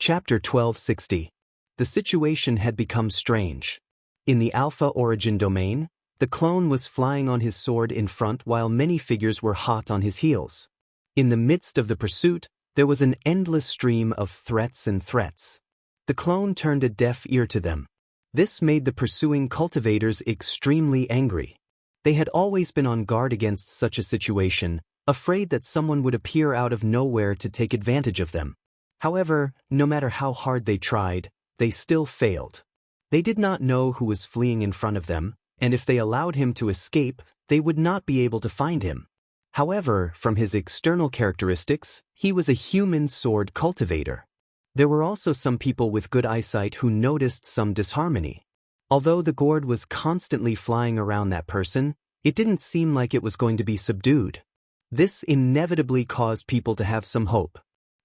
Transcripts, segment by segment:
Chapter 1260. The situation had become strange. In the Alpha Origin domain, the clone was flying on his sword in front while many figures were hot on his heels. In the midst of the pursuit, there was an endless stream of threats and threats. The clone turned a deaf ear to them. This made the pursuing cultivators extremely angry. They had always been on guard against such a situation, afraid that someone would appear out of nowhere to take advantage of them. However, no matter how hard they tried, they still failed. They did not know who was fleeing in front of them, and if they allowed him to escape, they would not be able to find him. However, from his external characteristics, he was a human sword cultivator. There were also some people with good eyesight who noticed some disharmony. Although the gourd was constantly flying around that person, it didn't seem like it was going to be subdued. This inevitably caused people to have some hope.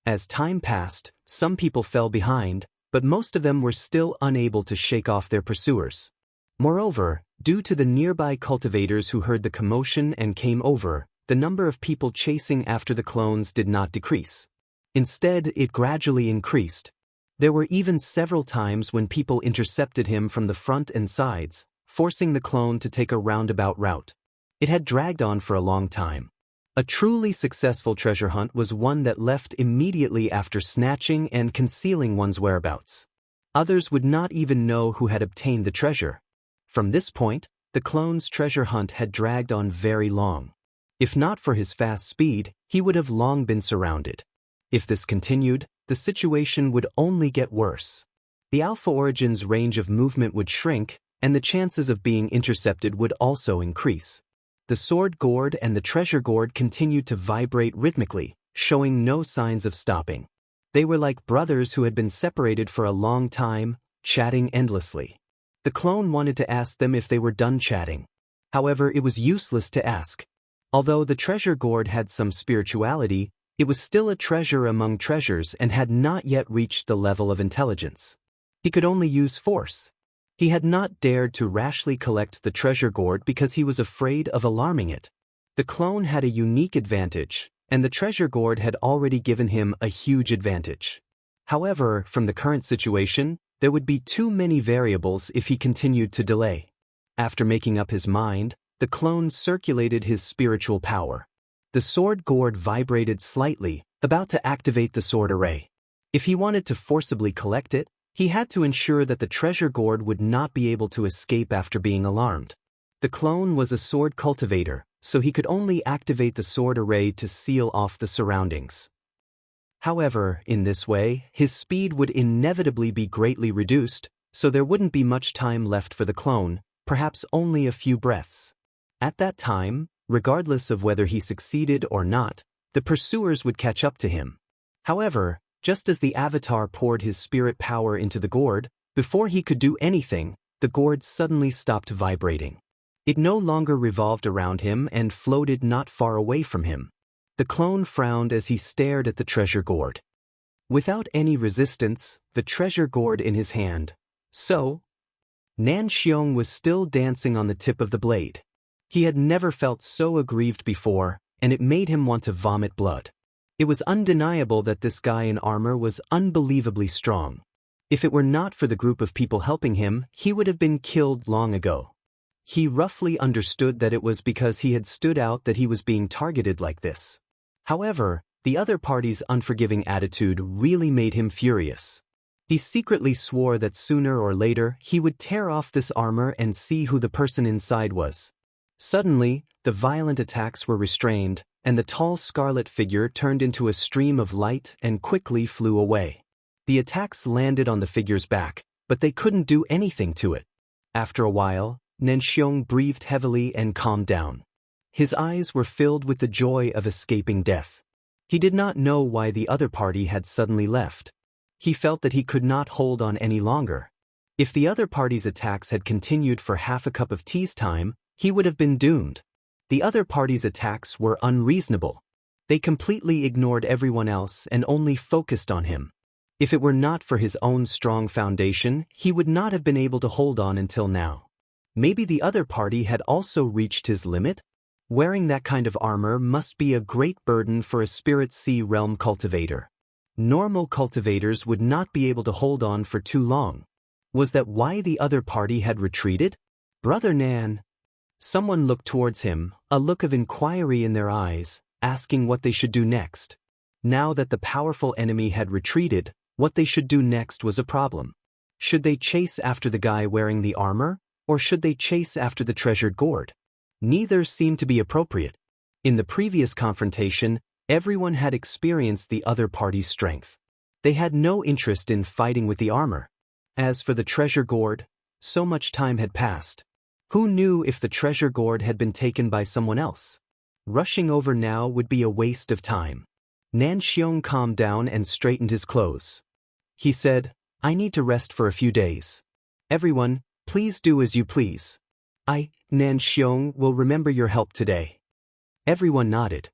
As time passed, some people fell behind, but most of them were still unable to shake off their pursuers. Moreover, due to the nearby cultivators who heard the commotion and came over, the number of people chasing after the clones did not decrease. Instead, it gradually increased. There were even several times when people intercepted him from the front and sides, forcing the clone to take a roundabout route. It had dragged on for a long time. A truly successful treasure hunt was one that left immediately after snatching and concealing one's whereabouts. Others would not even know who had obtained the treasure. From this point, the clone's treasure hunt had dragged on very long. If not for his fast speed, he would have long been surrounded. If this continued, the situation would only get worse. The Alpha Origin's range of movement would shrink, and the chances of being intercepted would also increase. The sword gourd and the treasure gourd continued to vibrate rhythmically, showing no signs of stopping. They were like brothers who had been separated for a long time, chatting endlessly. The clone wanted to ask them if they were done chatting. However, it was useless to ask. Although the treasure gourd had some spirituality, it was still a treasure among treasures and had not yet reached the level of intelligence. He could only use force. He had not dared to rashly collect the treasure gourd because he was afraid of alarming it. The clone had a unique advantage, and the treasure gourd had already given him a huge advantage. However, from the current situation, there would be too many variables if he continued to delay. After making up his mind, the clone circulated his spiritual power. The sword gourd vibrated slightly, about to activate the sword array. If he wanted to forcibly collect it, he had to ensure that the treasure gourd would not be able to escape after being alarmed. The clone was a sword cultivator, so he could only activate the sword array to seal off the surroundings. However, in this way, his speed would inevitably be greatly reduced, so there wouldn't be much time left for the clone, perhaps only a few breaths. At that time, regardless of whether he succeeded or not, the pursuers would catch up to him. However, just as the avatar poured his spirit power into the gourd, before he could do anything, the gourd suddenly stopped vibrating. It no longer revolved around him and floated not far away from him. The clone frowned as he stared at the treasure gourd. Without any resistance, the treasure gourd in his hand. So, Nan Xiong was still dancing on the tip of the blade. He had never felt so aggrieved before, and it made him want to vomit blood. It was undeniable that this guy in armor was unbelievably strong. If it were not for the group of people helping him, he would have been killed long ago. He roughly understood that it was because he had stood out that he was being targeted like this. However, the other party's unforgiving attitude really made him furious. He secretly swore that sooner or later he would tear off this armor and see who the person inside was. Suddenly, the violent attacks were restrained, and the tall scarlet figure turned into a stream of light and quickly flew away. The attacks landed on the figure's back, but they couldn't do anything to it. After a while, Nan Xiong breathed heavily and calmed down. His eyes were filled with the joy of escaping death. He did not know why the other party had suddenly left. He felt that he could not hold on any longer. If the other party's attacks had continued for half a cup of tea's time, he would have been doomed. The other party's attacks were unreasonable. They completely ignored everyone else and only focused on him. If it were not for his own strong foundation, he would not have been able to hold on until now. Maybe the other party had also reached his limit? Wearing that kind of armor must be a great burden for a Spirit Sea realm cultivator. Normal cultivators would not be able to hold on for too long. Was that why the other party had retreated? Brother Nan. Someone looked towards him, a look of inquiry in their eyes, asking what they should do next. Now that the powerful enemy had retreated, what they should do next was a problem. Should they chase after the guy wearing the armor, or should they chase after the treasured gourd? Neither seemed to be appropriate. In the previous confrontation, everyone had experienced the other party's strength. They had no interest in fighting with the armor. As for the treasure gourd, so much time had passed. Who knew if the treasure gourd had been taken by someone else? Rushing over now would be a waste of time. Nan Xiong calmed down and straightened his clothes. He said, I need to rest for a few days. Everyone, please do as you please. I, Nan Xiong, will remember your help today. Everyone nodded.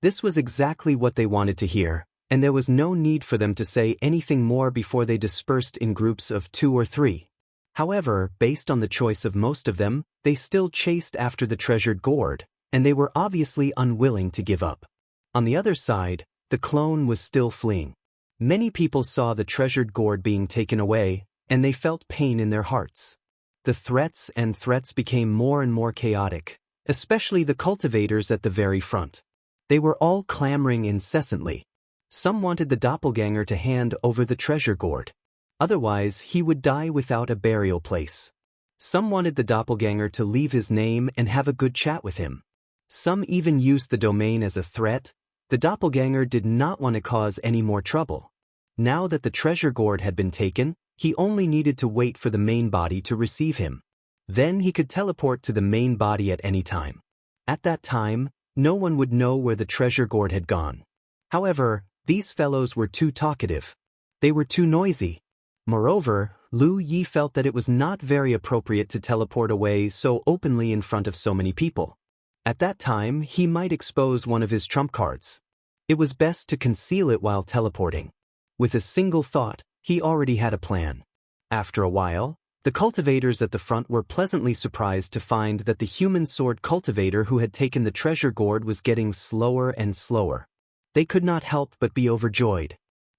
This was exactly what they wanted to hear, and there was no need for them to say anything more before they dispersed in groups of 2 or 3. However, based on the choice of most of them, they still chased after the treasured gourd, and they were obviously unwilling to give up. On the other side, the clone was still fleeing. Many people saw the treasured gourd being taken away, and they felt pain in their hearts. The threats became more and more chaotic, especially the cultivators at the very front. They were all clamoring incessantly. Some wanted the doppelganger to hand over the treasure gourd. Otherwise, he would die without a burial place. Some wanted the doppelganger to leave his name and have a good chat with him. Some even used the domain as a threat. The doppelganger did not want to cause any more trouble. Now that the treasure gourd had been taken, he only needed to wait for the main body to receive him. Then he could teleport to the main body at any time. At that time, no one would know where the treasure gourd had gone. However, these fellows were too talkative. They were too noisy. Moreover, Lu Yi felt that it was not very appropriate to teleport away so openly in front of so many people. At that time, he might expose one of his trump cards. It was best to conceal it while teleporting. With a single thought, he already had a plan. After a while, the cultivators at the front were pleasantly surprised to find that the human sword cultivator who had taken the treasure gourd was getting slower and slower. They could not help but be overjoyed.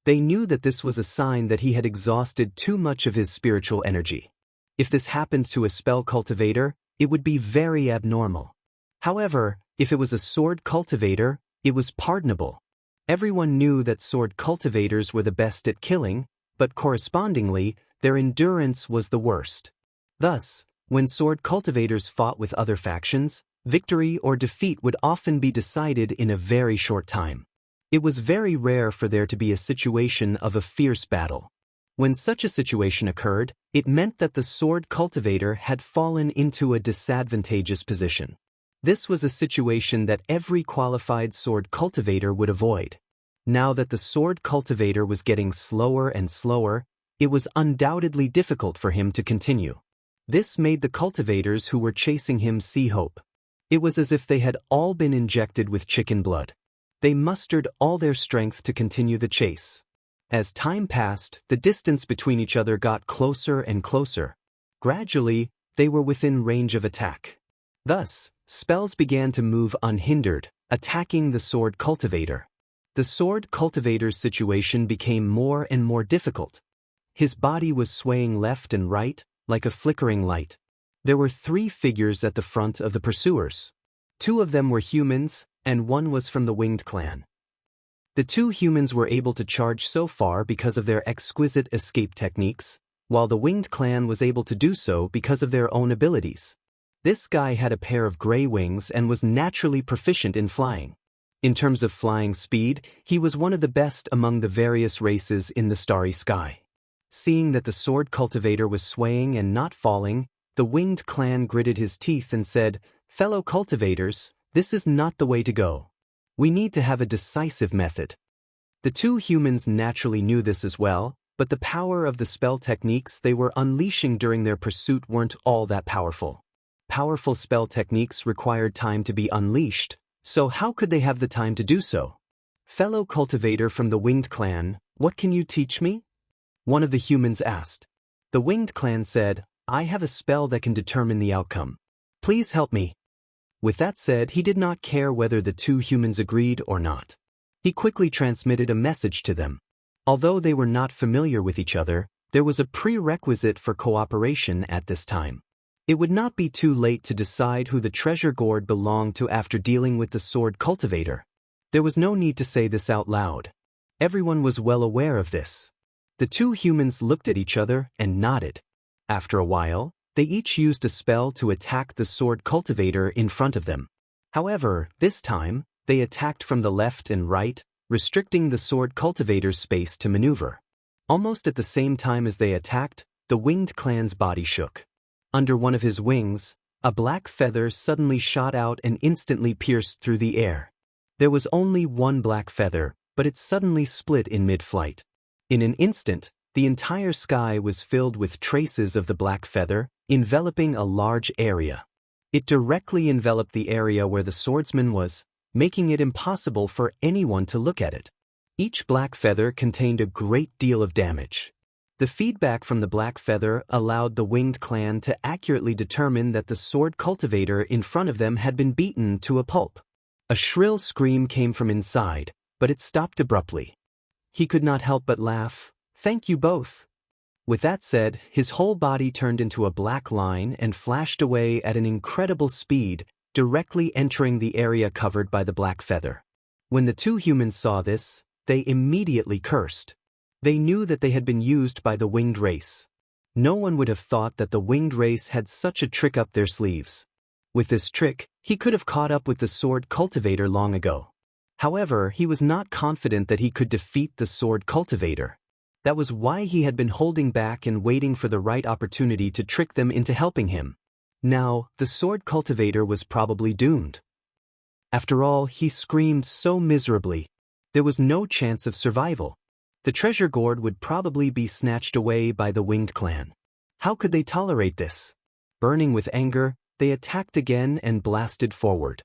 They knew that this was a sign that he had exhausted too much of his spiritual energy. If this happened to a spell cultivator, it would be very abnormal. However, if it was a sword cultivator, it was pardonable. Everyone knew that sword cultivators were the best at killing, but correspondingly, their endurance was the worst. Thus, when sword cultivators fought with other factions, victory or defeat would often be decided in a very short time. It was very rare for there to be a situation of a fierce battle. When such a situation occurred, it meant that the sword cultivator had fallen into a disadvantageous position. This was a situation that every qualified sword cultivator would avoid. Now that the sword cultivator was getting slower and slower, it was undoubtedly difficult for him to continue. This made the cultivators who were chasing him see hope. It was as if they had all been injected with chicken blood. They mustered all their strength to continue the chase. As time passed, the distance between each other got closer and closer. Gradually, they were within range of attack. Thus, spells began to move unhindered, attacking the sword cultivator. The sword cultivator's situation became more and more difficult. His body was swaying left and right, like a flickering light. There were 3 figures at the front of the pursuers. 2 of them were humans, and 1 was from the Winged Clan. The 2 humans were able to charge so far because of their exquisite escape techniques, while the Winged Clan was able to do so because of their own abilities. This guy had a pair of gray wings and was naturally proficient in flying. In terms of flying speed, he was one of the best among the various races in the starry sky. Seeing that the sword cultivator was swaying and not falling, the Winged Clan gritted his teeth and said, "Fellow cultivators, this is not the way to go. We need to have a decisive method." The 2 humans naturally knew this as well, but the power of the spell techniques they were unleashing during their pursuit weren't all that powerful. Powerful spell techniques required time to be unleashed, so how could they have the time to do so? "Fellow cultivator from the Winged Clan, what can you teach me?" one of the humans asked. The Winged Clan said, "I have a spell that can determine the outcome. Please help me." With that said, he did not care whether the 2 humans agreed or not. He quickly transmitted a message to them. Although they were not familiar with each other, there was a prerequisite for cooperation at this time. It would not be too late to decide who the treasure gourd belonged to after dealing with the sword cultivator. There was no need to say this out loud. Everyone was well aware of this. The two humans looked at each other and nodded. After a while, they each used a spell to attack the sword cultivator in front of them. However, this time, they attacked from the left and right, restricting the sword cultivator's space to maneuver. Almost at the same time as they attacked, the winged clan's body shook. Under one of his wings, a black feather suddenly shot out and instantly pierced through the air. There was only one black feather, but it suddenly split in mid-flight. In an instant, the entire sky was filled with traces of the black feather, enveloping a large area. It directly enveloped the area where the swordsman was, making it impossible for anyone to look at it. Each black feather contained a great deal of damage. The feedback from the black feather allowed the winged clan to accurately determine that the sword cultivator in front of them had been beaten to a pulp. A shrill scream came from inside, but it stopped abruptly. He could not help but laugh. "Thank you both." With that said, his whole body turned into a black line and flashed away at an incredible speed, directly entering the area covered by the black feather. When the two humans saw this, they immediately cursed. They knew that they had been used by the winged race. No one would have thought that the winged race had such a trick up their sleeves. With this trick, he could have caught up with the sword cultivator long ago. However, he was not confident that he could defeat the sword cultivator. That was why he had been holding back and waiting for the right opportunity to trick them into helping him. Now, the sword cultivator was probably doomed. After all, he screamed so miserably. There was no chance of survival. The treasure gourd would probably be snatched away by the winged clan. How could they tolerate this? Burning with anger, they attacked again and blasted forward.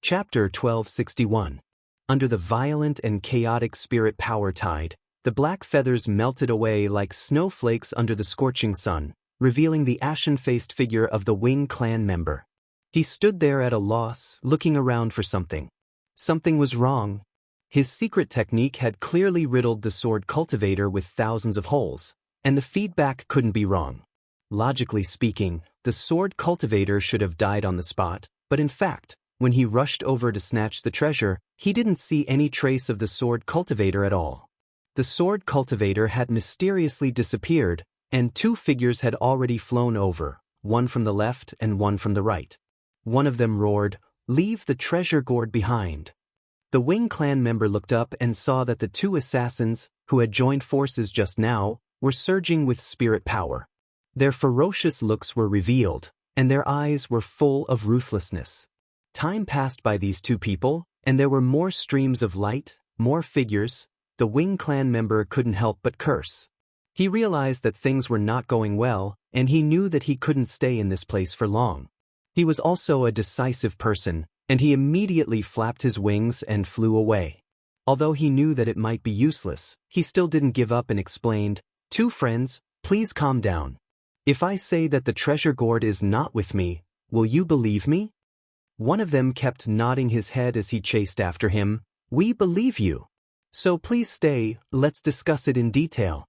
Chapter 1261. Under the violent and chaotic spirit power tide, the black feathers melted away like snowflakes under the scorching sun, revealing the ashen-faced figure of the winged clan member. He stood there at a loss, looking around for something. Something was wrong. His secret technique had clearly riddled the sword cultivator with thousands of holes, and the feedback couldn't be wrong. Logically speaking, the sword cultivator should have died on the spot, but in fact, when he rushed over to snatch the treasure, he didn't see any trace of the sword cultivator at all. The sword cultivator had mysteriously disappeared, and two figures had already flown over, one from the left and one from the right. One of them roared, "Leave the treasure gourd behind." The Wing clan member looked up and saw that the two assassins, who had joined forces just now, were surging with spirit power. Their ferocious looks were revealed, and their eyes were full of ruthlessness. Time passed by these two people, and there were more streams of light, more figures. The Wing clan member couldn't help but curse. He realized that things were not going well, and he knew that he couldn't stay in this place for long. He was also a decisive person, and he immediately flapped his wings and flew away. Although he knew that it might be useless, he still didn't give up and explained, "Two friends, please calm down. If I say that the treasure gourd is not with me, will you believe me?" One of them kept nodding his head as he chased after him. "We believe you. So please stay, let's discuss it in detail."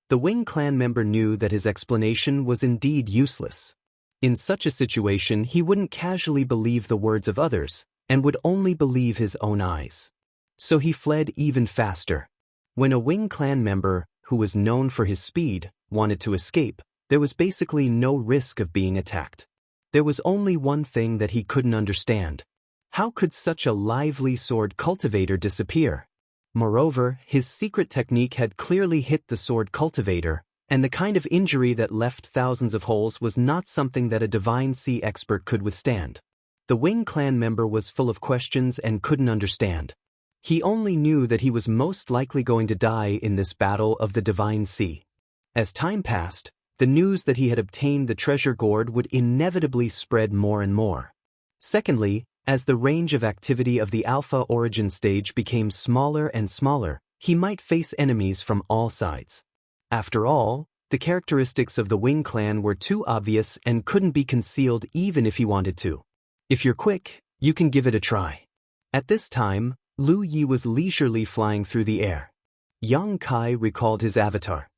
The Wing clan member knew that his explanation was indeed useless. In such a situation, he wouldn't casually believe the words of others, and would only believe his own eyes. So he fled even faster. When a Wing clan member, who was known for his speed, wanted to escape, there was basically no risk of being attacked. There was only one thing that he couldn't understand. How could such a lively sword cultivator disappear? Moreover, his secret technique had clearly hit the sword cultivator, and the kind of injury that left thousands of holes was not something that a Divine Sea expert could withstand. The Wing clan member was full of questions and couldn't understand. He only knew that he was most likely going to die in this battle of the Divine Sea. As time passed, the news that he had obtained the treasure gourd would inevitably spread more and more. Secondly, as the range of activity of the Alpha Origin stage became smaller and smaller, he might face enemies from all sides. After all, the characteristics of the Wing clan were too obvious and couldn't be concealed even if he wanted to. If you're quick, you can give it a try. At this time, Lu Yi was leisurely flying through the air. Yang Kai recalled his avatar.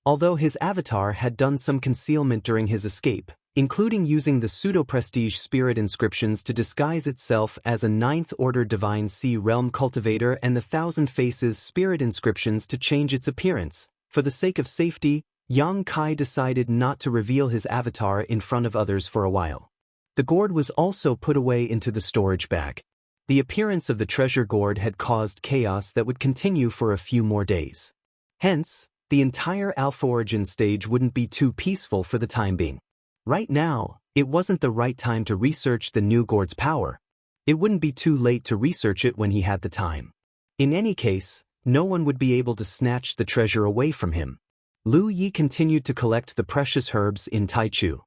Although his avatar had done some concealment during his escape, including using the pseudo-prestige spirit inscriptions to disguise itself as a ninth-order divine sea realm cultivator and the Thousand Faces spirit inscriptions to change its appearance, for the sake of safety, Yang Kai decided not to reveal his avatar in front of others for a while. The gourd was also put away into the storage bag. The appearance of the treasure gourd had caused chaos that would continue for a few more days. Hence, the entire Alpha Origin stage wouldn't be too peaceful for the time being. Right now, it wasn't the right time to research the new gourd's power. It wouldn't be too late to research it when he had the time. In any case, no one would be able to snatch the treasure away from him. Lu Yi continued to collect the precious herbs in Taichu.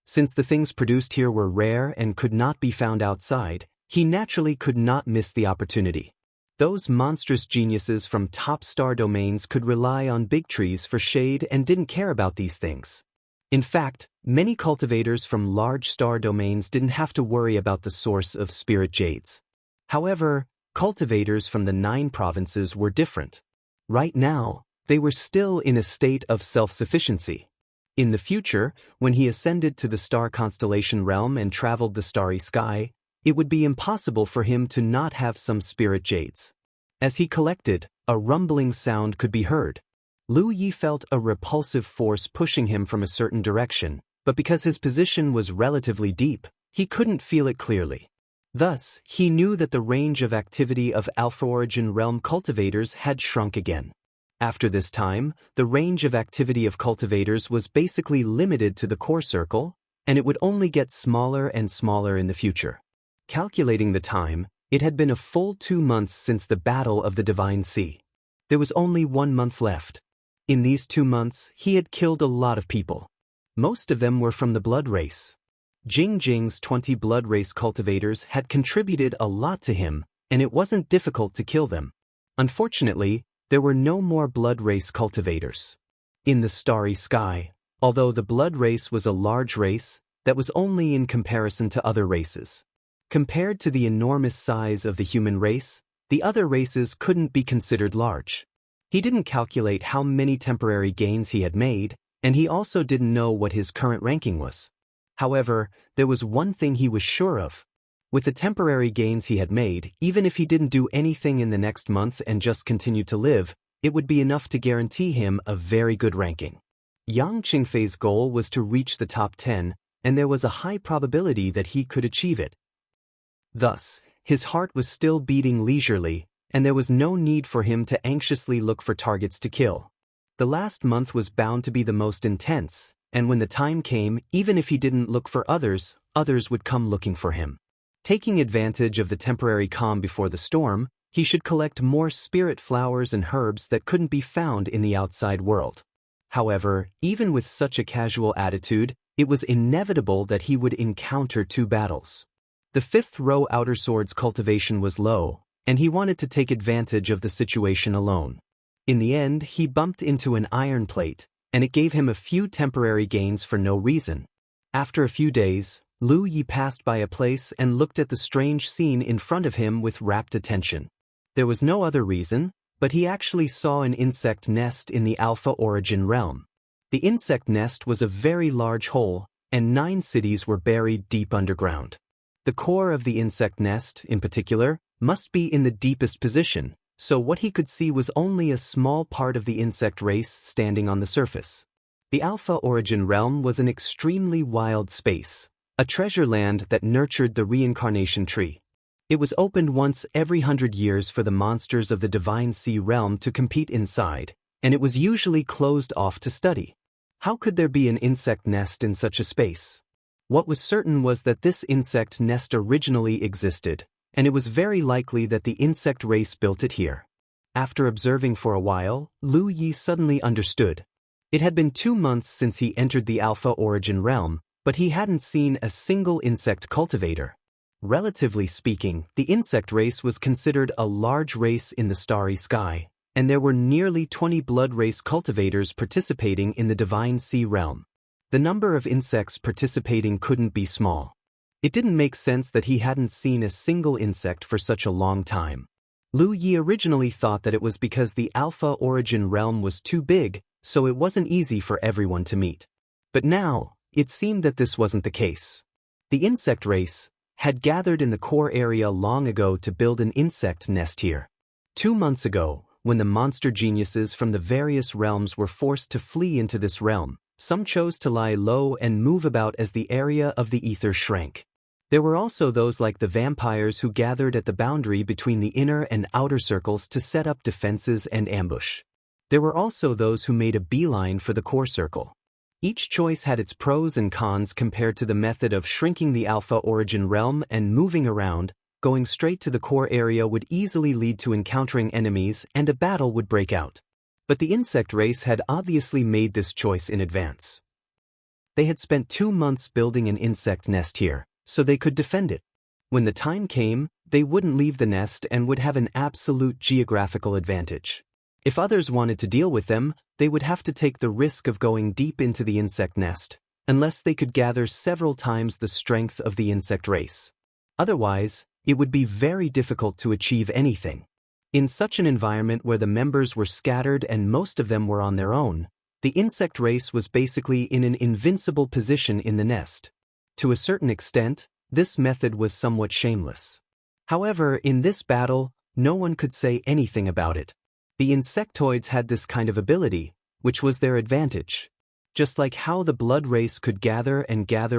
Since the things produced here were rare and could not be found outside, he naturally could not miss the opportunity. Those monstrous geniuses from top star domains could rely on big trees for shade and didn't care about these things. In fact, many cultivators from large star domains didn't have to worry about the source of spirit jades. However, cultivators from the 9 provinces were different. Right now, they were still in a state of self-sufficiency. In the future, when he ascended to the star constellation realm and traveled the starry sky, it would be impossible for him to not have some spirit jades. As he collected, a rumbling sound could be heard. Lu Yi felt a repulsive force pushing him from a certain direction, but because his position was relatively deep, he couldn't feel it clearly. Thus, he knew that the range of activity of Alpha Origin realm cultivators had shrunk again. After this time, the range of activity of cultivators was basically limited to the core circle, and it would only get smaller and smaller in the future. Calculating the time, it had been a full 2 months since the Battle of the Divine Sea. There was only 1 month left. In these 2 months, he had killed a lot of people. Most of them were from the blood race. Jing's 20 blood race cultivators had contributed a lot to him, and it wasn't difficult to kill them. Unfortunately, there were no more blood race cultivators. In the starry sky, although the blood race was a large race, that was only in comparison to other races. Compared to the enormous size of the human race, the other races couldn't be considered large. He didn't calculate how many temporary gains he had made, and he also didn't know what his current ranking was. However, there was one thing he was sure of. With the temporary gains he had made, even if he didn't do anything in the next month and just continued to live, it would be enough to guarantee him a very good ranking. Yang Qingfei's goal was to reach the top 10, and there was a high probability that he could achieve it. Thus, his heart was still beating leisurely, and there was no need for him to anxiously look for targets to kill. The last month was bound to be the most intense, and when the time came, even if he didn't look for others, others would come looking for him. Taking advantage of the temporary calm before the storm, he should collect more spirit flowers and herbs that couldn't be found in the outside world. However, even with such a casual attitude, it was inevitable that he would encounter 2 battles. The 5th row outer sword's cultivation was low, and he wanted to take advantage of the situation alone. In the end, he bumped into an iron plate, and it gave him a few temporary gains for no reason. After a few days, Lu Yi passed by a place and looked at the strange scene in front of him with rapt attention. There was no other reason, but he actually saw an insect nest in the Alpha Origin realm. The insect nest was a very large hole, and 9 cities were buried deep underground. The core of the insect nest, in particular, must be in the deepest position, so what he could see was only a small part of the insect race standing on the surface. The Alpha Origin realm was an extremely wild space, a treasure land that nurtured the reincarnation tree. It was opened once every 100 years for the monsters of the Divine Sea realm to compete inside, and it was usually closed off to study. How could there be an insect nest in such a space? What was certain was that this insect nest originally existed, and it was very likely that the insect race built it here. After observing for a while, Lu Yi suddenly understood. It had been 2 months since he entered the Alpha Origin realm, but he hadn't seen a single insect cultivator. Relatively speaking, the insect race was considered a large race in the starry sky, and there were nearly 20 blood race cultivators participating in the Divine Sea realm. The number of insects participating couldn't be small. It didn't make sense that he hadn't seen a single insect for such a long time. Lu Yi originally thought that it was because the Alpha Origin realm was too big, so it wasn't easy for everyone to meet. But now, it seemed that this wasn't the case. The insect race had gathered in the core area long ago to build an insect nest here. 2 months ago, when the monster geniuses from the various realms were forced to flee into this realm, some chose to lie low and move about as the area of the ether shrank. There were also those like the vampires who gathered at the boundary between the inner and outer circles to set up defenses and ambush. There were also those who made a beeline for the core circle. Each choice had its pros and cons compared to the method of shrinking the Alpha Origin realm and moving around. Going straight to the core area would easily lead to encountering enemies and a battle would break out. But the insect race had obviously made this choice in advance. They had spent 2 months building an insect nest here, so they could defend it. When the time came, they wouldn't leave the nest and would have an absolute geographical advantage. If others wanted to deal with them, they would have to take the risk of going deep into the insect nest, unless they could gather several times the strength of the insect race. Otherwise, it would be very difficult to achieve anything. In such an environment where the members were scattered and most of them were on their own, the insect race was basically in an invincible position in the nest. To a certain extent, this method was somewhat shameless. However, in this battle, no one could say anything about it. The insectoids had this kind of ability, which was their advantage. Just like how the blood race could gather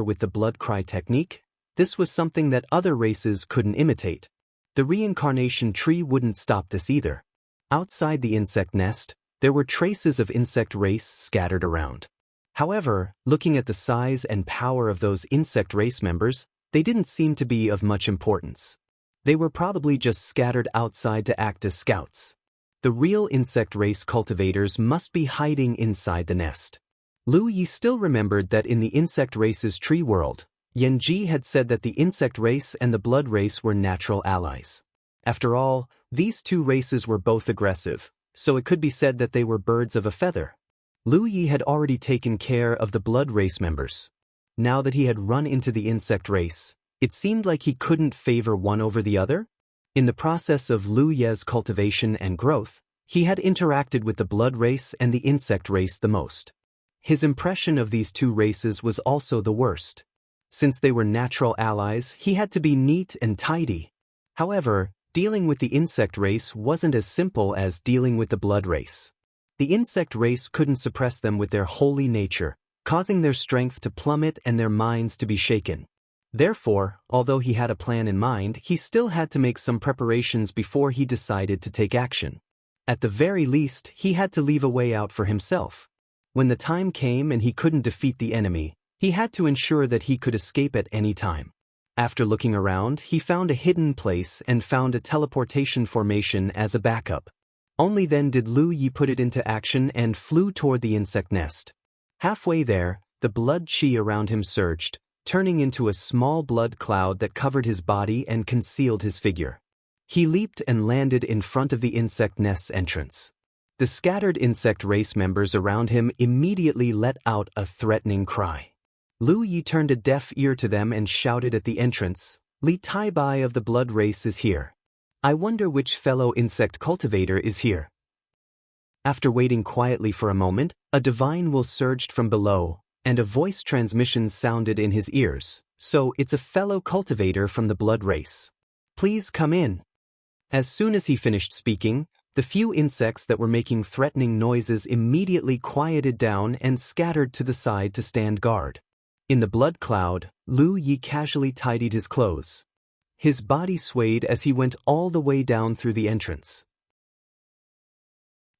with the blood cry technique, this was something that other races couldn't imitate. The reincarnation tree wouldn't stop this either. Outside the insect nest, there were traces of insect race scattered around. However, looking at the size and power of those insect race members, they didn't seem to be of much importance. They were probably just scattered outside to act as scouts. The real insect race cultivators must be hiding inside the nest. Lu Yi still remembered that in the insect race's tree world, Yan Ji had said that the insect race and the blood race were natural allies. After all, these two races were both aggressive, so it could be said that they were birds of a feather. Lu Yi had already taken care of the blood race members. Now that he had run into the insect race, it seemed like he couldn't favor one over the other. In the process of Lu Ye's cultivation and growth, he had interacted with the blood race and the insect race the most. His impression of these two races was also the worst. Since they were natural allies, he had to be neat and tidy. However, dealing with the insect race wasn't as simple as dealing with the blood race. The insect race couldn't suppress them with their holy nature, causing their strength to plummet and their minds to be shaken. Therefore, although he had a plan in mind, he still had to make some preparations before he decided to take action. At the very least, he had to leave a way out for himself. When the time came and he couldn't defeat the enemy, he had to ensure that he could escape at any time. After looking around, he found a hidden place and found a teleportation formation as a backup. Only then did Lu Yi put it into action and flew toward the insect nest. Halfway there, the blood chi around him surged, turning into a small blood cloud that covered his body and concealed his figure. He leaped and landed in front of the insect nest's entrance. The scattered insect race members around him immediately let out a threatening cry. Lu Yi turned a deaf ear to them and shouted at the entrance, "Li Tai Bai of the blood race is here. I wonder which fellow insect cultivator is here." After waiting quietly for a moment, a divine will surged from below, and a voice transmission sounded in his ears. "So it's a fellow cultivator from the blood race. Please come in." As soon as he finished speaking, the few insects that were making threatening noises immediately quieted down and scattered to the side to stand guard. In the blood cloud, Lu Yi casually tidied his clothes. His body swayed as he went all the way down through the entrance.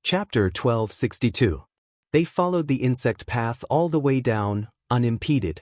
Chapter 1262. They followed the insect path all the way down, unimpeded.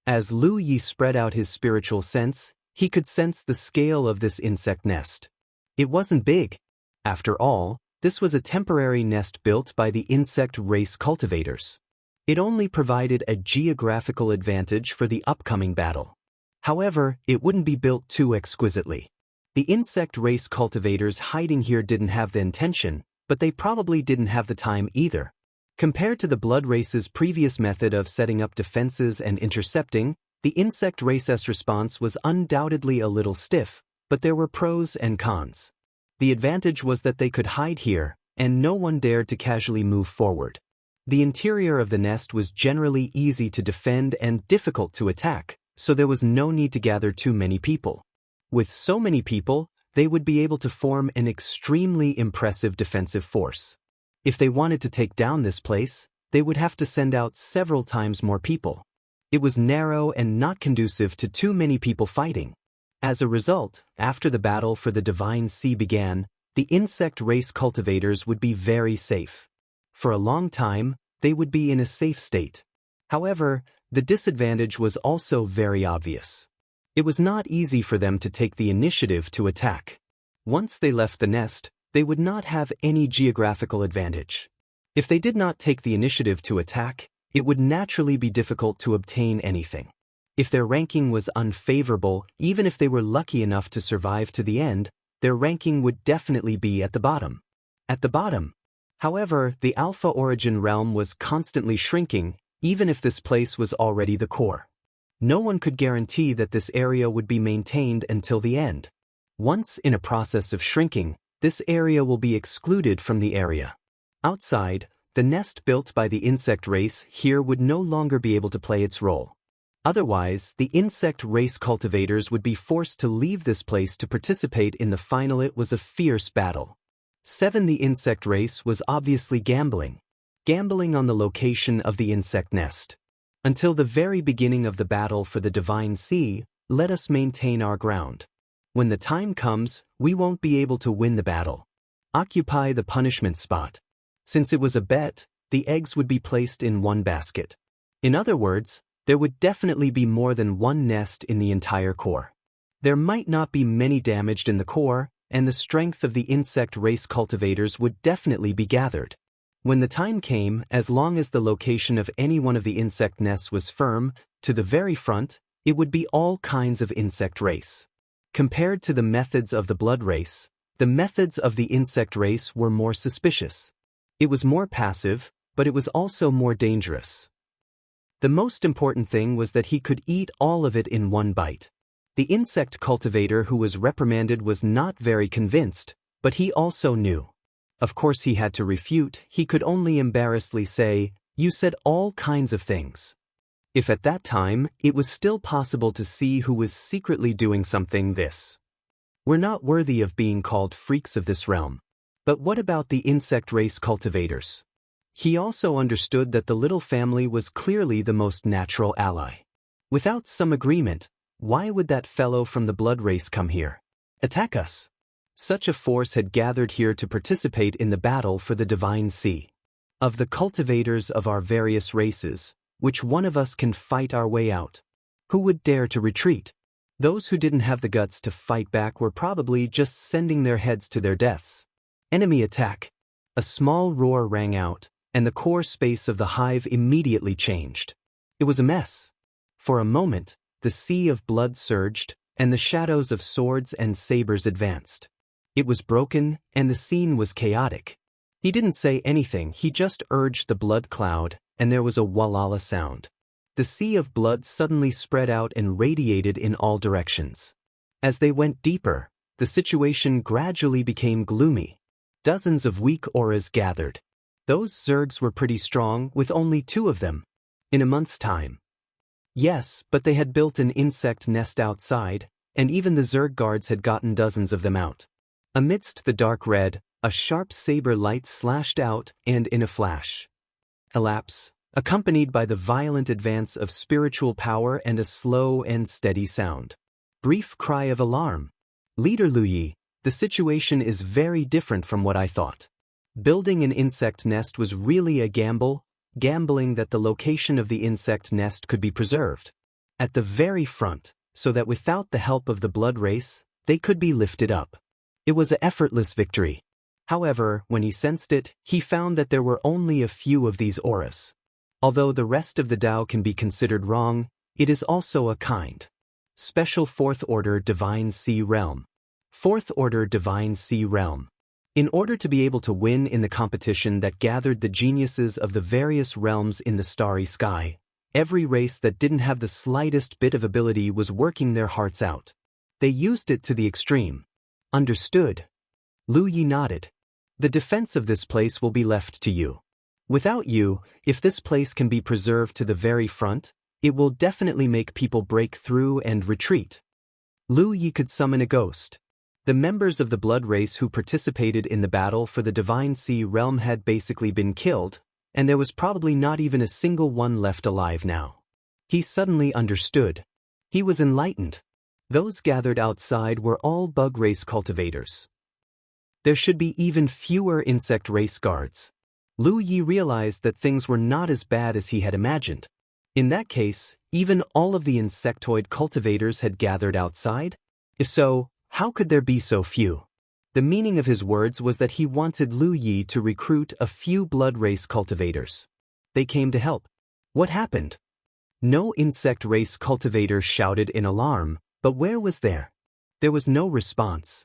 As Lu Yi spread out his spiritual sense, he could sense the scale of this insect nest. It wasn't big. After all, this was a temporary nest built by the insect race cultivators. It only provided a geographical advantage for the upcoming battle. However, it wouldn't be built too exquisitely. The insect race cultivators hiding here didn't have the intention, but they probably didn't have the time either. Compared to the blood race's previous method of setting up defenses and intercepting, the insect race's response was undoubtedly a little stiff, but there were pros and cons. The advantage was that they could hide here, and no one dared to casually move forward. The interior of the nest was generally easy to defend and difficult to attack, so there was no need to gather too many people. With so many people, they would be able to form an extremely impressive defensive force. If they wanted to take down this place, they would have to send out several times more people. It was narrow and not conducive to too many people fighting. As a result, after the battle for the Divine Sea began, the insect race cultivators would be very safe. For a long time, they would be in a safe state. However, the disadvantage was also very obvious. It was not easy for them to take the initiative to attack. Once they left the nest, they would not have any geographical advantage. If they did not take the initiative to attack, it would naturally be difficult to obtain anything. If their ranking was unfavorable, even if they were lucky enough to survive to the end, their ranking would definitely be at the bottom. At the bottom. However, the Alpha Origin realm was constantly shrinking, even if this place was already the core. No one could guarantee that this area would be maintained until the end. Once in a process of shrinking, this area will be excluded from the area. Outside, the nest built by the insect race here would no longer be able to play its role. Otherwise, the insect race cultivators would be forced to leave this place to participate in the final. It was a fierce battle. 7. The insect race was obviously gambling. Gambling on the location of the insect nest. Until the very beginning of the battle for the Divine Sea, let us maintain our ground. When the time comes, we won't be able to win the battle. Occupy the punishment spot. Since it was a bet, the eggs would be placed in one basket. In other words, there would definitely be more than one nest in the entire core. There might not be many damaged in the core, and the strength of the insect race cultivators would definitely be gathered. When the time came, as long as the location of any one of the insect nests was firm, to the very front, it would be all kinds of insect race. Compared to the methods of the blood race, the methods of the insect race were more suspicious. It was more passive, but it was also more dangerous. The most important thing was that he could eat all of it in one bite. The insect cultivator who was reprimanded was not very convinced, but he also knew. Of course he had to refute. He could only embarrassedly say, "You said all kinds of things." If at that time, it was still possible to see who was secretly doing something this. We're not worthy of being called freaks of this realm. But what about the insect race cultivators? He also understood that the little family was clearly the most natural ally. Without some agreement, why would that fellow from the blood race come here? Attack us? Such a force had gathered here to participate in the battle for the Divine Sea. Of the cultivators of our various races, which one of us can fight our way out? Who would dare to retreat? Those who didn't have the guts to fight back were probably just sending their heads to their deaths. Enemy attack. A small roar rang out, and the core space of the hive immediately changed. It was a mess. For a moment, the sea of blood surged, and the shadows of swords and sabers advanced. It was broken, and the scene was chaotic. He didn't say anything, he just urged the blood cloud, and there was a wallala sound. The sea of blood suddenly spread out and radiated in all directions. As they went deeper, the situation gradually became gloomy. Dozens of weak auras gathered. Those Zergs were pretty strong, with only 2 of them. In a month's time. Yes, but they had built an insect nest outside, and even the Zerg guards had gotten dozens of them out. Amidst the dark red, a sharp saber light slashed out, and in a flash. Elapse, accompanied by the violent advance of spiritual power and a slow and steady sound. Brief cry of alarm. Leader Luyi, the situation is very different from what I thought. Building an insect nest was really a gamble, gambling that the location of the insect nest could be preserved. At the very front, so that without the help of the blood race, they could be lifted up. It was an effortless victory. However, when he sensed it, he found that there were only a few of these auras. Although the rest of the Tao can be considered wrong, it is also a kind. Special 4th Order Divine Sea Realm. 4th Order Divine Sea Realm. In order to be able to win in the competition that gathered the geniuses of the various realms in the starry sky, every race that didn't have the slightest bit of ability was working their hearts out. They used it to the extreme. Understood? Lu Yi nodded. The defense of this place will be left to you. Without you, if this place can be preserved to the very front, it will definitely make people break through and retreat. Lu Yi could summon a ghost. The members of the blood race who participated in the battle for the Divine Sea realm had basically been killed, and there was probably not even a single one left alive now. He suddenly understood. He was enlightened. Those gathered outside were all bug race cultivators. There should be even fewer insect race guards. Lu Yi realized that things were not as bad as he had imagined. In that case, even all of the insectoid cultivators had gathered outside? If so, how could there be so few? The meaning of his words was that he wanted Lu Yi to recruit a few blood race cultivators. They came to help. What happened? No insect race cultivator shouted in alarm, but where was there? There was no response.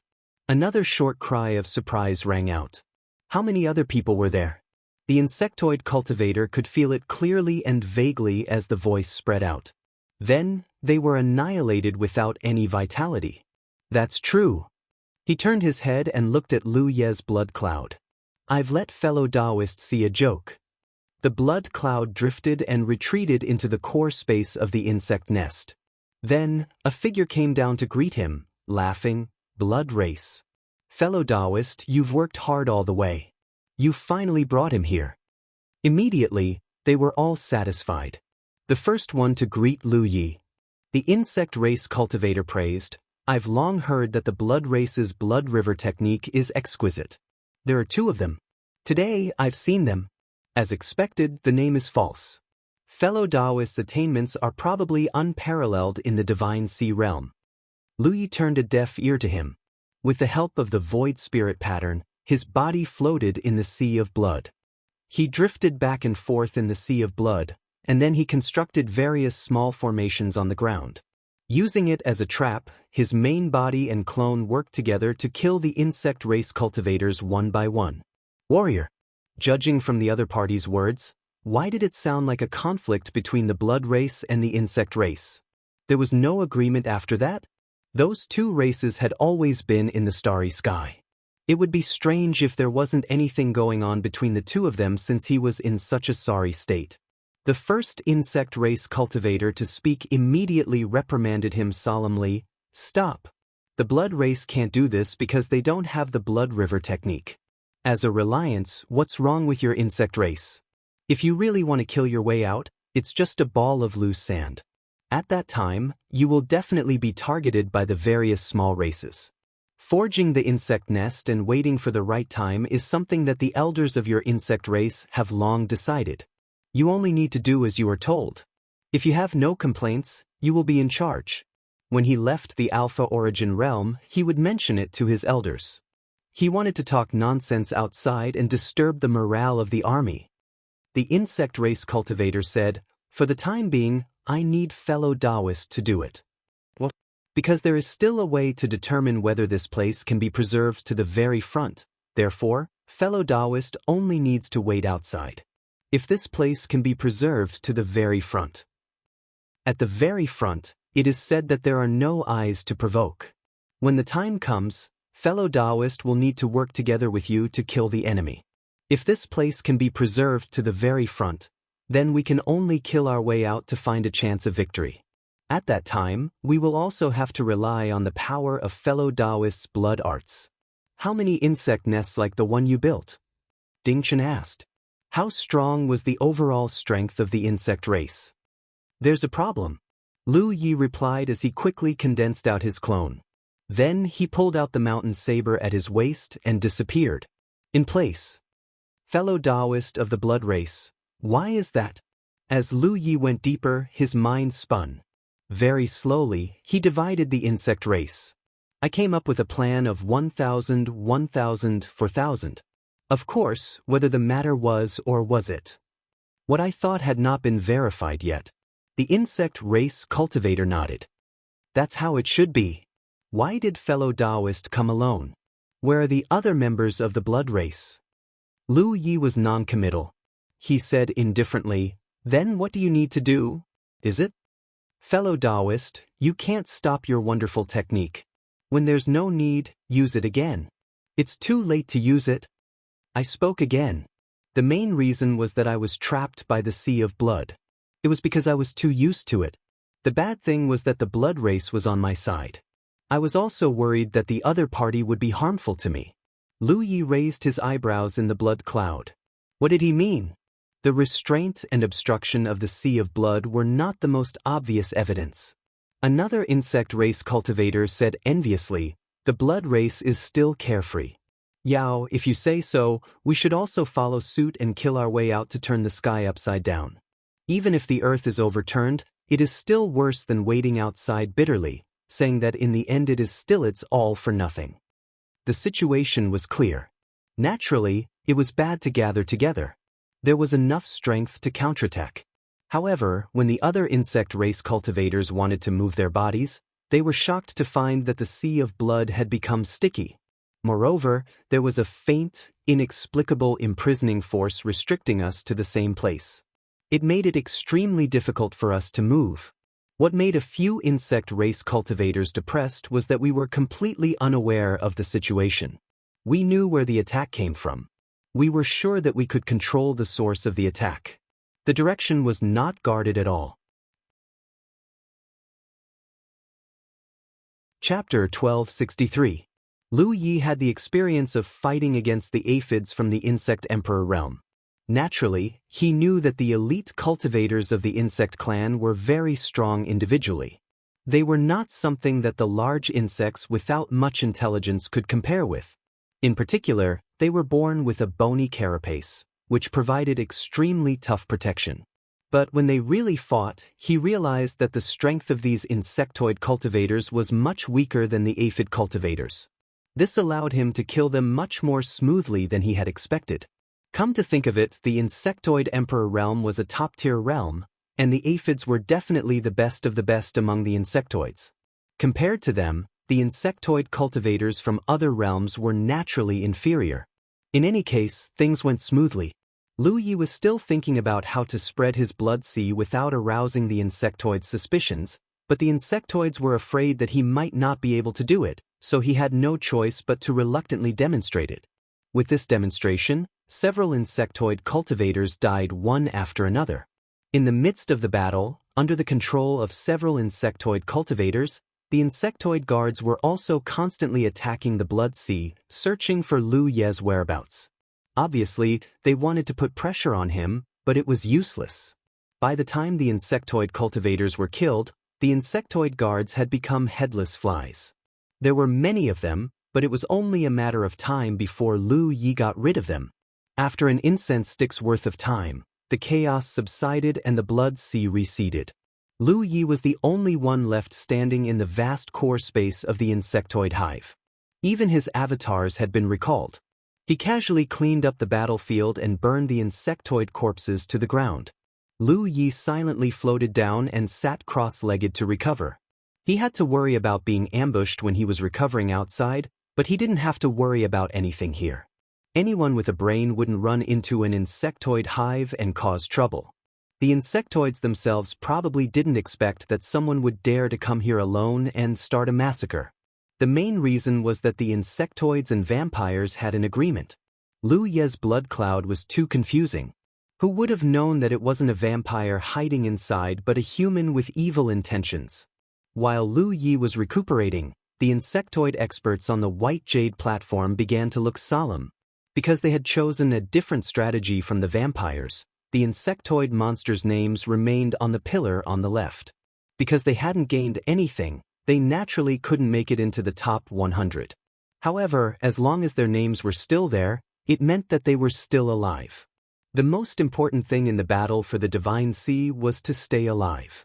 Another short cry of surprise rang out. How many other people were there? The insectoid cultivator could feel it clearly and vaguely as the voice spread out. Then, they were annihilated without any vitality. That's true. He turned his head and looked at Lu Ye's blood cloud. I've let fellow Taoist see a joke. The blood cloud drifted and retreated into the core space of the insect nest. Then, a figure came down to greet him, laughing, blood race. Fellow Taoist, you've worked hard all the way. You finally brought him here. Immediately, they were all satisfied. The first one to greet Lu Yi. The insect race cultivator praised, I've long heard that the blood race's blood river technique is exquisite. There are two of them. Today, I've seen them. As expected, the name is false. Fellow Taoist's attainments are probably unparalleled in the Divine Sea realm. Lu Yi turned a deaf ear to him. With the help of the void spirit pattern, his body floated in the sea of blood. He drifted back and forth in the sea of blood, and then he constructed various small formations on the ground. Using it as a trap, his main body and clone worked together to kill the insect race cultivators one by one. Warrior. Judging from the other party's words, why did it sound like a conflict between the blood race and the insect race? There was no agreement after that? Those two races had always been in the starry sky. It would be strange if there wasn't anything going on between the two of them since he was in such a sorry state. The first insect race cultivator to speak immediately reprimanded him solemnly, Stop. The blood race can't do this because they don't have the blood river technique. As a reliance, what's wrong with your insect race? If you really want to kill your way out, it's just a ball of loose sand. At that time, you will definitely be targeted by the various small races. Forging the insect nest and waiting for the right time is something that the elders of your insect race have long decided. You only need to do as you are told. If you have no complaints, you will be in charge. When he left the Alpha Origin realm, he would mention it to his elders. He wanted to talk nonsense outside and disturb the morale of the army. The insect race cultivator said, For the time being, I need fellow Taoist to do it. What? Because there is still a way to determine whether this place can be preserved to the very front. Therefore, fellow Taoist only needs to wait outside. If this place can be preserved to the very front. At the very front, it is said that there are no eyes to provoke. When the time comes, fellow Taoist will need to work together with you to kill the enemy. If this place can be preserved to the very front, then we can only kill our way out to find a chance of victory. At that time, we will also have to rely on the power of fellow Taoist's blood arts. How many insect nests like the one you built? Ding Chen asked. How strong was the overall strength of the insect race? There's a problem. Lu Yi replied as he quickly condensed out his clone. Then he pulled out the mountain saber at his waist and disappeared. In place. Fellow Taoist of the blood race, why is that? As Lu Yi went deeper, his mind spun. Very slowly, he divided the insect race. I came up with a plan of 1,000, 1,000, 4,000. Of course, whether the matter was or was it. What I thought had not been verified yet. The insect race cultivator nodded. That's how it should be. Why did fellow Taoist come alone? Where are the other members of the blood race? Lu Yi was non-committal. He said indifferently, Then what do you need to do? Is it? Fellow Taoist, you can't stop your wonderful technique. When there's no need, use it again. It's too late to use it. I spoke again. The main reason was that I was trapped by the sea of blood. It was because I was too used to it. The bad thing was that the blood race was on my side. I was also worried that the other party would be harmful to me. Lu Yi raised his eyebrows in the blood cloud. What did he mean? The restraint and obstruction of the sea of blood were not the most obvious evidence. Another insect race cultivator said enviously, "The blood race is still carefree. Yao, if you say so, we should also follow suit and kill our way out to turn the sky upside down. Even if the earth is overturned, it is still worse than waiting outside bitterly, saying that in the end it is still it's all for nothing." The situation was clear. Naturally, it was bad to gather together. There was enough strength to counterattack. However, when the other insect race cultivators wanted to move their bodies, they were shocked to find that the sea of blood had become sticky. Moreover, there was a faint, inexplicable imprisoning force restricting us to the same place. It made it extremely difficult for us to move. What made a few insect race cultivators depressed was that we were completely unaware of the situation. We knew where the attack came from. We were sure that we could control the source of the attack. The direction was not guarded at all. Chapter 1263. Lu Yi had the experience of fighting against the aphids from the Insect Emperor realm. Naturally, he knew that the elite cultivators of the insect clan were very strong individually. They were not something that the large insects without much intelligence could compare with. In particular, they were born with a bony carapace, which provided extremely tough protection. But when they really fought, he realized that the strength of these insectoid cultivators was much weaker than the aphid cultivators. This allowed him to kill them much more smoothly than he had expected. Come to think of it, the Insectoid Emperor realm was a top-tier realm, and the aphids were definitely the best of the best among the insectoids. Compared to them, the insectoid cultivators from other realms were naturally inferior. In any case, things went smoothly. Lu Yi was still thinking about how to spread his blood sea without arousing the insectoids' suspicions, but the insectoids were afraid that he might not be able to do it, so he had no choice but to reluctantly demonstrate it. With this demonstration, several insectoid cultivators died one after another. In the midst of the battle, under the control of several insectoid cultivators, the insectoid guards were also constantly attacking the blood sea, searching for Lu Ye's whereabouts. Obviously, they wanted to put pressure on him, but it was useless. By the time the insectoid cultivators were killed, the insectoid guards had become headless flies. There were many of them, but it was only a matter of time before Lu Yi got rid of them. After an incense stick's worth of time, the chaos subsided and the blood sea receded. Lu Yi was the only one left standing in the vast core space of the insectoid hive. Even his avatars had been recalled. He casually cleaned up the battlefield and burned the insectoid corpses to the ground. Lu Yi silently floated down and sat cross-legged to recover. He had to worry about being ambushed when he was recovering outside, but he didn't have to worry about anything here. Anyone with a brain wouldn't run into an insectoid hive and cause trouble. The insectoids themselves probably didn't expect that someone would dare to come here alone and start a massacre. The main reason was that the insectoids and vampires had an agreement. Lu Ye's blood cloud was too confusing. Who would have known that it wasn't a vampire hiding inside but a human with evil intentions? While Lu Yi was recuperating, the insectoid experts on the White Jade platform began to look solemn. Because they had chosen a different strategy from the vampires, the insectoid monsters' names remained on the pillar on the left. Because they hadn't gained anything, they naturally couldn't make it into the top 100. However, as long as their names were still there, it meant that they were still alive. The most important thing in the battle for the Divine Sea was to stay alive.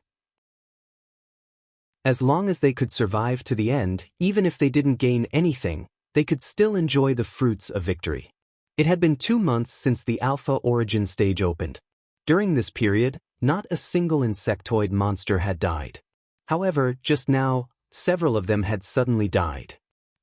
As long as they could survive to the end, even if they didn't gain anything, they could still enjoy the fruits of victory. It had been 2 months since the Alpha Origin stage opened. During this period, not a single insectoid monster had died. However, just now, several of them had suddenly died.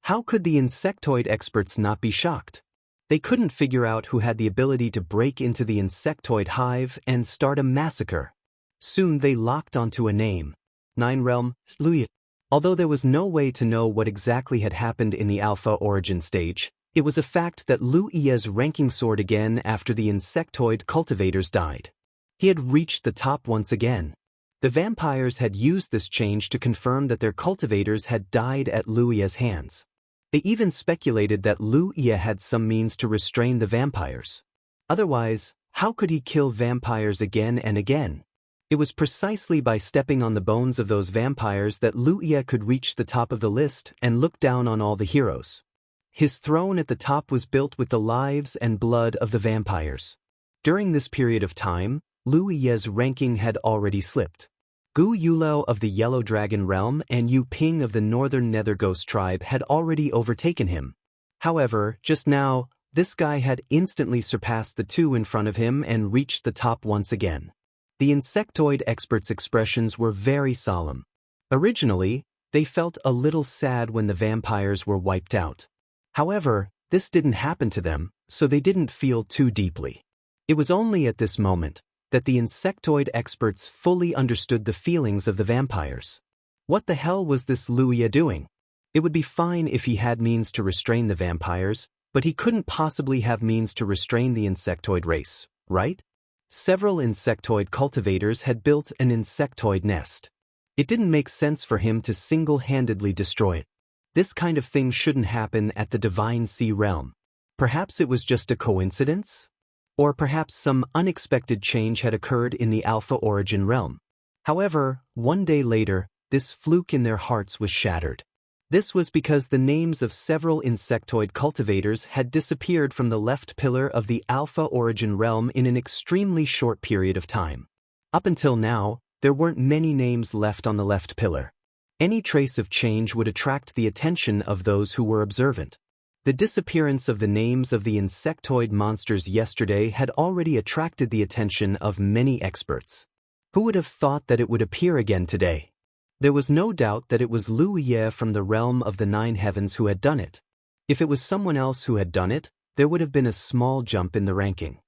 How could the insectoid experts not be shocked? They couldn't figure out who had the ability to break into the insectoid hive and start a massacre. Soon they locked onto a name. 9 Realm, Lu Yi. Although there was no way to know what exactly had happened in the Alpha Origin stage, It was a fact that Lu Ye's ranking soared again after the insectoid cultivators died. He had reached the top once again. The vampires had used this change to confirm that their cultivators had died at Lu Ye's hands. They even speculated that Lu Ye had some means to restrain the vampires. Otherwise, how could he kill vampires again and again? It was precisely by stepping on the bones of those vampires that Lu Ye could reach the top of the list and look down on all the heroes. His throne at the top was built with the lives and blood of the vampires. During this period of time, Lu Ye's ranking had already slipped. Gu Yulao of the Yellow Dragon Realm and Yu Ping of the Northern Nether Ghost Tribe had already overtaken him. However, just now, this guy had instantly surpassed the two in front of him and reached the top once again. The insectoid experts' expressions were very solemn. Originally, they felt a little sad when the vampires were wiped out. However, this didn't happen to them, so they didn't feel too deeply. It was only at this moment that the insectoid experts fully understood the feelings of the vampires. What the hell was this Lu Ye doing? It would be fine if he had means to restrain the vampires, but he couldn't possibly have means to restrain the insectoid race, right? Several insectoid cultivators had built an insectoid nest. It didn't make sense for him to single-handedly destroy it. This kind of thing shouldn't happen at the Divine Sea realm. Perhaps it was just a coincidence? Or perhaps some unexpected change had occurred in the Alpha Origin realm. However, one day later, this fluke in their hearts was shattered. This was because the names of several insectoid cultivators had disappeared from the left pillar of the Alpha Origin realm in an extremely short period of time. Up until now, there weren't many names left on the left pillar. Any trace of change would attract the attention of those who were observant. The disappearance of the names of the insectoid monsters yesterday had already attracted the attention of many experts. Who would have thought that it would appear again today? There was no doubt that it was Lu Ye from the realm of the Nine Heavens who had done it. If it was someone else who had done it, there would have been a small jump in the ranking.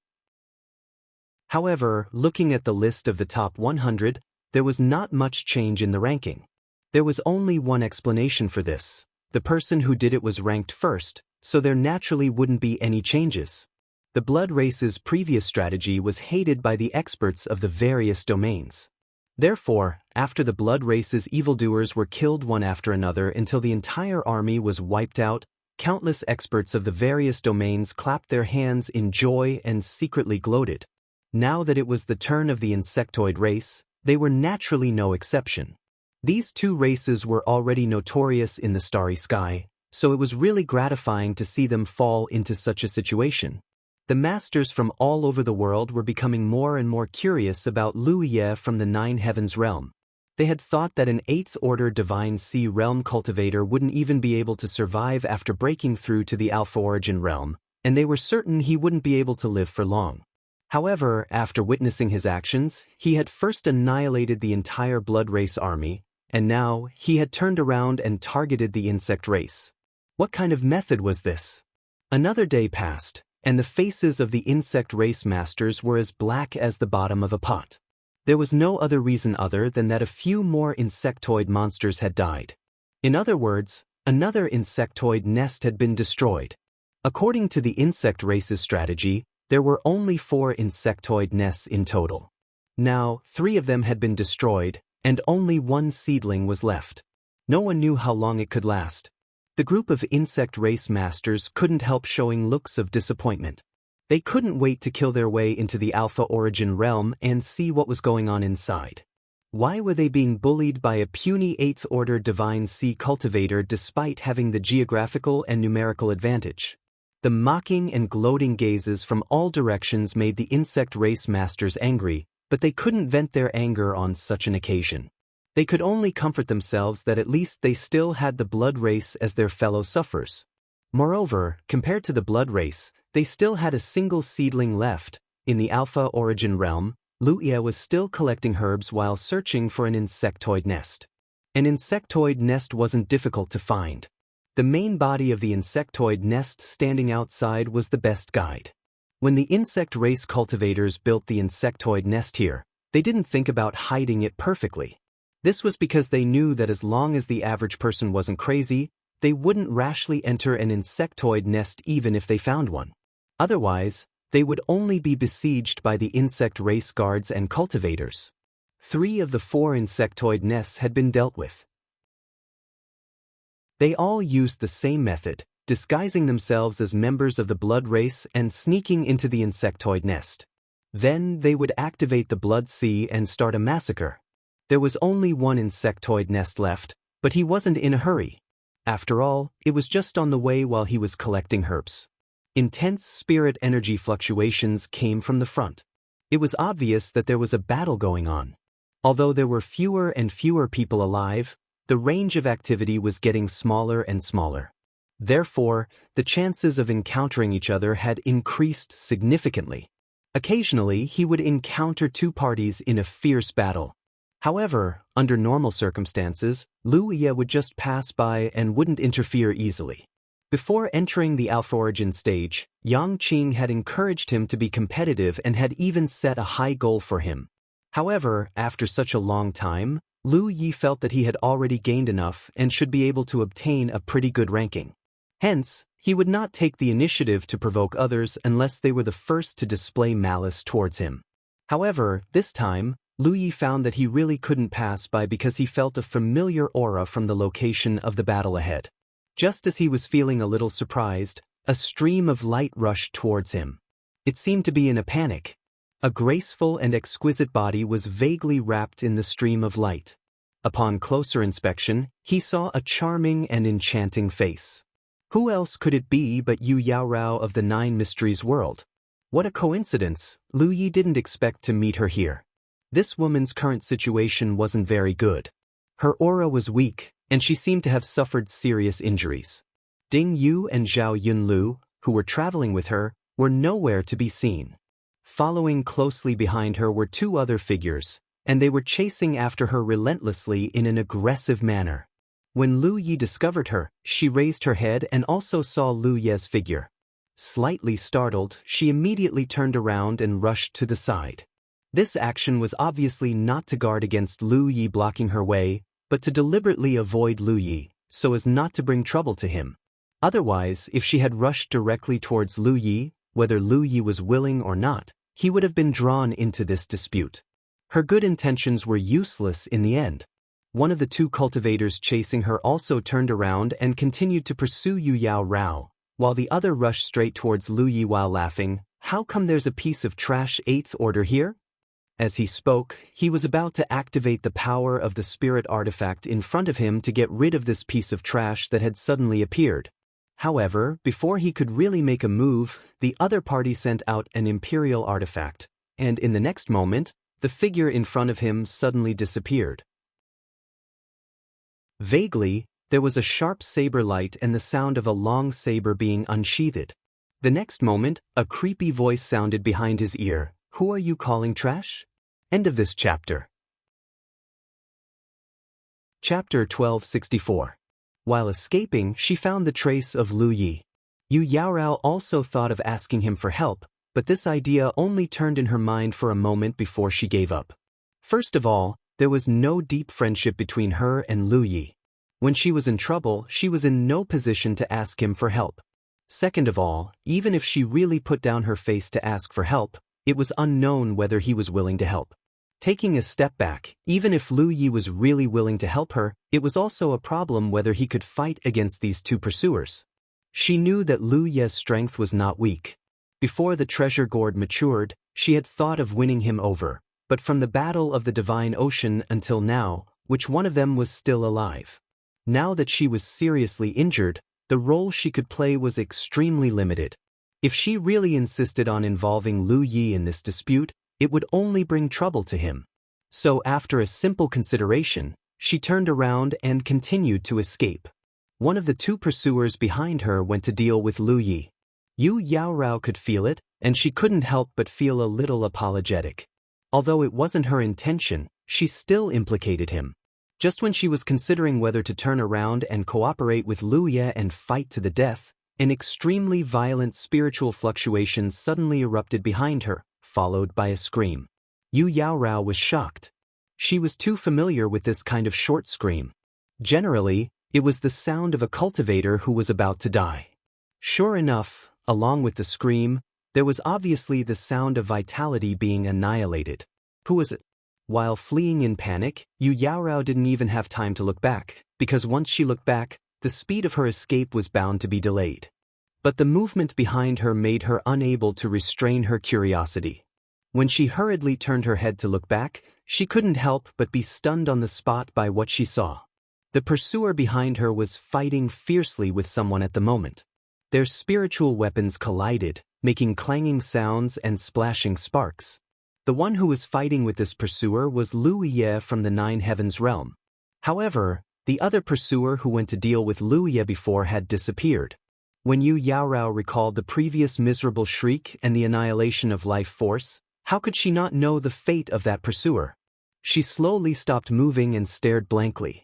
However, looking at the list of the top 100, there was not much change in the ranking. There was only one explanation for this. The person who did it was ranked first, so there naturally wouldn't be any changes. The blood race's previous strategy was hated by the experts of the various domains. Therefore, after the blood race's evildoers were killed one after another until the entire army was wiped out, countless experts of the various domains clapped their hands in joy and secretly gloated. Now that it was the turn of the insectoid race, they were naturally no exception. These two races were already notorious in the starry sky, so it was really gratifying to see them fall into such a situation. The masters from all over the world were becoming more and more curious about Lu Ye from the Nine Heavens realm. They had thought that an 8th Order Divine Sea realm cultivator wouldn't even be able to survive after breaking through to the Alpha Origin realm, and they were certain he wouldn't be able to live for long. However, after witnessing his actions, he had first annihilated the entire blood race army, and now he had turned around and targeted the insect race. What kind of method was this? Another day passed, and the faces of the insect race masters were as black as the bottom of a pot. There was no other reason other than that a few more insectoid monsters had died. In other words, another insectoid nest had been destroyed. According to the insect race's strategy, there were only 4 insectoid nests in total. Now, 3 of them had been destroyed, and only 1 seedling was left. No one knew how long it could last. The group of insect race masters couldn't help showing looks of disappointment. They couldn't wait to kill their way into the Alpha Origin realm and see what was going on inside. Why were they being bullied by a puny 8th Order Divine Sea cultivator despite having the geographical and numerical advantage? The mocking and gloating gazes from all directions made the insect race masters angry, but they couldn't vent their anger on such an occasion. They could only comfort themselves that at least they still had the blood race as their fellow sufferers. Moreover, compared to the blood race, they still had a single seedling left. In the Alpha Origin realm, Lu Ye was still collecting herbs while searching for an insectoid nest. An insectoid nest wasn't difficult to find. The main body of the insectoid nest standing outside was the best guide. When the insect race cultivators built the insectoid nest here, they didn't think about hiding it perfectly. This was because they knew that as long as the average person wasn't crazy, they wouldn't rashly enter an insectoid nest even if they found one. Otherwise, they would only be besieged by the insect race guards and cultivators. 3 of the 4 insectoid nests had been dealt with. They all used the same method, disguising themselves as members of the blood race and sneaking into the insectoid nest. Then they would activate the blood sea and start a massacre. There was only 1 insectoid nest left, but he wasn't in a hurry. After all, it was just on the way while he was collecting herbs. Intense spirit energy fluctuations came from the front. It was obvious that there was a battle going on. Although there were fewer and fewer people alive, the range of activity was getting smaller and smaller. Therefore, the chances of encountering each other had increased significantly. Occasionally, he would encounter 2 parties in a fierce battle. However, under normal circumstances, Lu Ye would just pass by and wouldn't interfere easily. Before entering the Alpha Origin stage, Yang Qing had encouraged him to be competitive and had even set a high goal for him. However, after such a long time, Lu Yi felt that he had already gained enough and should be able to obtain a pretty good ranking. Hence, he would not take the initiative to provoke others unless they were the first to display malice towards him. However, this time, Lu Yi found that he really couldn't pass by because he felt a familiar aura from the location of the battle ahead. Just as he was feeling a little surprised, a stream of light rushed towards him. It seemed to be in a panic. A graceful and exquisite body was vaguely wrapped in the stream of light. Upon closer inspection, he saw a charming and enchanting face. Who else could it be but Yu Yaorao of the 9 Mysteries world? What a coincidence, Lu Yi didn't expect to meet her here. This woman's current situation wasn't very good. Her aura was weak, and she seemed to have suffered serious injuries. Ding Yu and Zhao Yunlu, who were traveling with her, were nowhere to be seen. Following closely behind her were 2 other figures, and they were chasing after her relentlessly in an aggressive manner. When Lu Yi discovered her, she raised her head and also saw Lu Ye's figure. Slightly startled, she immediately turned around and rushed to the side. This action was obviously not to guard against Lu Yi blocking her way, but to deliberately avoid Lu Yi, so as not to bring trouble to him. Otherwise, if she had rushed directly towards Lu Yi, whether Lu Yi was willing or not, he would have been drawn into this dispute. Her good intentions were useless in the end. One of the 2 cultivators chasing her also turned around and continued to pursue Yu Yaorao, while the other rushed straight towards Lu Yi while laughing. "How come there's a piece of trash 8th order here?" As he spoke, he was about to activate the power of the spirit artifact in front of him to get rid of this piece of trash that had suddenly appeared. However, before he could really make a move, the other party sent out an imperial artifact, and in the next moment, the figure in front of him suddenly disappeared. Vaguely, there was a sharp saber light and the sound of a long saber being unsheathed. The next moment, a creepy voice sounded behind his ear. "Who are you calling trash?" End of this chapter. Chapter 1264. While escaping, she found the trace of Lu Yi. Yu Yaorao also thought of asking him for help, but this idea only turned in her mind for a moment before she gave up. First of all, there was no deep friendship between her and Lu Yi. When she was in trouble, she was in no position to ask him for help. Second of all, even if she really put down her face to ask for help, it was unknown whether he was willing to help. Taking a step back, even if Lu Yi was really willing to help her, it was also a problem whether he could fight against these 2 pursuers. She knew that Lu Ye's strength was not weak. Before the treasure gourd matured, she had thought of winning him over, but from the battle of the Divine Ocean until now, which one of them was still alive? Now that she was seriously injured, the role she could play was extremely limited. If she really insisted on involving Lu Yi in this dispute, it would only bring trouble to him. So after a simple consideration, she turned around and continued to escape. One of the 2 pursuers behind her went to deal with Lu Yi. Yu Yaorao could feel it, and she couldn't help but feel a little apologetic. Although it wasn't her intention, she still implicated him. Just when she was considering whether to turn around and cooperate with Lu Ye and fight to the death, an extremely violent spiritual fluctuation suddenly erupted behind her, followed by a scream. Yu Yaorao was shocked. She was too familiar with this kind of short scream. Generally, It was the sound of a cultivator who was about to die. Sure enough, along with the scream, there was obviously the sound of vitality being annihilated. Who was it? While fleeing in panic, Yu Yaorao didn't even have time to look back, because once she looked back, the speed of her escape was bound to be delayed. But the movement behind her made her unable to restrain her curiosity. When she hurriedly turned her head to look back, she couldn't help but be stunned on the spot by what she saw. The pursuer behind her was fighting fiercely with someone at the moment. Their spiritual weapons collided, making clanging sounds and splashing sparks. The one who was fighting with this pursuer was Lu Ye from the Nine Heavens realm. However, the other pursuer who went to deal with Lu Ye before had disappeared. When Yu Yaorao recalled the previous miserable shriek and the annihilation of life force, how could she not know the fate of that pursuer? She slowly stopped moving and stared blankly.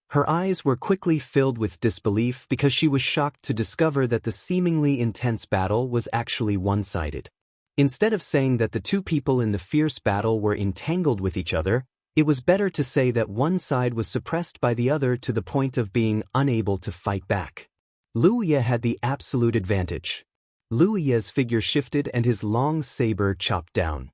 Her eyes were quickly filled with disbelief because she was shocked to discover that the seemingly intense battle was actually one-sided. Instead of saying that the two people in the fierce battle were entangled with each other, it was better to say that one side was suppressed by the other to the point of being unable to fight back. Lu Ye had the absolute advantage. Lu Ye's figure shifted and his long saber chopped down.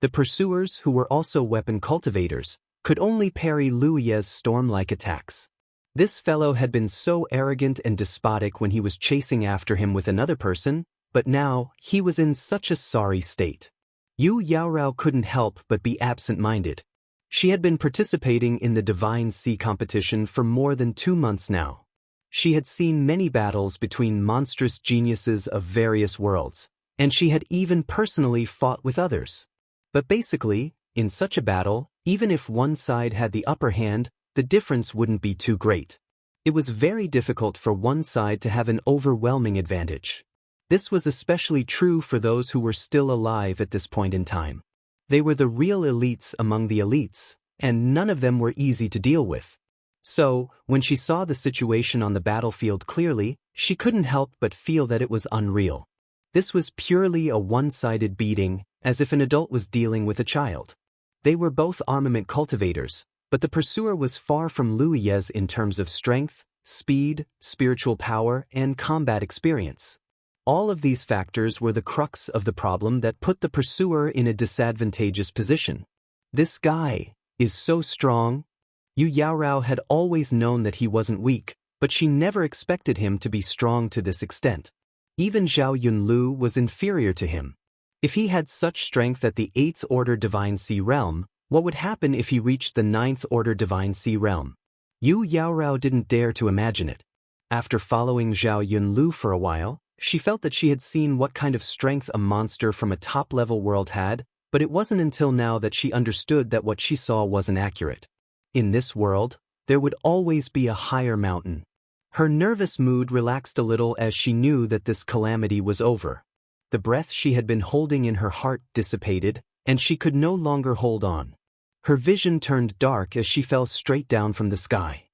The pursuers, who were also weapon cultivators, could only parry Lu Ye's storm-like attacks. This fellow had been so arrogant and despotic when he was chasing after him with another person, but now he was in such a sorry state. Yu Yaorao couldn't help but be absent-minded. She had been participating in the Divine Sea competition for more than 2 months now. She had seen many battles between monstrous geniuses of various worlds, and she had even personally fought with others. But basically, in such a battle, even if one side had the upper hand, the difference wouldn't be too great. It was very difficult for one side to have an overwhelming advantage. This was especially true for those who were still alive at this point in time. They were the real elites among the elites, and none of them were easy to deal with. So, when she saw the situation on the battlefield clearly, she couldn't help but feel that it was unreal. This was purely a one-sided beating, as if an adult was dealing with a child. They were both armament cultivators, but the pursuer was far from Lu Ye's in terms of strength, speed, spiritual power, and combat experience. All of these factors were the crux of the problem that put the pursuer in a disadvantageous position. This guy is so strong. Yu Yaorao had always known that he wasn't weak, but she never expected him to be strong to this extent. Even Zhao Yunlu was inferior to him. If he had such strength at the 8th Order Divine Sea Realm, what would happen if he reached the 9th Order Divine Sea Realm? Yu Yaorao didn't dare to imagine it. After following Zhao Yunlu for a while, she felt that she had seen what kind of strength a monster from a top-level world had, but it wasn't until now that she understood that what she saw wasn't accurate. In this world, there would always be a higher mountain. Her nervous mood relaxed a little as she knew that this calamity was over. The breath she had been holding in her heart dissipated, and she could no longer hold on. Her vision turned dark as she fell straight down from the sky.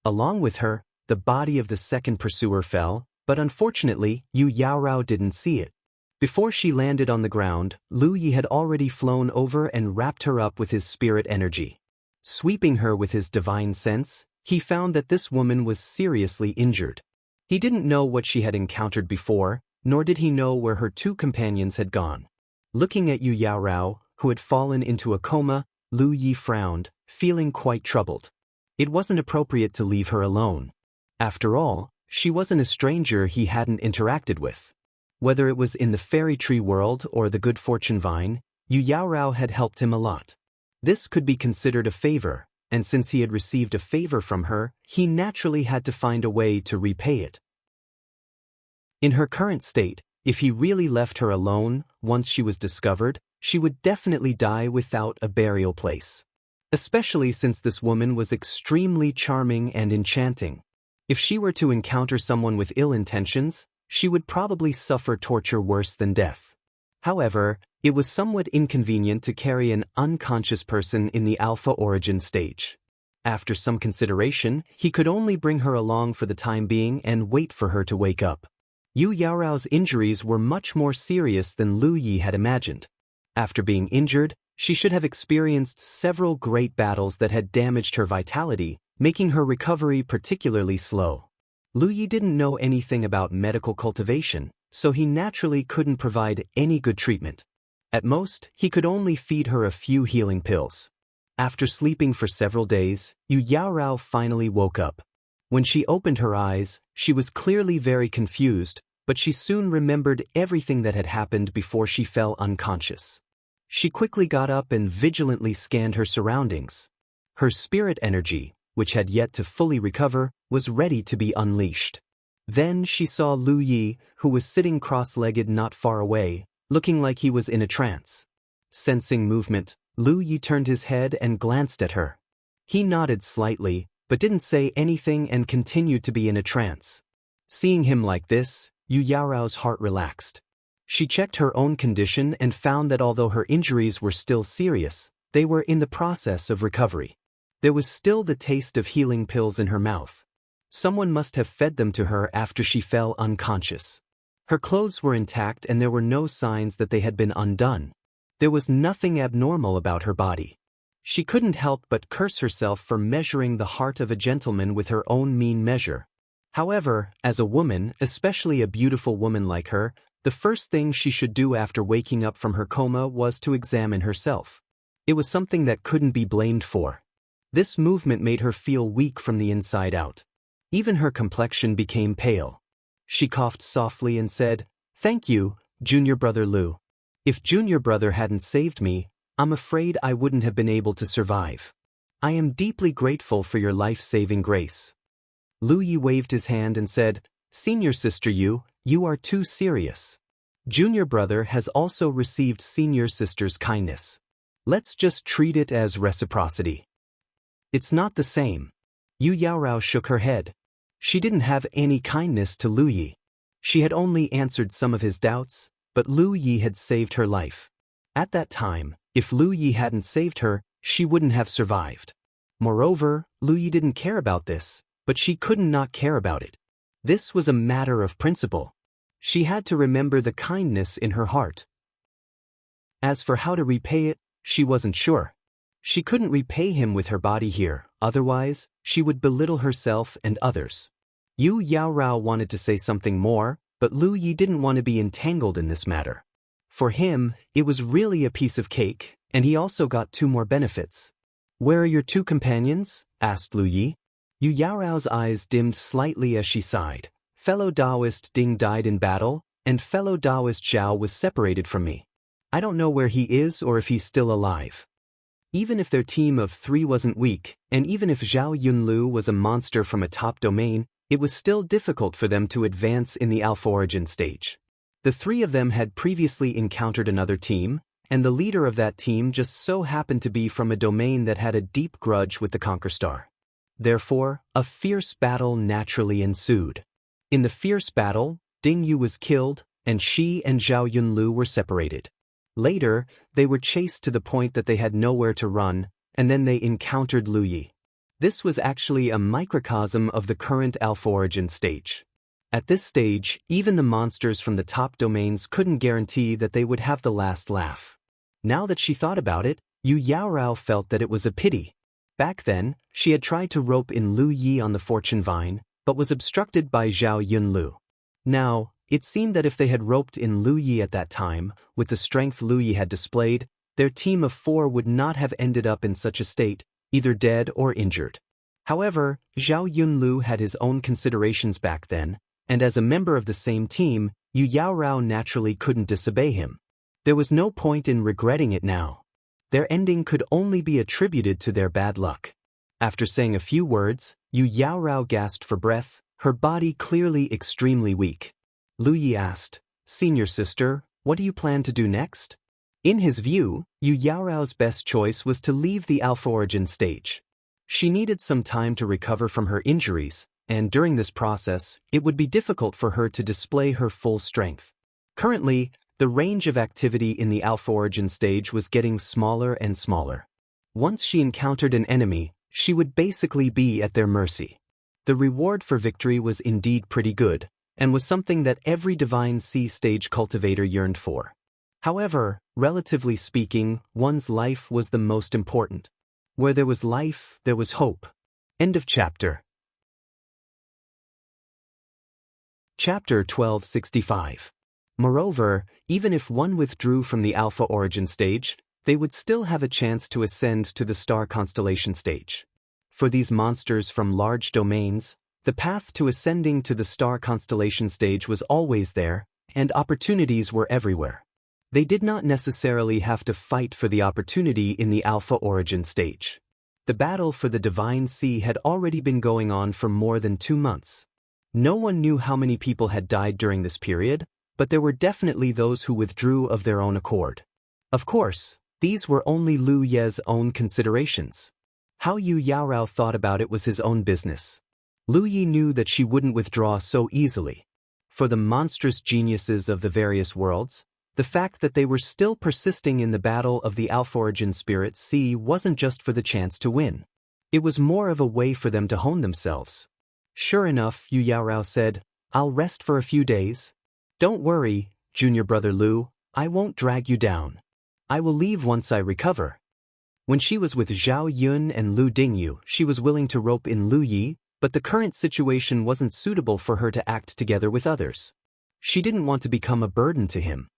Along with her, the body of the second pursuer fell, but unfortunately, Yu Yaorao didn't see it. Before she landed on the ground, Lu Yi had already flown over and wrapped her up with his spirit energy. Sweeping her with his divine sense, he found that this woman was seriously injured. He didn't know what she had encountered before, nor did he know where her two companions had gone. Looking at Yu Yaorao, who had fallen into a coma, Lu Yi frowned, feeling quite troubled. It wasn't appropriate to leave her alone. After all, she wasn't a stranger he hadn't interacted with. Whether it was in the fairy tree world or the good fortune vine, Yu Yaorao had helped him a lot. This could be considered a favor, and since he had received a favor from her, he naturally had to find a way to repay it. In her current state, if he really left her alone, once she was discovered, she would definitely die without a burial place. Especially since this woman was extremely charming and enchanting. If she were to encounter someone with ill intentions, she would probably suffer torture worse than death. However, it was somewhat inconvenient to carry an unconscious person in the alpha origin stage. After some consideration, he could only bring her along for the time being and wait for her to wake up. Yu Yaorao's injuries were much more serious than Lu Yi had imagined. After being injured, she should have experienced several great battles that had damaged her vitality, making her recovery particularly slow. Lu Yi didn't know anything about medical cultivation, so he naturally couldn't provide any good treatment. At most, he could only feed her a few healing pills. After sleeping for several days, Yu Yaorao finally woke up. When she opened her eyes, she was clearly very confused, but she soon remembered everything that had happened before she fell unconscious. She quickly got up and vigilantly scanned her surroundings. Her spirit energy, which had yet to fully recover, was ready to be unleashed. Then she saw Lu Yi, who was sitting cross-legged not far away, looking like he was in a trance. Sensing movement, Lu Yi turned his head and glanced at her. He nodded slightly, but didn't say anything and continued to be in a trance. Seeing him like this, Yu Yaorao's heart relaxed. She checked her own condition and found that although her injuries were still serious, they were in the process of recovery. There was still the taste of healing pills in her mouth. Someone must have fed them to her after she fell unconscious. Her clothes were intact and there were no signs that they had been undone. There was nothing abnormal about her body. She couldn't help but curse herself for measuring the heart of a gentleman with her own mean measure. However, as a woman, especially a beautiful woman like her, the first thing she should do after waking up from her coma was to examine herself. It was something that couldn't be blamed for. This movement made her feel weak from the inside out. Even her complexion became pale. She coughed softly and said, "Thank you, Junior Brother Lu. If Junior Brother hadn't saved me, I'm afraid I wouldn't have been able to survive. I am deeply grateful for your life-saving grace." Lu Yi waved his hand and said, "Senior Sister Yu, you are too serious. Junior Brother has also received Senior Sister's kindness. Let's just treat it as reciprocity." "It's not the same." Yu Yaorao shook her head. She didn't have any kindness to Lu Yi. She had only answered some of his doubts, but Lu Yi had saved her life. At that time, if Lu Yi hadn't saved her, she wouldn't have survived. Moreover, Lu Yi didn't care about this, but she couldn't not care about it. This was a matter of principle. She had to remember the kindness in her heart. As for how to repay it, she wasn't sure. She couldn't repay him with her body here, otherwise, she would belittle herself and others. Yu Yaorao wanted to say something more, but Lu Yi didn't want to be entangled in this matter. For him, it was really a piece of cake, and he also got 2 more benefits. "Where are your 2 companions?" asked Lu Yi. Yu Yaorao's eyes dimmed slightly as she sighed. "Fellow Taoist Ding died in battle, and fellow Taoist Zhao was separated from me. I don't know where he is or if he's still alive." Even if their team of 3 wasn't weak, and even if Zhao Yunlu was a monster from a top domain, it was still difficult for them to advance in the Alpha Origin stage. The 3 of them had previously encountered another team, and the leader of that team just so happened to be from a domain that had a deep grudge with the Conquer Star. Therefore, a fierce battle naturally ensued. In the fierce battle, Ding Yu was killed, and she and Zhao Yunlu were separated. Later, they were chased to the point that they had nowhere to run, and then they encountered Lu Yi. This was actually a microcosm of the current Alpha Origin stage. At this stage, even the monsters from the top domains couldn't guarantee that they would have the last laugh. Now that she thought about it, Yu Yaorao felt that it was a pity. Back then, she had tried to rope in Lu Yi on the fortune vine, but was obstructed by Zhao Yunlu. Now, it seemed that if they had roped in Lu Yi at that time, with the strength Lu Yi had displayed, their team of 4 would not have ended up in such a state, either dead or injured. However, Zhao Yunlu had his own considerations back then, and as a member of the same team, Yu Yaorao naturally couldn't disobey him. There was no point in regretting it now. Their ending could only be attributed to their bad luck. After saying a few words, Yu Yaorao gasped for breath, her body clearly extremely weak. Lu Yi asked, "Senior Sister, what do you plan to do next?" In his view, Yu Yaorao's best choice was to leave the Alpha Origin stage. She needed some time to recover from her injuries, and during this process, it would be difficult for her to display her full strength. Currently, the range of activity in the Alpha Origin stage was getting smaller and smaller. Once she encountered an enemy, she would basically be at their mercy. The reward for victory was indeed pretty good, and was something that every Divine Sea stage cultivator yearned for. However, relatively speaking, one's life was the most important. Where there was life, there was hope. End of chapter. Chapter 1265. Moreover, even if one withdrew from the Alpha origin stage, they would still have a chance to ascend to the star constellation stage. For these monsters from large domains, the path to ascending to the star constellation stage was always there, and opportunities were everywhere. They did not necessarily have to fight for the opportunity in the Alpha origin stage. The battle for the Divine Sea had already been going on for more than 2 months. No one knew how many people had died during this period, but there were definitely those who withdrew of their own accord. Of course, these were only Lu Ye's own considerations. How Yu Yaorao thought about it was his own business. Lu Yi knew that she wouldn't withdraw so easily. For the monstrous geniuses of the various worlds, the fact that they were still persisting in the battle of the Alpha origin Spirit Sea wasn't just for the chance to win. It was more of a way for them to hone themselves. Sure enough, Yu Yaorao said, "I'll rest for a few days. Don't worry, junior brother Lu, I won't drag you down. I will leave once I recover." When she was with Zhao Yun and Lu Dingyu, she was willing to rope in Lu Yi, but the current situation wasn't suitable for her to act together with others. She didn't want to become a burden to him.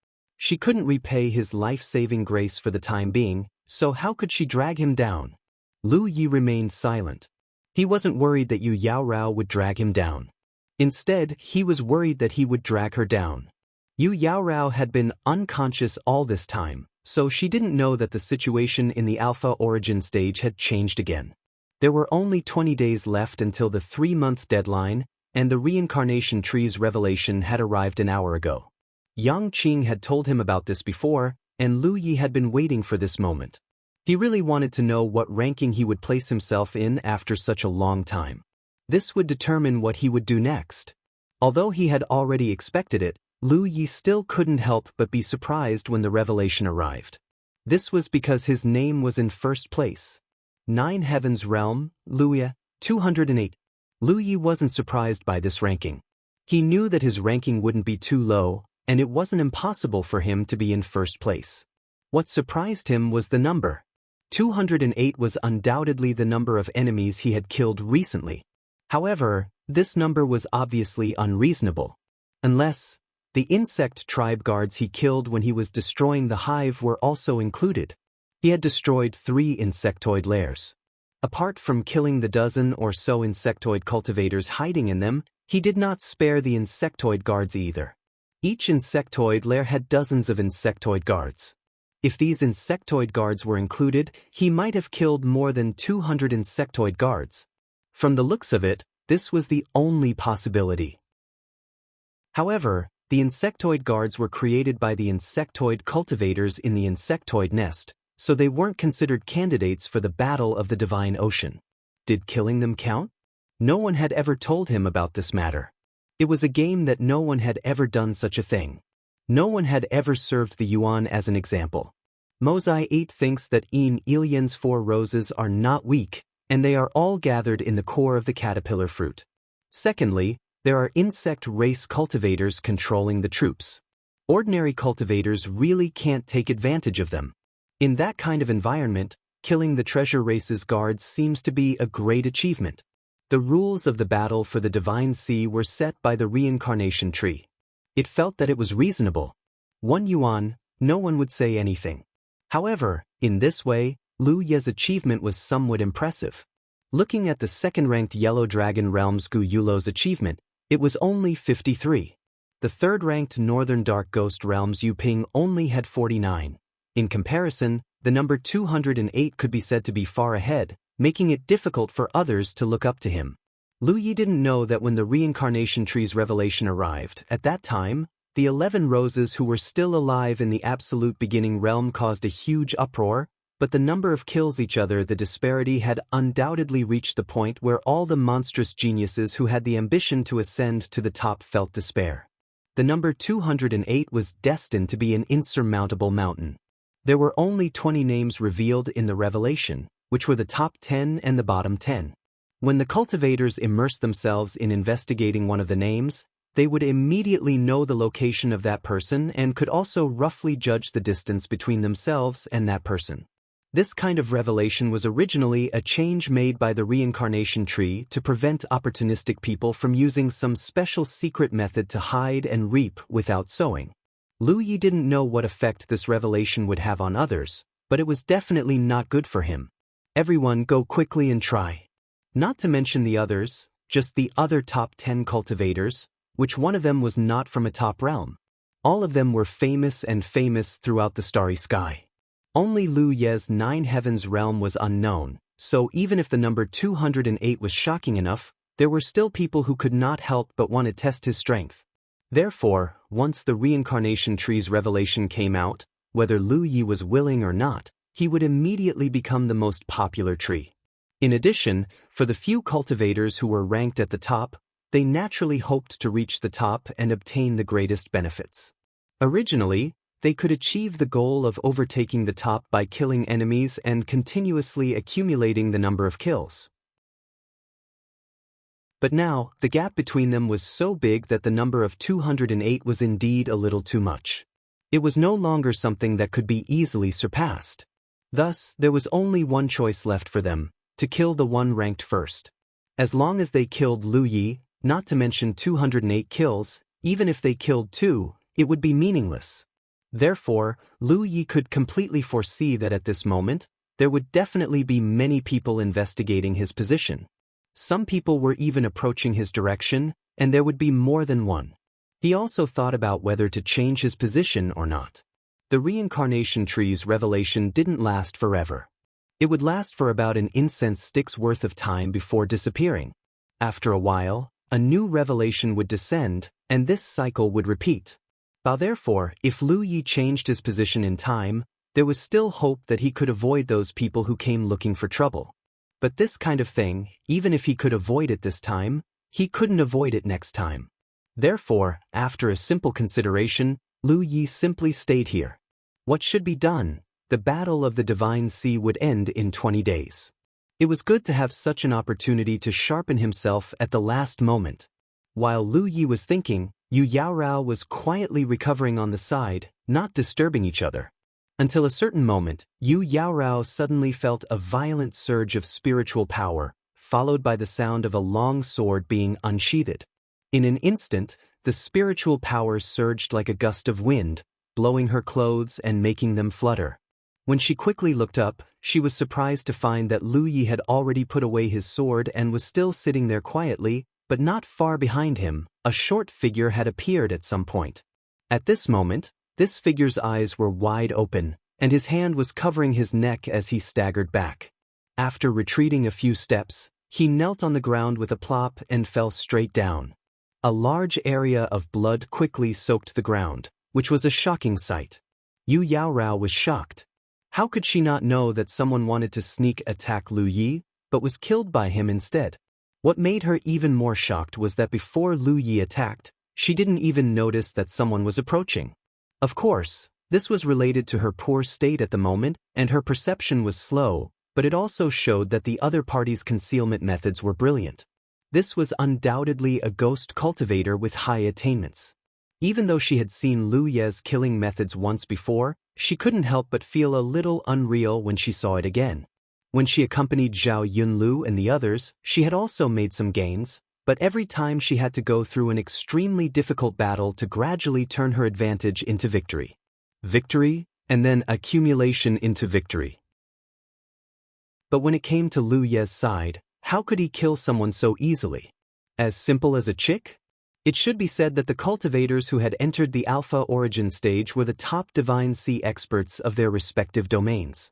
She couldn't repay his life-saving grace for the time being, so how could she drag him down? Lu Yi remained silent. He wasn't worried that Yu Yaorao would drag him down. Instead, he was worried that he would drag her down. Yu Yaorao had been unconscious all this time, so she didn't know that the situation in the Alpha origin stage had changed again. There were only 20 days left until the 3-month deadline, and the reincarnation tree's revelation had arrived an hour ago. Yang Qing had told him about this before, and Lu Yi had been waiting for this moment. He really wanted to know what ranking he would place himself in after such a long time. This would determine what he would do next. Although he had already expected it, Lu Yi still couldn't help but be surprised when the revelation arrived. This was because his name was in first place. 9 Heavens Realm, Luya, 208. Lu Yi wasn't surprised by this ranking. He knew that his ranking wouldn't be too low, and it wasn't impossible for him to be in first place. What surprised him was the number. 208 was undoubtedly the number of enemies he had killed recently. However, this number was obviously unreasonable. Unless the insect tribe guards he killed when he was destroying the hive were also included. He had destroyed 3 insectoid lairs. Apart from killing the dozen or so insectoid cultivators hiding in them, he did not spare the insectoid guards either. Each insectoid lair had dozens of insectoid guards. If these insectoid guards were included, he might have killed more than 200 insectoid guards. From the looks of it, this was the only possibility. However, the insectoid guards were created by the insectoid cultivators in the insectoid nest, so they weren't considered candidates for the Battle of the Divine Ocean. Did killing them count? No one had ever told him about this matter. It was a game that no one had ever done such a thing. No one had ever served the Yuan as an example. Mozai 8 thinks that Yin Ilian's 4 roses are not weak, and they are all gathered in the core of the caterpillar fruit. Secondly, there are insect race cultivators controlling the troops. Ordinary cultivators really can't take advantage of them. In that kind of environment, killing the treasure race's guards seems to be a great achievement. The rules of the battle for the Divine Sea were set by the reincarnation tree. It felt that it was reasonable. 1 yuan, no one would say anything. However, in this way, Lu Ye's achievement was somewhat impressive. Looking at the second-ranked Yellow Dragon Realm's Gu Yulo's achievement, it was only 53. The third-ranked Northern Dark Ghost Realm's Yu Ping only had 49. In comparison, the number 208 could be said to be far ahead, making it difficult for others to look up to him. Lu Yi didn't know that when the reincarnation tree's revelation arrived, at that time, the 11 roses who were still alive in the absolute beginning realm caused a huge uproar, but the number of kills each other, the disparity had undoubtedly reached the point where all the monstrous geniuses who had the ambition to ascend to the top felt despair. The number 208 was destined to be an insurmountable mountain. There were only 20 names revealed in the revelation, which were the top 10 and the bottom 10. When the cultivators immersed themselves in investigating one of the names, they would immediately know the location of that person and could also roughly judge the distance between themselves and that person. This kind of revelation was originally a change made by the reincarnation tree to prevent opportunistic people from using some special secret method to hide and reap without sowing. Lu Yi didn't know what effect this revelation would have on others, but it was definitely not good for him. Everyone go quickly and try. Not to mention the others, just the other top 10 cultivators, which one of them was not from a top realm. All of them were famous throughout the starry sky. Only Lu Ye's 9 heavens realm was unknown, so even if the number 208 was shocking enough, there were still people who could not help but want to test his strength. Therefore, once the reincarnation tree's revelation came out, whether Lu Yi was willing or not, he would immediately become the most popular tree. In addition, for the few cultivators who were ranked at the top, they naturally hoped to reach the top and obtain the greatest benefits. Originally, they could achieve the goal of overtaking the top by killing enemies and continuously accumulating the number of kills. But now, the gap between them was so big that the number of 208 was indeed a little too much. It was no longer something that could be easily surpassed. Thus, there was only one choice left for them, to kill the one ranked first. As long as they killed Lu Yi, not to mention 208 kills, even if they killed 2, it would be meaningless. Therefore, Lu Yi could completely foresee that at this moment, there would definitely be many people investigating his position. Some people were even approaching his direction, and there would be more than one. He also thought about whether to change his position or not. The reincarnation tree's revelation didn't last forever. It would last for about an incense stick's worth of time before disappearing. After a while, a new revelation would descend, and this cycle would repeat. Therefore, if Lu Yi changed his position in time, there was still hope that he could avoid those people who came looking for trouble. But this kind of thing, even if he could avoid it this time, he couldn't avoid it next time. Therefore, after a simple consideration, Lu Yi simply stayed here. What should be done? The battle of the Divine Sea would end in 20 days. It was good to have such an opportunity to sharpen himself at the last moment. While Lu Yi was thinking, Yu Yaorao was quietly recovering on the side, not disturbing each other. Until a certain moment, Yu Yaorao suddenly felt a violent surge of spiritual power, followed by the sound of a long sword being unsheathed. In an instant, the spiritual power surged like a gust of wind, blowing her clothes and making them flutter. When she quickly looked up, she was surprised to find that Lu Yi had already put away his sword and was still sitting there quietly, but not far behind him, a short figure had appeared at some point. At this moment, this figure's eyes were wide open, and his hand was covering his neck as he staggered back. After retreating a few steps, he knelt on the ground with a plop and fell straight down. A large area of blood quickly soaked the ground, which was a shocking sight. Yu Yaorao was shocked. How could she not know that someone wanted to sneak attack Lu Yi, but was killed by him instead? What made her even more shocked was that before Lu Yi attacked, she didn't even notice that someone was approaching. Of course, this was related to her poor state at the moment, and her perception was slow, but it also showed that the other party's concealment methods were brilliant. This was undoubtedly a ghost cultivator with high attainments. Even though she had seen Lu Ye's killing methods once before, she couldn't help but feel a little unreal when she saw it again. When she accompanied Zhao Yunlu and the others, she had also made some gains, but every time she had to go through an extremely difficult battle to gradually turn her advantage into victory. Victory, and then accumulation into victory. But when it came to Lu Ye's side, how could he kill someone so easily? As simple as a chick? It should be said that the cultivators who had entered the Alpha Origin stage were the top Divine Sea experts of their respective domains.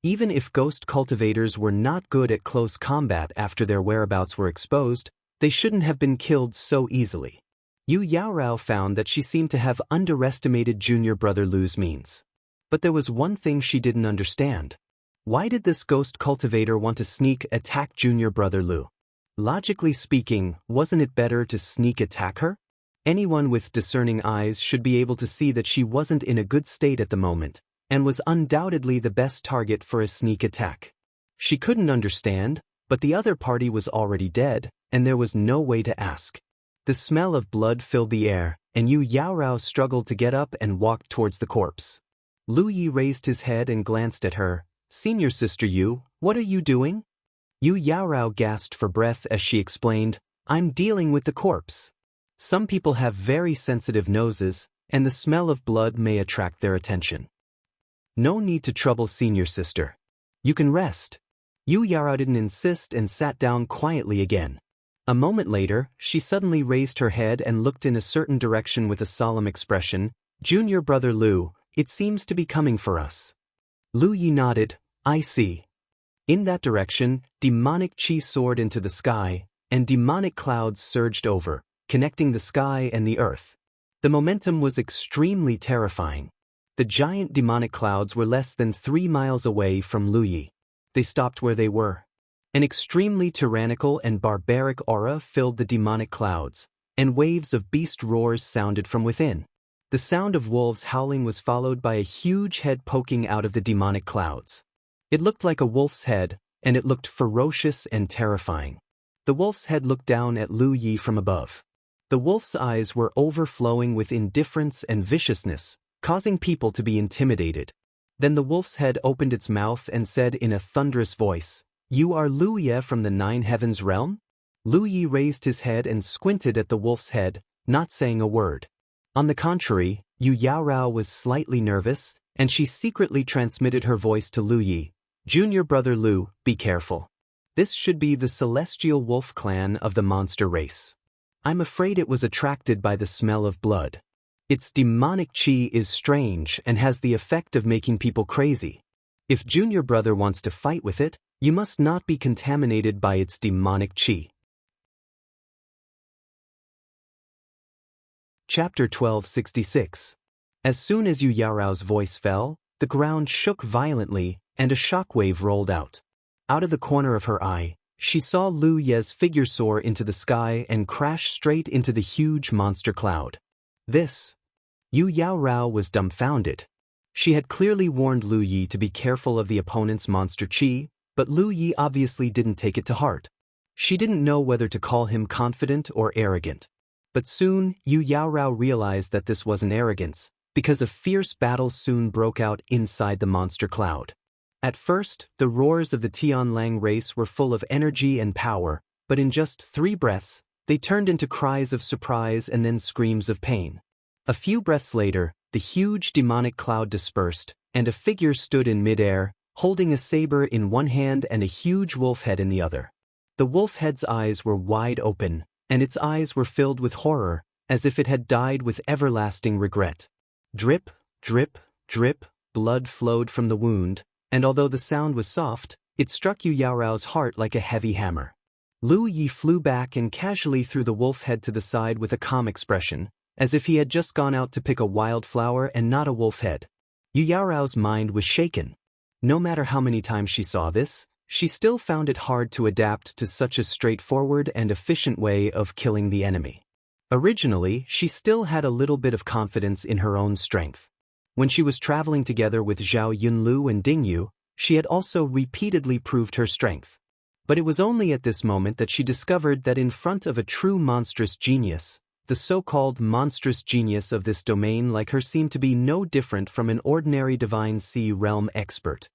Even if ghost cultivators were not good at close combat after their whereabouts were exposed, they shouldn't have been killed so easily. Yu Yaorao found that she seemed to have underestimated junior brother Lu's means. But there was one thing she didn't understand. Why did this ghost cultivator want to sneak attack junior brother Lu? Logically speaking, wasn't it better to sneak attack her? Anyone with discerning eyes should be able to see that she wasn't in a good state at the moment, and was undoubtedly the best target for a sneak attack. She couldn't understand, but the other party was already dead, and there was no way to ask. The smell of blood filled the air, and Yu Yaorao struggled to get up and walked towards the corpse. Lu Yi raised his head and glanced at her, Senior Sister Yu, what are you doing? Yu Yaorao gasped for breath as she explained, I'm dealing with the corpse. Some people have very sensitive noses, and the smell of blood may attract their attention. No need to trouble Senior Sister. You can rest. Yu Yaorao didn't insist and sat down quietly again. A moment later, she suddenly raised her head and looked in a certain direction with a solemn expression. Junior brother Lu, it seems to be coming for us. Lu Yi nodded, I see. In that direction, demonic chi soared into the sky, and demonic clouds surged over, connecting the sky and the earth. The momentum was extremely terrifying. The giant demonic clouds were less than 3 miles away from Lu Yi. They stopped where they were. An extremely tyrannical and barbaric aura filled the demonic clouds, and waves of beast roars sounded from within. The sound of wolves howling was followed by a huge head poking out of the demonic clouds. It looked like a wolf's head, and it looked ferocious and terrifying. The wolf's head looked down at Lu Yi from above. The wolf's eyes were overflowing with indifference and viciousness, causing people to be intimidated. Then the wolf's head opened its mouth and said in a thunderous voice, You are Lu Yi from the 9 Heavens realm? Lu Yi raised his head and squinted at the wolf's head, not saying a word. On the contrary, Yu Yaorao was slightly nervous, and she secretly transmitted her voice to Lu Yi. Junior brother Lu, be careful. This should be the celestial wolf clan of the monster race. I'm afraid it was attracted by the smell of blood. Its demonic chi is strange and has the effect of making people crazy. If Junior brother wants to fight with it, you must not be contaminated by its demonic chi. Chapter 1266. As soon as Yu Yaorao's voice fell, the ground shook violently and a shockwave rolled out. Out of the corner of her eye, she saw Lu Yi's figure soar into the sky and crash straight into the huge monster cloud. Yu Yaorao was dumbfounded. She had clearly warned Lu Yi to be careful of the opponent's monster chi, but Lu Yi obviously didn't take it to heart. She didn't know whether to call him confident or arrogant. But soon, Yu Yaorao realized that this wasn't arrogance, because a fierce battle soon broke out inside the monster cloud. At first, the roars of the Tianlang race were full of energy and power, but in just 3 breaths, they turned into cries of surprise and then screams of pain. A few breaths later, the huge demonic cloud dispersed, and a figure stood in midair, holding a saber in one hand and a huge wolf head in the other. The wolf head's eyes were wide open, and its eyes were filled with horror, as if it had died with everlasting regret. Drip, drip, drip, blood flowed from the wound, and although the sound was soft, it struck Yu Yaorao's heart like a heavy hammer. Lu Yi flew back and casually threw the wolf head to the side with a calm expression, as if he had just gone out to pick a wildflower and not a wolf head. Yu Yaorao's mind was shaken. No matter how many times she saw this, she still found it hard to adapt to such a straightforward and efficient way of killing the enemy. Originally, she still had a little bit of confidence in her own strength. When she was traveling together with Zhao Yunlu and Ding Yu, she had also repeatedly proved her strength. But it was only at this moment that she discovered that in front of a true monstrous genius, the so-called monstrous genius of this domain like her seemed to be no different from an ordinary Divine Sea realm expert.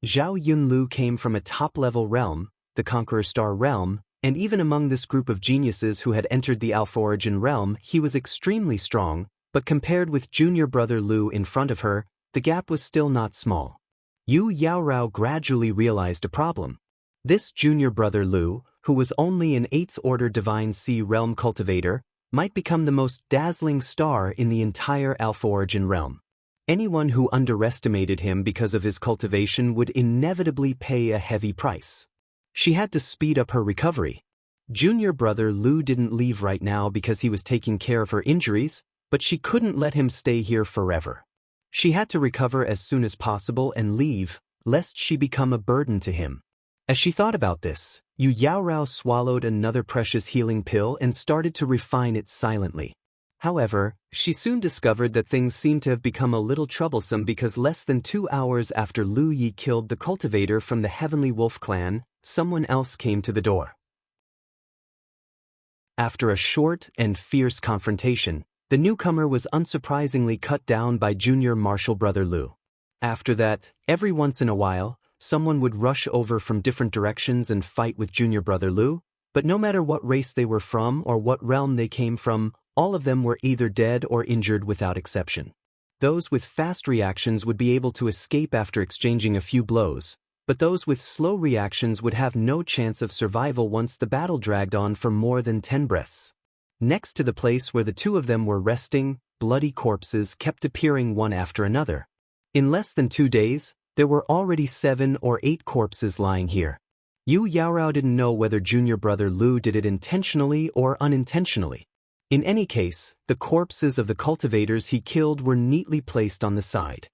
Zhao Yunlu came from a top-level realm, the Conqueror Star realm, and even among this group of geniuses who had entered the Alpha Origin realm, he was extremely strong, but compared with junior brother Lu in front of her, the gap was still not small. Yu Yaorao gradually realized a problem. This junior brother Lu, who was only an 8th order Divine Sea realm cultivator, might become the most dazzling star in the entire Alpha Origin realm. Anyone who underestimated him because of his cultivation would inevitably pay a heavy price. She had to speed up her recovery. Junior brother Lu didn't leave right now because he was taking care of her injuries, but she couldn't let him stay here forever. She had to recover as soon as possible and leave, lest she become a burden to him. As she thought about this, Yu Yaorao swallowed another precious healing pill and started to refine it silently. However, she soon discovered that things seemed to have become a little troublesome because less than 2 hours after Lu Yi killed the cultivator from the Heavenly Wolf clan, someone else came to the door. After a short and fierce confrontation, the newcomer was unsurprisingly cut down by junior martial brother Lu. After that, every once in a while, someone would rush over from different directions and fight with junior brother Lu, but no matter what race they were from or what realm they came from, all of them were either dead or injured without exception. Those with fast reactions would be able to escape after exchanging a few blows, but those with slow reactions would have no chance of survival once the battle dragged on for more than 10 breaths. Next to the place where the two of them were resting, bloody corpses kept appearing one after another. In less than 2 days, there were already 7 or 8 corpses lying here. Yu Yaorao didn't know whether junior brother Lu did it intentionally or unintentionally. In any case, the corpses of the cultivators he killed were neatly placed on the side.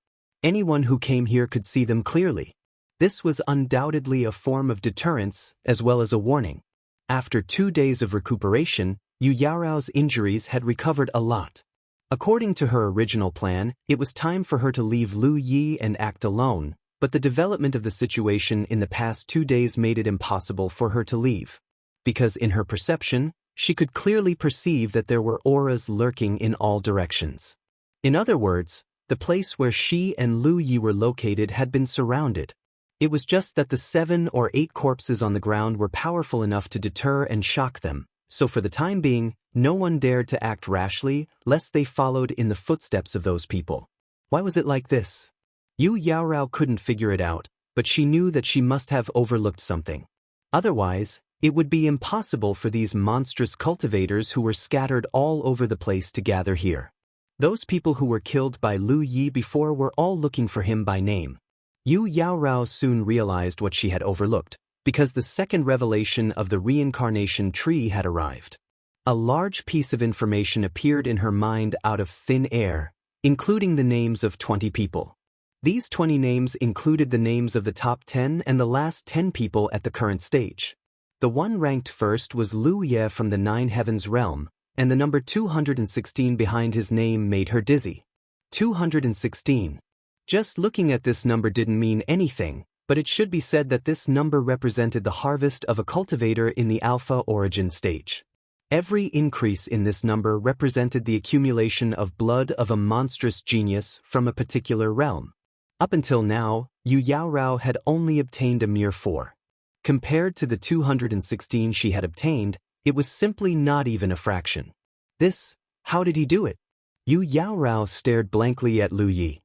Anyone who came here could see them clearly. This was undoubtedly a form of deterrence as well as a warning. After 2 days of recuperation, Yu Yaorao's injuries had recovered a lot. According to her original plan, it was time for her to leave Lu Yi and act alone, but the development of the situation in the past 2 days made it impossible for her to leave. Because in her perception, she could clearly perceive that there were auras lurking in all directions. In other words, the place where she and Lu Yi were located had been surrounded. It was just that the 7 or 8 corpses on the ground were powerful enough to deter and shock them, so for the time being, no one dared to act rashly, lest they followed in the footsteps of those people. Why was it like this? Yu Yaorao couldn't figure it out, but she knew that she must have overlooked something. Otherwise, it would be impossible for these monstrous cultivators who were scattered all over the place to gather here. Those people who were killed by Lu Yi before were all looking for him by name. Yu Yaorao soon realized what she had overlooked, because the second revelation of the reincarnation tree had arrived. A large piece of information appeared in her mind out of thin air, including the names of 20 people. These 20 names included the names of the top 10 and the last 10 people at the current stage. The one ranked first was Lu Ye from the 9 Heavens realm, and the number 216 behind his name made her dizzy. 216. Just looking at this number didn't mean anything, but it should be said that this number represented the harvest of a cultivator in the alpha origin stage. Every increase in this number represented the accumulation of blood of a monstrous genius from a particular realm. Up until now, Yu Yaorao had only obtained a mere 4. Compared to the 216 she had obtained, it was simply not even a fraction. How did he do it? Yu Yaorao stared blankly at Lu Yi.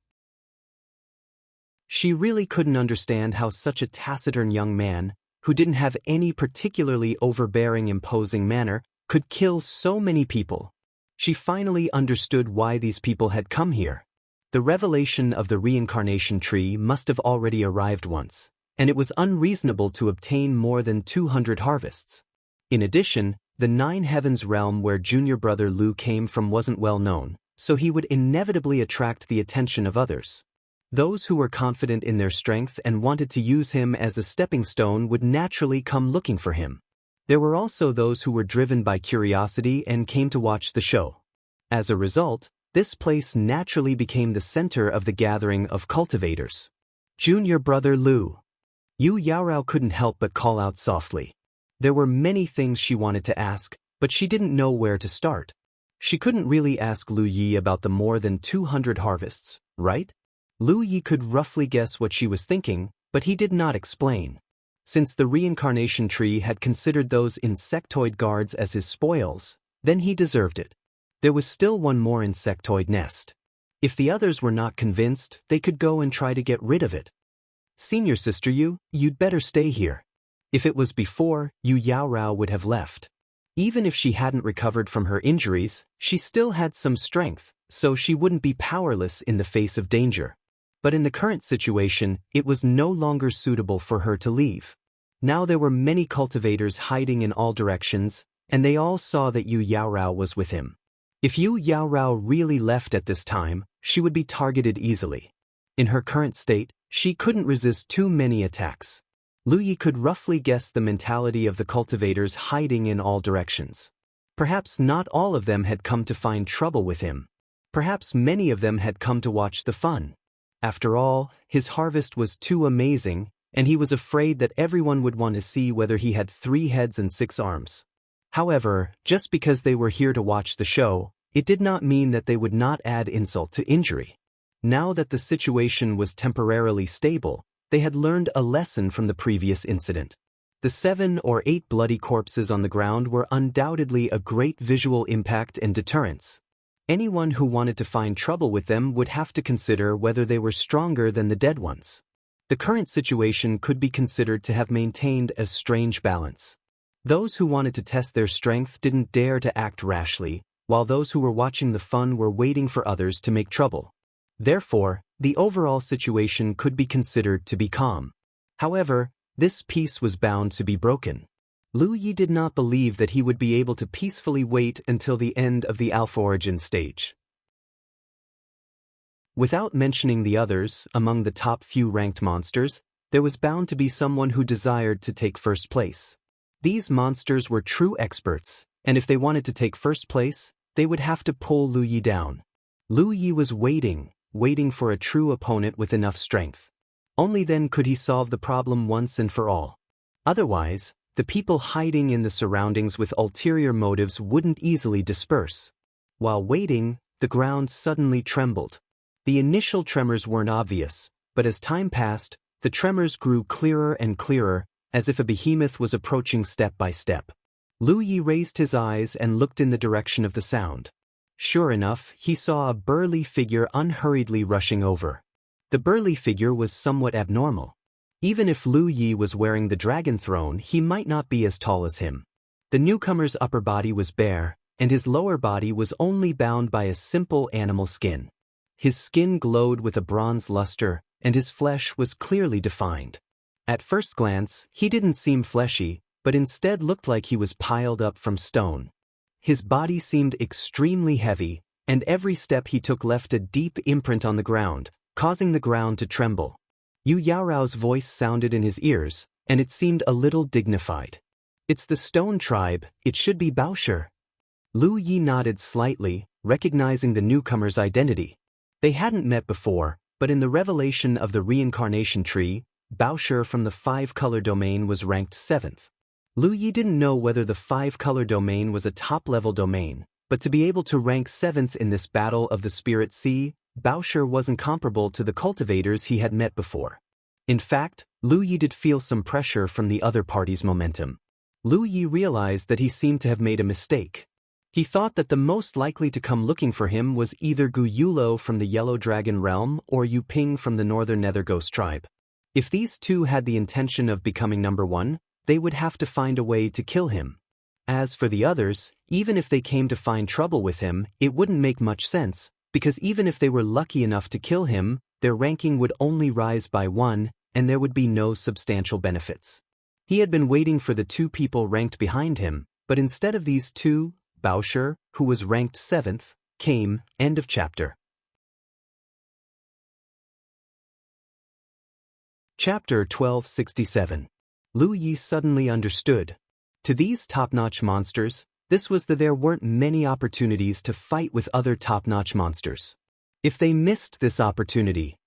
She really couldn't understand how such a taciturn young man, who didn't have any particularly overbearing imposing manner, could kill so many people. She finally understood why these people had come here. The revelation of the reincarnation tree must have already arrived once, and it was unreasonable to obtain more than 200 harvests. In addition, the 9 Heavens realm where junior brother Lu came from wasn't well known, so he would inevitably attract the attention of others. Those who were confident in their strength and wanted to use him as a stepping stone would naturally come looking for him. There were also those who were driven by curiosity and came to watch the show. As a result, this place naturally became the center of the gathering of cultivators. Junior brother Lu. Yu Yaorao couldn't help but call out softly. There were many things she wanted to ask, but she didn't know where to start. She couldn't really ask Lu Yi about the more than 200 harvests, right? Lu Yi could roughly guess what she was thinking, but he did not explain. Since the reincarnation tree had considered those insectoid guards as his spoils, then he deserved it. There was still one more insectoid nest. If the others were not convinced, they could go and try to get rid of it. Senior sister you'd better stay here. If it was before, Yu Yaorao would have left. Even if she hadn't recovered from her injuries, she still had some strength, so she wouldn't be powerless in the face of danger. But in the current situation, it was no longer suitable for her to leave. Now there were many cultivators hiding in all directions, and they all saw that Yu Yaorao was with him. If Yu Yaorao really left at this time, she would be targeted easily. In her current state, she couldn't resist too many attacks. Lu Yi could roughly guess the mentality of the cultivators hiding in all directions. Perhaps not all of them had come to find trouble with him. Perhaps many of them had come to watch the fun. After all, his harvest was too amazing, and he was afraid that everyone would want to see whether he had 3 heads and 6 arms. However, just because they were here to watch the show, it did not mean that they would not add insult to injury. Now that the situation was temporarily stable, they had learned a lesson from the previous incident. The 7 or 8 bloody corpses on the ground were undoubtedly a great visual impact and deterrence. Anyone who wanted to find trouble with them would have to consider whether they were stronger than the dead ones. The current situation could be considered to have maintained a strange balance. Those who wanted to test their strength didn't dare to act rashly, while those who were watching the fun were waiting for others to make trouble. Therefore, the overall situation could be considered to be calm. However, this peace was bound to be broken. Lu Yi did not believe that he would be able to peacefully wait until the end of the Alpha Origin stage. Without mentioning the others, among the top few ranked monsters, there was bound to be someone who desired to take first place. These monsters were true experts, and if they wanted to take first place, they would have to pull Lu Yi down. Lu Yi was waiting for a true opponent with enough strength. Only then could he solve the problem once and for all. Otherwise, the people hiding in the surroundings with ulterior motives wouldn't easily disperse. While waiting, the ground suddenly trembled. The initial tremors weren't obvious, but as time passed, the tremors grew clearer and clearer, as if a behemoth was approaching step by step. Lu Yi raised his eyes and looked in the direction of the sound. Sure enough, he saw a burly figure unhurriedly rushing over. The burly figure was somewhat abnormal. Even if Lu Yi was wearing the dragon throne, he might not be as tall as him. The newcomer's upper body was bare, and his lower body was only bound by a simple animal skin. His skin glowed with a bronze luster, and his flesh was clearly defined. At first glance, he didn't seem fleshy, but instead looked like he was piled up from stone. His body seemed extremely heavy, and every step he took left a deep imprint on the ground, causing the ground to tremble. Yu Yaorao's voice sounded in his ears, and it seemed a little dignified. "It's the Stone Tribe, it should be Baosher." Lu Yi nodded slightly, recognizing the newcomer's identity. They hadn't met before, but in the revelation of the reincarnation tree, Baosher from the 5-color domain was ranked 7th. Lu Yi didn't know whether the 5-color domain was a top-level domain, but to be able to rank 7th in this battle of the Spirit Sea, Baosher wasn't comparable to the cultivators he had met before. In fact, Lu Yi did feel some pressure from the other party's momentum. Lu Yi realized that he seemed to have made a mistake. He thought that the most likely to come looking for him was either Gu Yulo from the Yellow Dragon Realm or Yu Ping from the Northern Nether Ghost Tribe. If these two had the intention of becoming number 1, they would have to find a way to kill him. As for the others, even if they came to find trouble with him, it wouldn't make much sense, because even if they were lucky enough to kill him, their ranking would only rise by 1, and there would be no substantial benefits. He had been waiting for the 2 people ranked behind him, but instead of these 2, Baosher, who was ranked 7th, came. End of chapter. Chapter 1267. Lu Yi suddenly understood. To these top-notch monsters, this was that there weren't many opportunities to fight with other top-notch monsters. If they missed this opportunity,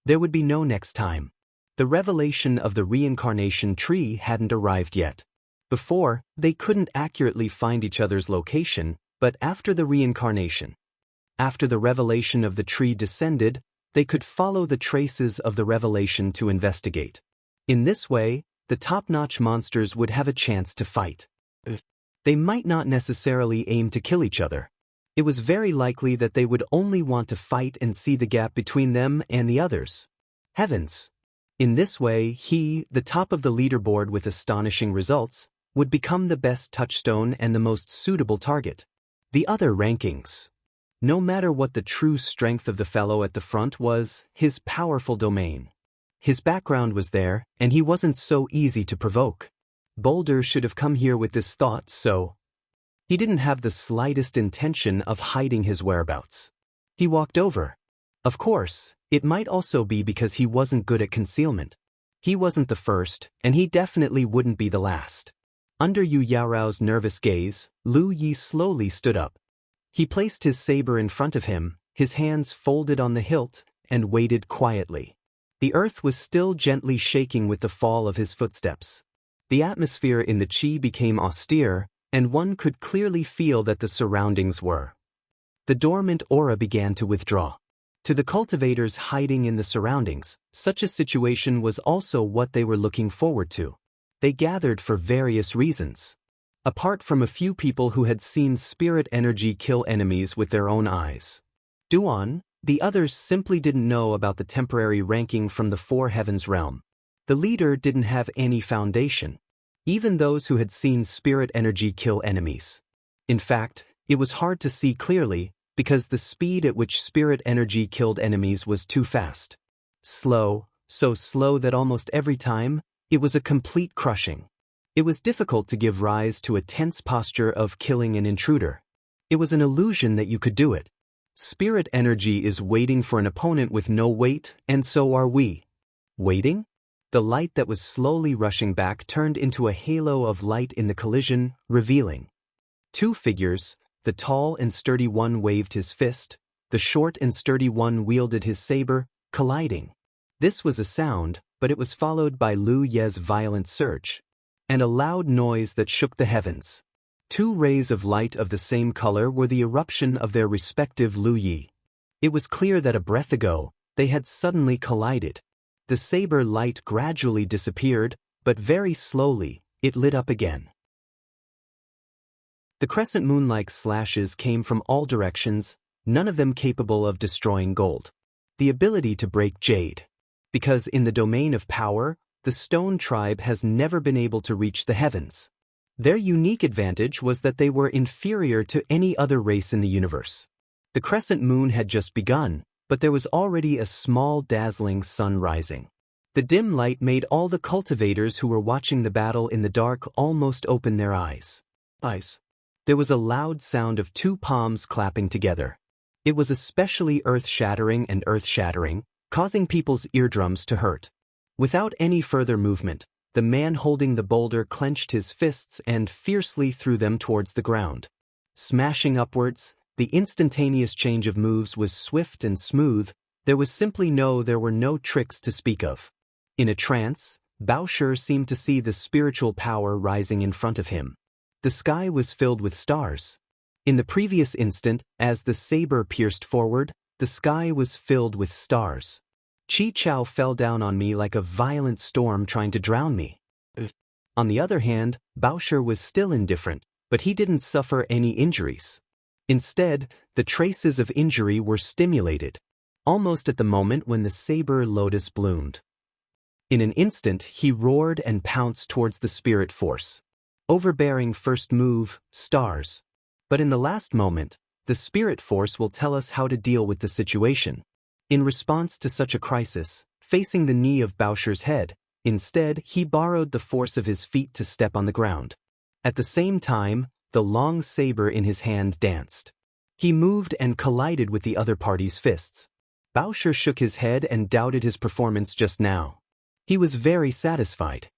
there would be no next time. The revelation of the reincarnation tree hadn't arrived yet. Before, they couldn't accurately find each other's location, but after the reincarnation, after the revelation of the tree descended, they could follow the traces of the revelation to investigate. In this way, the top-notch monsters would have a chance to fight. They might not necessarily aim to kill each other. It was very likely that they would only want to fight and see the gap between them and the others. Heavens! In this way, he, the top of the leaderboard with astonishing results, would become the best touchstone and the most suitable target. The other rankings. No matter what the true strength of the fellow at the front was, his powerful domain. His background was there, and he wasn't so easy to provoke. Boulder should have come here with this thought, so he didn't have the slightest intention of hiding his whereabouts. He walked over. Of course, it might also be because he wasn't good at concealment. He wasn't the first, and he definitely wouldn't be the last. Under Yu Yaorao's nervous gaze, Lu Yi slowly stood up. He placed his saber in front of him, his hands folded on the hilt, and waited quietly. The earth was still gently shaking with the fall of his footsteps. The atmosphere in the Qi became austere, and one could clearly feel that the surroundings were. The dormant aura began to withdraw. To the cultivators hiding in the surroundings, such a situation was also what they were looking forward to. They gathered for various reasons. Apart from a few people who had seen spirit energy kill enemies with their own eyes. Duan, the others simply didn't know about the temporary ranking from the Four Heavens realm. The leader didn't have any foundation. Even those who had seen spirit energy kill enemies. In fact, it was hard to see clearly, because the speed at which spirit energy killed enemies was too fast. Slow, so slow that almost every time, it was a complete crushing. It was difficult to give rise to a tense posture of killing an intruder. It was an illusion that you could do it. Spirit energy is waiting for an opponent with no weight, and so are we. Waiting? The light that was slowly rushing back turned into a halo of light in the collision, revealing. Two figures, the tall and sturdy one waved his fist, the short and sturdy one wielded his saber, colliding. This was a sound, but it was followed by Lu Ye's violent surge, and a loud noise that shook the heavens. Two rays of light of the same color were the eruption of their respective Lu Yi. It was clear that a breath ago, they had suddenly collided. The saber light gradually disappeared, but very slowly, it lit up again. The crescent moon-like slashes came from all directions, none of them capable of destroying gold. The ability to break jade. Because in the domain of power, the stone tribe has never been able to reach the heavens. Their unique advantage was that they were inferior to any other race in the universe. The crescent moon had just begun, but there was already a small dazzling sun rising. The dim light made all the cultivators who were watching the battle in the dark almost open their eyes. There was a loud sound of two palms clapping together. It was especially earth-shattering and earth-shattering, causing people's eardrums to hurt. Without any further movement, the man holding the boulder clenched his fists and fiercely threw them towards the ground. Smashing upwards, the instantaneous change of moves was swift and smooth, there were no tricks to speak of. In a trance, Baosher seemed to see the spiritual power rising in front of him. The sky was filled with stars. In the previous instant, as the saber pierced forward, the sky was filled with stars. Chi Chao fell down on me like a violent storm trying to drown me. On the other hand, Baosher was still indifferent, but he didn't suffer any injuries. Instead, the traces of injury were stimulated, almost at the moment when the saber lotus bloomed. In an instant, he roared and pounced towards the spirit force. Overbearing first move, stars. But in the last moment, the spirit force will tell us how to deal with the situation. In response to such a crisis, facing the knee of Baosher's head, instead he borrowed the force of his feet to step on the ground. At the same time, the long saber in his hand danced. He moved and collided with the other party's fists. Baosher shook his head and doubted his performance just now. He was very satisfied.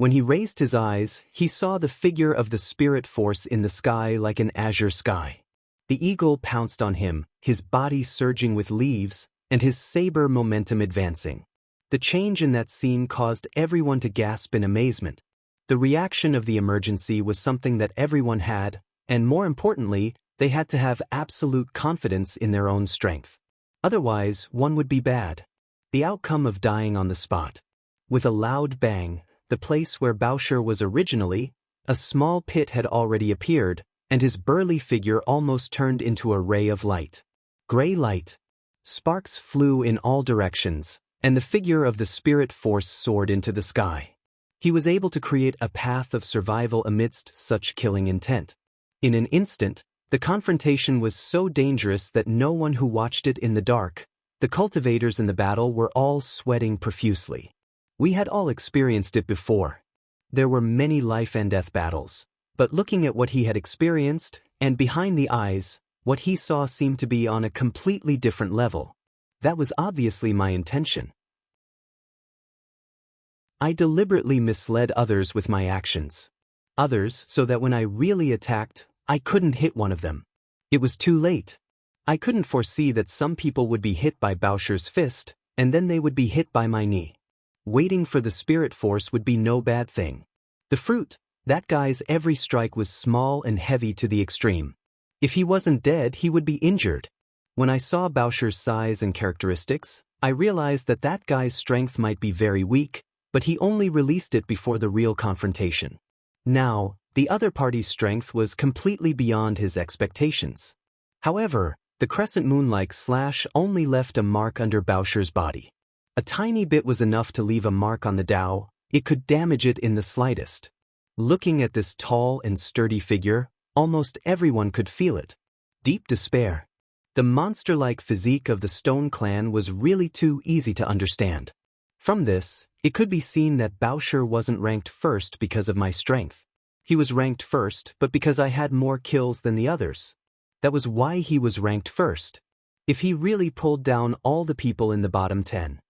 When he raised his eyes, he saw the figure of the spirit force in the sky like an azure sky. The eagle pounced on him, his body surging with leaves, and his saber momentum advancing. The change in that scene caused everyone to gasp in amazement. The reaction of the emergency was something that everyone had, and more importantly, they had to have absolute confidence in their own strength. Otherwise, one would be bad. The outcome of dying on the spot. With a loud bang, the place where Baosher was originally, a small pit had already appeared, and his burly figure almost turned into a ray of light. Gray light. Sparks flew in all directions, and the figure of the spirit force soared into the sky. He was able to create a path of survival amidst such killing intent. In an instant, the confrontation was so dangerous that no one who watched it in the dark, the cultivators in the battle were all sweating profusely. We had all experienced it before. There were many life and death battles, but looking at what he had experienced, and behind the eyes, what he saw seemed to be on a completely different level. That was obviously my intention. I deliberately misled others with my actions. Others, so that when I really attacked, I couldn't hit one of them. It was too late. I couldn't foresee that some people would be hit by Baosher's fist, and then they would be hit by my knee. Waiting for the spirit force would be no bad thing. The fruit, that guy's every strike was small and heavy to the extreme. If he wasn't dead, he would be injured. When I saw Bowser's size and characteristics, I realized that that guy's strength might be very weak, but he only released it before the real confrontation. Now, the other party's strength was completely beyond his expectations. However, the crescent moon-like slash only left a mark under Bowser's body. A tiny bit was enough to leave a mark on the Dao. It could damage it in the slightest. Looking at this tall and sturdy figure, almost everyone could feel it. Deep despair. The monster-like physique of the Stone Clan was really too easy to understand. From this, it could be seen that Bowser wasn't ranked first because of my strength. He was ranked first, but because I had more kills than the others. That was why he was ranked first. If he really pulled down all the people in the bottom 10,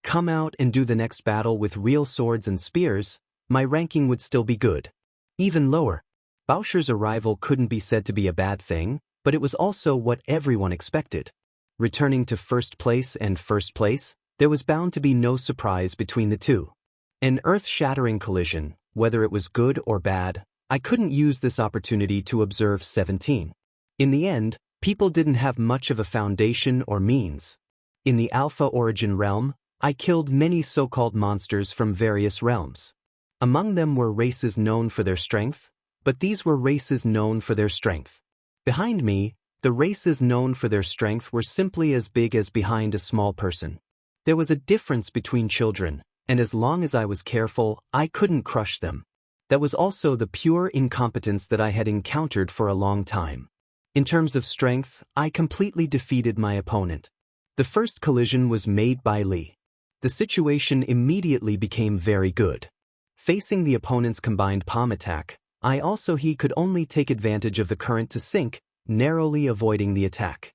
come out and do the next battle with real swords and spears, my ranking would still be good. Even lower. Bowser's arrival couldn't be said to be a bad thing, but it was also what everyone expected. Returning to first place and first place, there was bound to be no surprise between the two. An earth-shattering collision, whether it was good or bad, I couldn't use this opportunity to observe 17. In the end, people didn't have much of a foundation or means. In the Alpha Origin realm, I killed many so-called monsters from various realms. Among them were races known for their strength, but these were races known for their strength. Behind me, the races known for their strength were simply as big as behind a small person. There was a difference between children, and as long as I was careful, I couldn't crush them. That was also the pure incompetence that I had encountered for a long time. In terms of strength, I completely defeated my opponent. The first collision was made by Li. The situation immediately became very good. Facing the opponent's combined palm attack, he could only take advantage of the current to sink, narrowly avoiding the attack.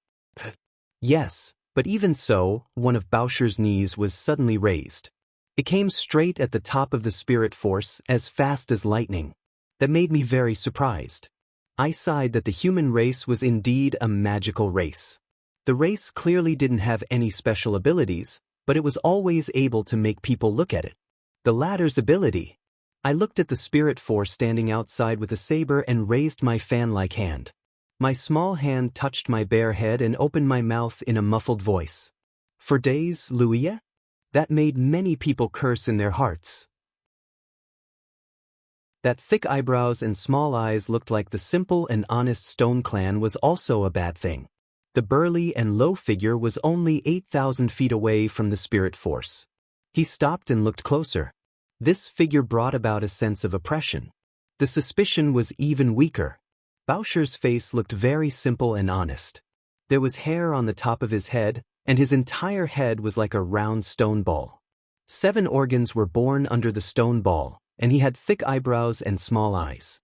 Yes, but even so, one of Bowser's knees was suddenly raised. It came straight at the top of the spirit force as fast as lightning. That made me very surprised. I sighed that the human race was indeed a magical race. The race clearly didn't have any special abilities, but it was always able to make people look at it. The latter's ability. I looked at the spirit force standing outside with a saber and raised my fan-like hand. My small hand touched my bare head and opened my mouth in a muffled voice. For days, Luia? That made many people curse in their hearts. That thick eyebrows and small eyes looked like the simple and honest Stone Clan was also a bad thing. The burly and low figure was only 8,000 feet away from the spirit force. He stopped and looked closer. This figure brought about a sense of oppression. The suspicion was even weaker. Bowser's face looked very simple and honest. There was hair on the top of his head, and his entire head was like a round stone ball. 7 organs were born under the stone ball, and he had thick eyebrows and small eyes.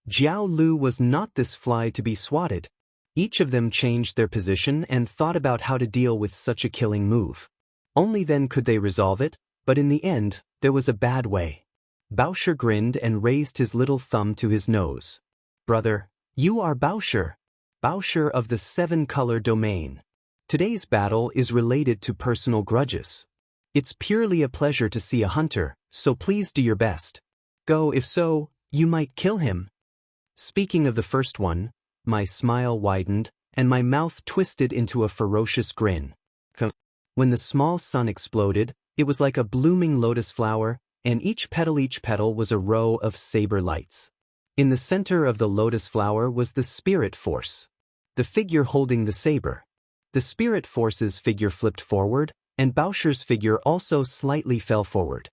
Jiao Lu was not this fly to be swatted. Each of them changed their position and thought about how to deal with such a killing move. Only then could they resolve it, but in the end, there was a bad way. Bowser grinned and raised his little thumb to his nose. Brother, you are Bowser. Bowser of the 7-color domain. Today's battle is related to personal grudges. It's purely a pleasure to see a hunter, so please do your best. Go, if so, you might kill him. Speaking of the first one, my smile widened, and my mouth twisted into a ferocious grin. When the small sun exploded, it was like a blooming lotus flower, and each petal was a row of saber lights. In the center of the lotus flower was the spirit force. The figure holding the saber. The spirit force's figure flipped forward, and Bowser's figure also slightly fell forward.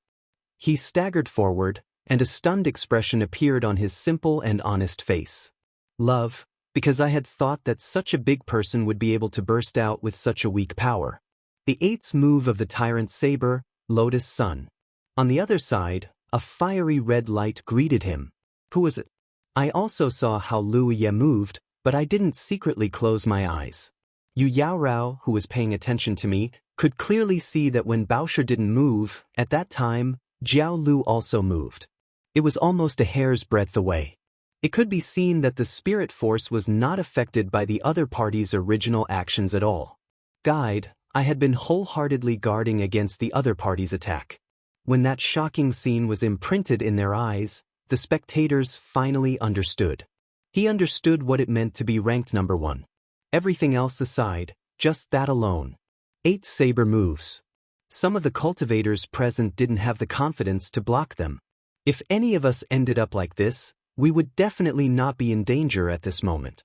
He staggered forward, and a stunned expression appeared on his simple and honest face. Love, because I had thought that such a big person would be able to burst out with such a weak power. The 8th move of the tyrant's saber, Lotus Sun. On the other side, a fiery red light greeted him. Who was it? I also saw how Lu Ye moved, but I didn't secretly close my eyes. Yu Yaorao, who was paying attention to me, could clearly see that when Bowser didn't move, at that time, Jiao Lu also moved. It was almost a hair's breadth away. It could be seen that the spirit force was not affected by the other party's original actions at all. Guide, I had been wholeheartedly guarding against the other party's attack. When that shocking scene was imprinted in their eyes, the spectators finally understood. He understood what it meant to be ranked number 1. Everything else aside, just that alone. 8 saber moves. Some of the cultivators present didn't have the confidence to block them. If any of us ended up like this, we would definitely not be in danger at this moment.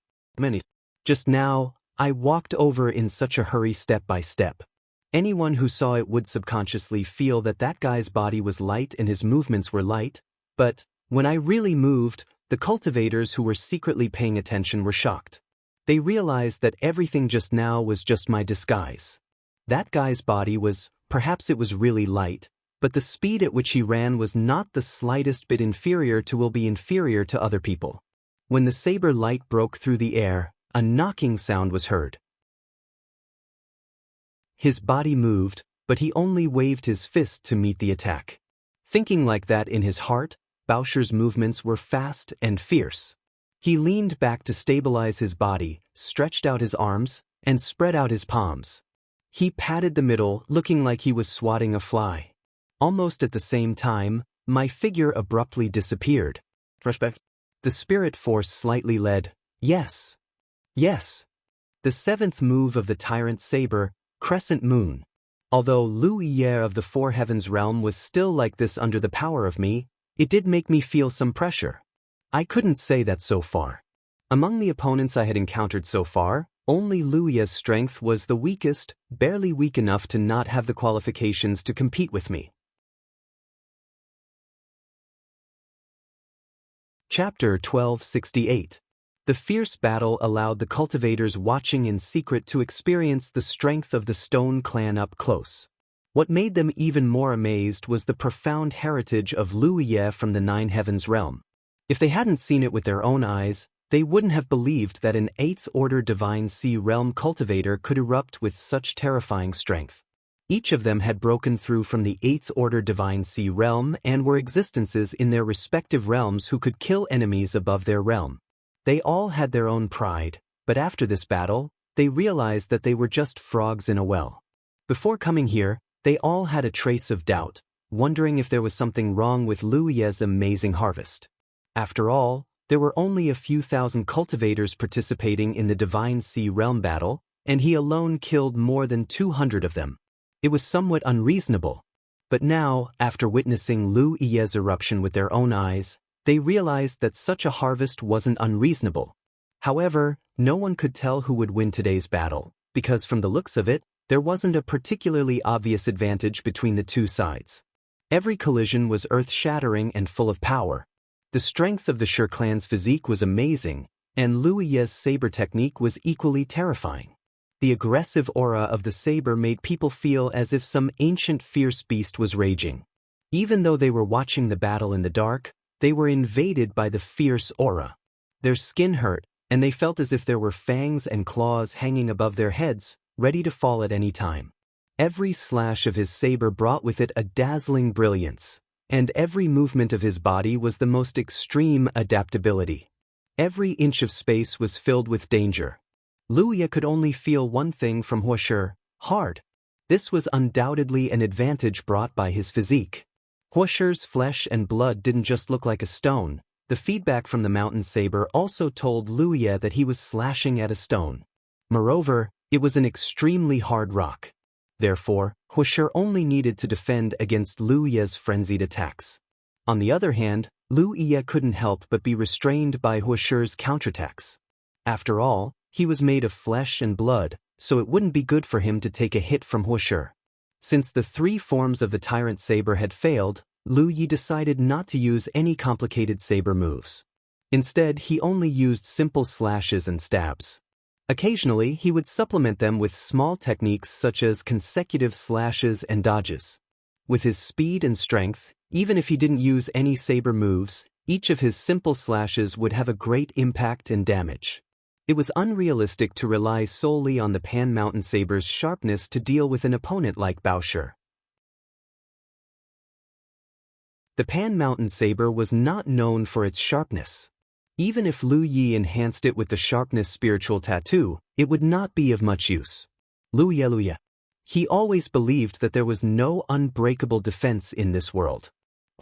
Just now, I walked over in such a hurry step by step. Anyone who saw it would subconsciously feel that that guy's body was light and his movements were light, but when I really moved, the cultivators who were secretly paying attention were shocked. They realized that everything just now was just my disguise. That guy's body was, perhaps it was really light, but the speed at which he ran was not the slightest bit inferior to will be inferior to other people. When the saber light broke through the air, a knocking sound was heard. His body moved, but he only waved his fist to meet the attack. Thinking like that in his heart, Boucher's movements were fast and fierce. He leaned back to stabilize his body, stretched out his arms, and spread out his palms. He patted the middle, looking like he was swatting a fly. Almost at the same time, my figure abruptly disappeared. The spirit force slightly led, yes. Yes. The 7th move of the tyrant saber, Crescent Moon. Although Lu Yier of the Four Heavens realm was still like this under the power of me, it did make me feel some pressure. I couldn't say that so far. Among the opponents I had encountered so far, only Lu Yier's strength was the weakest, barely weak enough to not have the qualifications to compete with me. Chapter 1268. The fierce battle allowed the cultivators watching in secret to experience the strength of the Stone Clan up close. What made them even more amazed was the profound heritage of Lu Yier from the Nine Heavens realm. If they hadn't seen it with their own eyes, they wouldn't have believed that an 8th Order Divine Sea realm cultivator could erupt with such terrifying strength. Each of them had broken through from the 8th Order Divine Sea realm and were existences in their respective realms who could kill enemies above their realm. They all had their own pride, but after this battle, they realized that they were just frogs in a well. Before coming here, they all had a trace of doubt, wondering if there was something wrong with Lu Yier's amazing harvest. After all, there were only a few thousand cultivators participating in the Divine Sea realm battle, and he alone killed more than 200 of them. It was somewhat unreasonable. But now, after witnessing Lu Yier's eruption with their own eyes, they realized that such a harvest wasn't unreasonable. However, no one could tell who would win today's battle, because from the looks of it, there wasn't a particularly obvious advantage between the two sides. Every collision was earth-shattering and full of power. The strength of the Sher clan's physique was amazing, and Lu Yier's saber technique was equally terrifying. The aggressive aura of the saber made people feel as if some ancient fierce beast was raging. Even though they were watching the battle in the dark, they were invaded by the fierce aura. Their skin hurt, and they felt as if there were fangs and claws hanging above their heads, ready to fall at any time. Every slash of his saber brought with it a dazzling brilliance, and every movement of his body was the most extreme adaptability. Every inch of space was filled with danger. Lu Yier could only feel one thing from Huasher: hard. This was undoubtedly an advantage brought by his physique. Huasher's flesh and blood didn't just look like a stone. The feedback from the mountain saber also told Lu Yier that he was slashing at a stone. Moreover, it was an extremely hard rock. Therefore, Huasher only needed to defend against Lu Yier's frenzied attacks. On the other hand, Lu Yier couldn't help but be restrained by Huasher's counterattacks. After all, he was made of flesh and blood, so it wouldn't be good for him to take a hit from Huasher. Since the 3 forms of the Tyrant Saber had failed, Lu Yier decided not to use any complicated saber moves. Instead, he only used simple slashes and stabs. Occasionally, he would supplement them with small techniques such as consecutive slashes and dodges. With his speed and strength, even if he didn't use any saber moves, each of his simple slashes would have a great impact and damage. It was unrealistic to rely solely on the Pan Mountain Saber's sharpness to deal with an opponent like Boucher. The Pan Mountain Saber was not known for its sharpness. Even if Lu Yier enhanced it with the sharpness spiritual tattoo, it would not be of much use. Lu Yier. He always believed that there was no unbreakable defense in this world.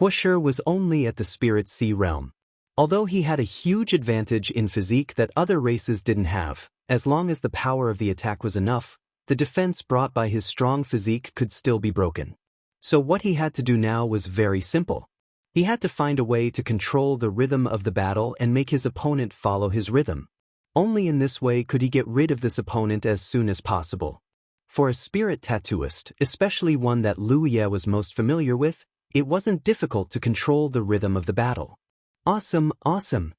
Huasher was only at the Spirit Sea realm. Although he had a huge advantage in physique that other races didn't have, as long as the power of the attack was enough, The defense brought by his strong physique could still be broken. So what he had to do now was very simple. He had to find a way to control the rhythm of the battle and make his opponent follow his rhythm. Only in this way could he get rid of this opponent as soon as possible. For a spirit tattooist, especially one that Liu Ye was most familiar with, it wasn't difficult to control the rhythm of the battle. Awesome, awesome!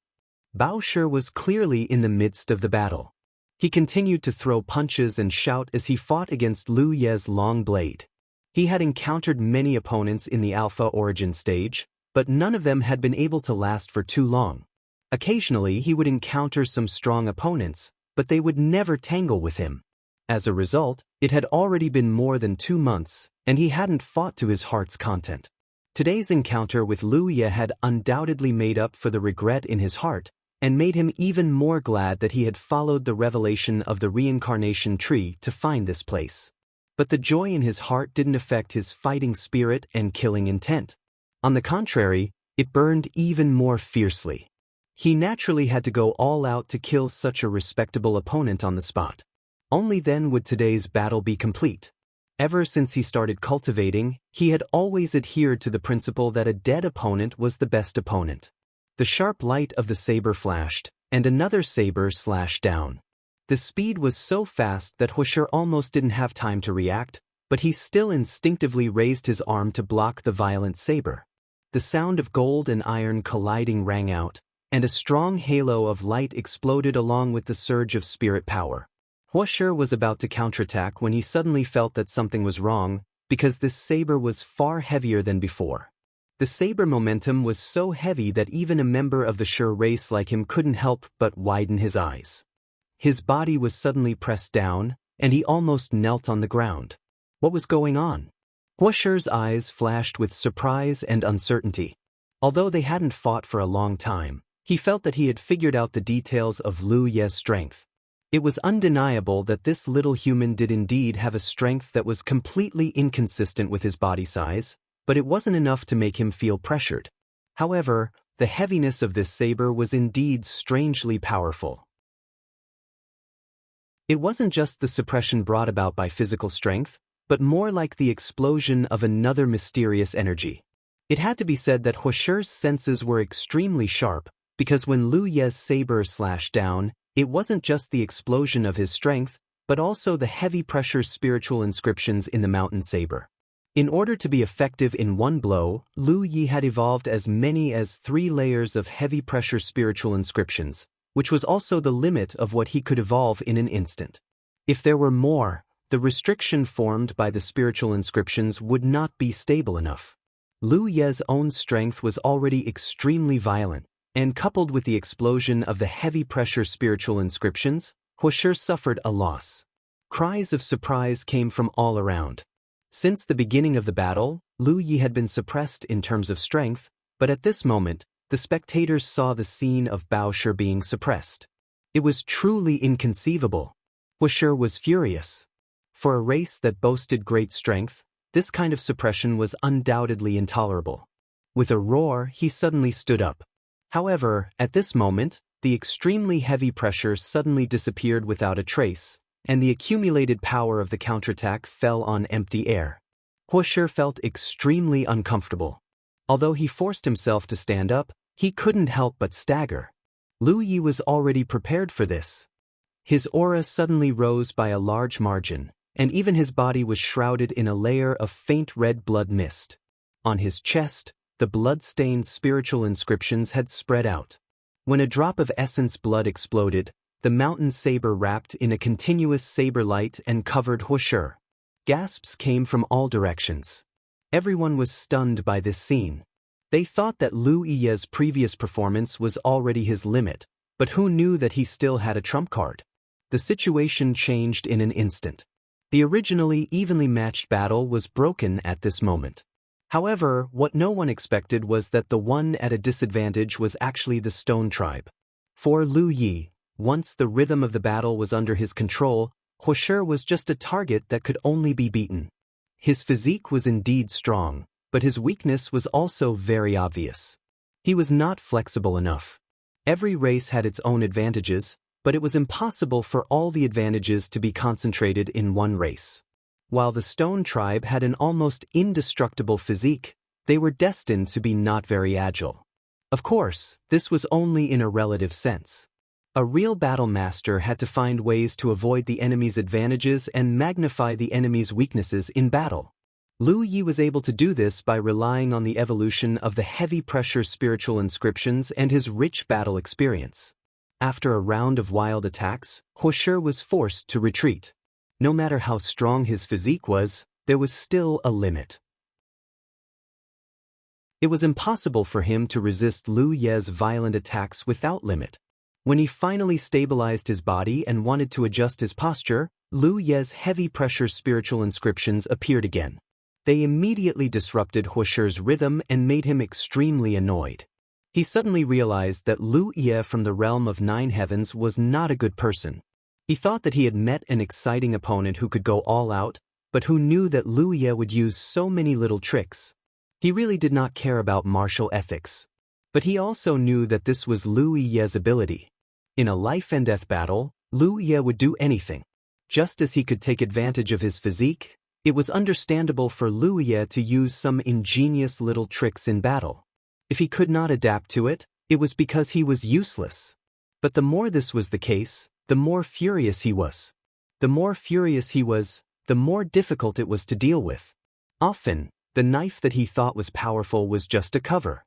Bao Shi was clearly in the midst of the battle. He continued to throw punches and shout as he fought against Liu Ye's long blade. He had encountered many opponents in the Alpha Origin stage, but none of them had been able to last for too long. Occasionally he would encounter some strong opponents, but they would never tangle with him. As a result, it had already been more than 2 months, and he hadn't fought to his heart's content. Today's encounter with Liu Ye had undoubtedly made up for the regret in his heart, and made him even more glad that he had followed the revelation of the reincarnation tree to find this place. But the joy in his heart didn't affect his fighting spirit and killing intent. On the contrary, it burned even more fiercely. He naturally had to go all out to kill such a respectable opponent on the spot. Only then would today's battle be complete. Ever since he started cultivating, he had always adhered to the principle that a dead opponent was the best opponent. The sharp light of the saber flashed, and another saber slashed down. The speed was so fast that Huashir almost didn't have time to react, but he still instinctively raised his arm to block the violent saber. The sound of gold and iron colliding rang out, and a strong halo of light exploded along with the surge of spirit power. Huashir was about to counterattack when he suddenly felt that something was wrong, because this saber was far heavier than before. The saber momentum was so heavy that even a member of the Shi race like him couldn't help but widen his eyes. His body was suddenly pressed down, and he almost knelt on the ground. What was going on? Huashir's eyes flashed with surprise and uncertainty. Although they hadn't fought for a long time, he felt that he had figured out the details of Liu Ye's strength. It was undeniable that this little human did indeed have a strength that was completely inconsistent with his body size, but it wasn't enough to make him feel pressured. However, the heaviness of this saber was indeed strangely powerful. It wasn't just the suppression brought about by physical strength, but more like the explosion of another mysterious energy. It had to be said that Huashir's senses were extremely sharp, because when Liu Ye's saber slashed down, it wasn't just the explosion of his strength, but also the heavy-pressure spiritual inscriptions in the mountain saber. In order to be effective in one blow, Liu Ye had evolved as many as 3 layers of heavy-pressure spiritual inscriptions, which was also the limit of what he could evolve in an instant. If there were more, the restriction formed by the spiritual inscriptions would not be stable enough. Liu Ye's own strength was already extremely violent, and coupled with the explosion of the heavy-pressure spiritual inscriptions, Huashir suffered a loss. Cries of surprise came from all around. Since the beginning of the battle, Liu Ye had been suppressed in terms of strength, but at this moment, the spectators saw the scene of Bao Shi being suppressed. It was truly inconceivable. Huashir was furious. For a race that boasted great strength, this kind of suppression was undoubtedly intolerable. With a roar, he suddenly stood up. However, at this moment, the extremely heavy pressure suddenly disappeared without a trace, and the accumulated power of the counterattack fell on empty air. Huashir felt extremely uncomfortable. Although he forced himself to stand up, he couldn't help but stagger. Liu Ye was already prepared for this. His aura suddenly rose by a large margin, and even his body was shrouded in a layer of faint red blood mist. On his chest, the blood-stained spiritual inscriptions had spread out. When a drop of essence blood exploded, the mountain saber wrapped in a continuous saber light and covered Huashir. Gasps came from all directions. Everyone was stunned by this scene. They thought that Liu Ye's previous performance was already his limit, but who knew that he still had a trump card? The situation changed in an instant. The originally evenly matched battle was broken at this moment. However, what no one expected was that the one at a disadvantage was actually the Stone Tribe. For Liu Ye, once the rhythm of the battle was under his control, Huashir was just a target that could only be beaten. His physique was indeed strong, but his weakness was also very obvious. He was not flexible enough. Every race had its own advantages, but it was impossible for all the advantages to be concentrated in one race. While the Stone Tribe had an almost indestructible physique, they were destined to be not very agile. Of course, this was only in a relative sense. A real battle master had to find ways to avoid the enemy's advantages and magnify the enemy's weaknesses in battle. Lu Yi was able to do this by relying on the evolution of the heavy-pressure spiritual inscriptions and his rich battle experience. After a round of wild attacks, He was forced to retreat. No matter how strong his physique was, there was still a limit. It was impossible for him to resist Lu Ye's violent attacks without limit. When he finally stabilized his body and wanted to adjust his posture, Lu Ye's heavy-pressure spiritual inscriptions appeared again. They immediately disrupted He's rhythm and made him extremely annoyed. He suddenly realized that Lu Ye from the realm of 9 heavens was not a good person. He thought that he had met an exciting opponent who could go all out, but who knew that Lu Ye would use so many little tricks. He really did not care about martial ethics. But he also knew that this was Lu Ye's ability. In a life-and-death battle, Lu Ye would do anything. Just as he could take advantage of his physique, it was understandable for Lu Ye to use some ingenious little tricks in battle. If he could not adapt to it, it was because he was useless. But the more this was the case, the more furious he was. The more furious he was, the more difficult it was to deal with. Often, the knife that he thought was powerful was just a cover.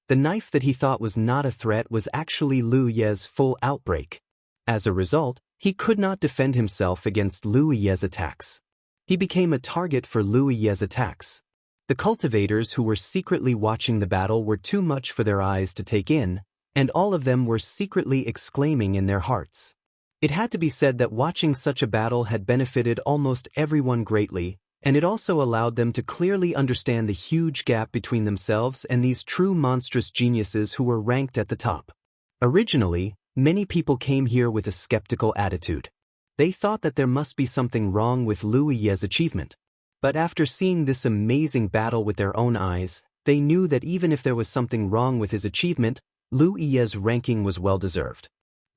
The knife that he thought was not a threat was actually Lu Ye's full outbreak. As a result, he could not defend himself against Lu Ye's attacks. He became a target for Lu Ye's attacks. The cultivators who were secretly watching the battle were too much for their eyes to take in, and all of them were secretly exclaiming in their hearts. It had to be said that watching such a battle had benefited almost everyone greatly, and it also allowed them to clearly understand the huge gap between themselves and these true monstrous geniuses who were ranked at the top. Originally, many people came here with a skeptical attitude. They thought that there must be something wrong with Lu Ye's achievement. But after seeing this amazing battle with their own eyes, they knew that even if there was something wrong with his achievement, Lu Ye's ranking was well-deserved.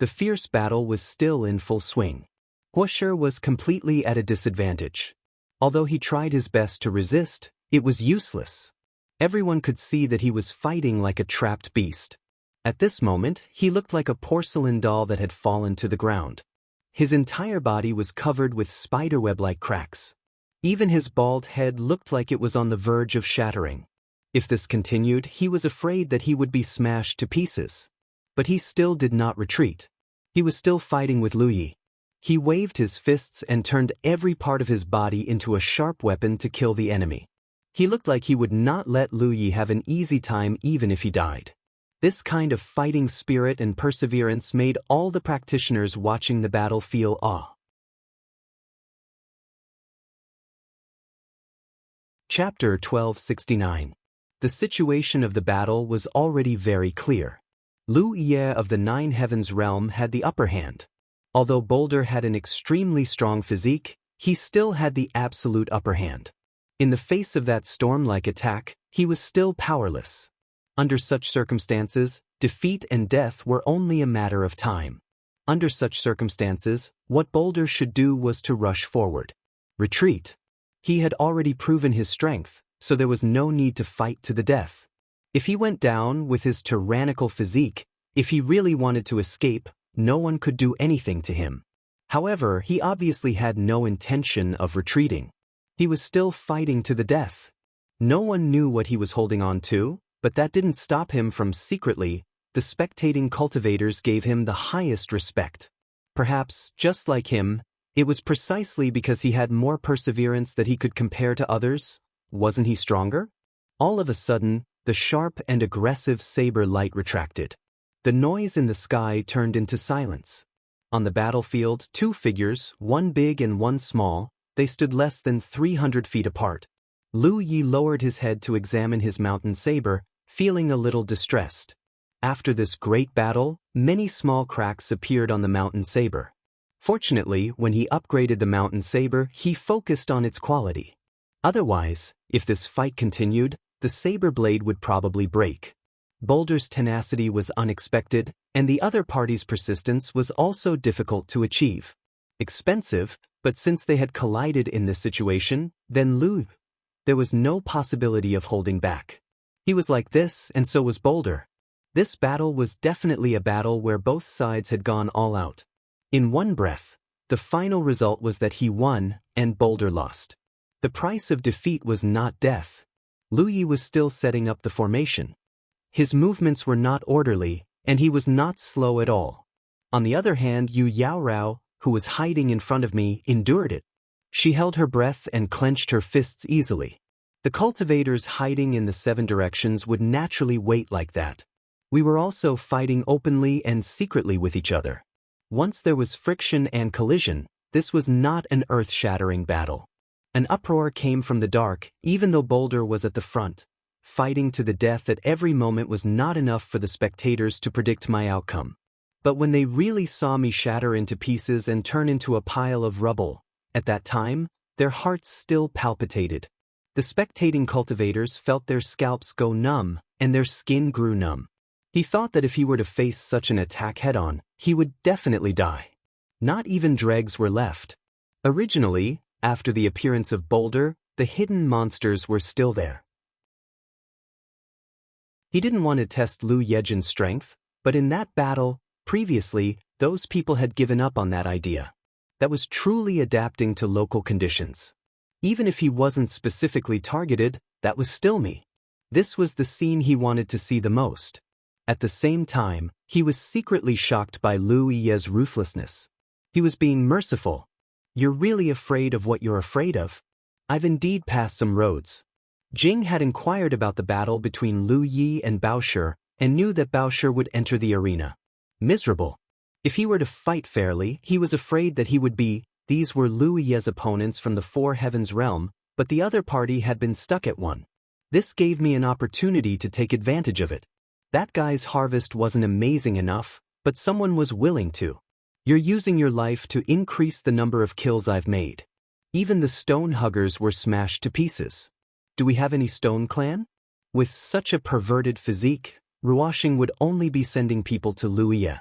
The fierce battle was still in full swing. He was completely at a disadvantage. Although he tried his best to resist, it was useless. Everyone could see that he was fighting like a trapped beast. At this moment, he looked like a porcelain doll that had fallen to the ground. His entire body was covered with spiderweb-like cracks. Even his bald head looked like it was on the verge of shattering. If this continued, he was afraid that he would be smashed to pieces. But he still did not retreat. He was still fighting with Lu Yi. He waved his fists and turned every part of his body into a sharp weapon to kill the enemy. He looked like he would not let Lu Yi have an easy time even if he died. This kind of fighting spirit and perseverance made all the practitioners watching the battle feel awe. Chapter 1269. The situation of the battle was already very clear. Lu Ye of the 9 heavens realm had the upper hand. Although Boulder had an extremely strong physique, he still had the absolute upper hand. In the face of that storm-like attack, he was still powerless. Under such circumstances, defeat and death were only a matter of time. Under such circumstances, what Boulder should do was to rush forward. Retreat. He had already proven his strength, so there was no need to fight to the death. If he went down with his tyrannical physique, if he really wanted to escape, no one could do anything to him. However, he obviously had no intention of retreating. He was still fighting to the death. No one knew what he was holding on to, but that didn't stop him from secretly. The spectating cultivators gave him the highest respect. Perhaps, just like him, it was precisely because he had more perseverance that he could compare to others. Wasn't he stronger? All of a sudden, the sharp and aggressive saber light retracted. The noise in the sky turned into silence. On the battlefield, 2 figures, one big and one small, they stood less than 300 feet apart. Lu Yi lowered his head to examine his mountain saber, feeling a little distressed. After this great battle, many small cracks appeared on the mountain saber. Fortunately, when he upgraded the mountain saber, he focused on its quality. Otherwise, if this fight continued, the saber blade would probably break. Boulder's tenacity was unexpected, and the other party's persistence was also difficult to achieve. Expensive, but since they had collided in this situation, then there was no possibility of holding back. He was like this, and so was Boulder. This battle was definitely a battle where both sides had gone all out. In one breath, the final result was that he won, and Boulder lost. The price of defeat was not death. Lu Yi was still setting up the formation. His movements were not orderly, and he was not slow at all. On the other hand, Yu Yaorao, who was hiding in front of me, endured it. She held her breath and clenched her fists easily. The cultivators hiding in the 7 directions would naturally wait like that. We were also fighting openly and secretly with each other. Once there was friction and collision, this was not an earth-shattering battle. An uproar came from the dark, even though Boulder was at the front. Fighting to the death at every moment was not enough for the spectators to predict my outcome. But when they really saw me shatter into pieces and turn into a pile of rubble, at that time, their hearts still palpitated. The spectating cultivators felt their scalps go numb, and their skin grew numb. He thought that if he were to face such an attack head-on, he would definitely die. Not even dregs were left. Originally, after the appearance of Boulder, the hidden monsters were still there. He didn't want to test Lu Yejin's strength, but in that battle, previously, those people had given up on that idea. That was truly adapting to local conditions. Even if he wasn't specifically targeted, that was still me. This was the scene he wanted to see the most. At the same time, he was secretly shocked by Lu Yi's ruthlessness. He was being merciful. You're really afraid of what you're afraid of? I've indeed passed some roads. Jing had inquired about the battle between Lu Yi and Baoshe, and knew that Baoshe would enter the arena. Miserable. If he were to fight fairly, he was afraid that he would be. These were Lu Yi's opponents from the 4 Heavens realm, but the other party had been stuck at 1. This gave me an opportunity to take advantage of it. That guy's harvest wasn't amazing enough, but someone was willing to. You're using your life to increase the number of kills I've made. Even the stone huggers were smashed to pieces. Do we have any stone clan? With such a perverted physique, Ruoxing would only be sending people to Lu Yi.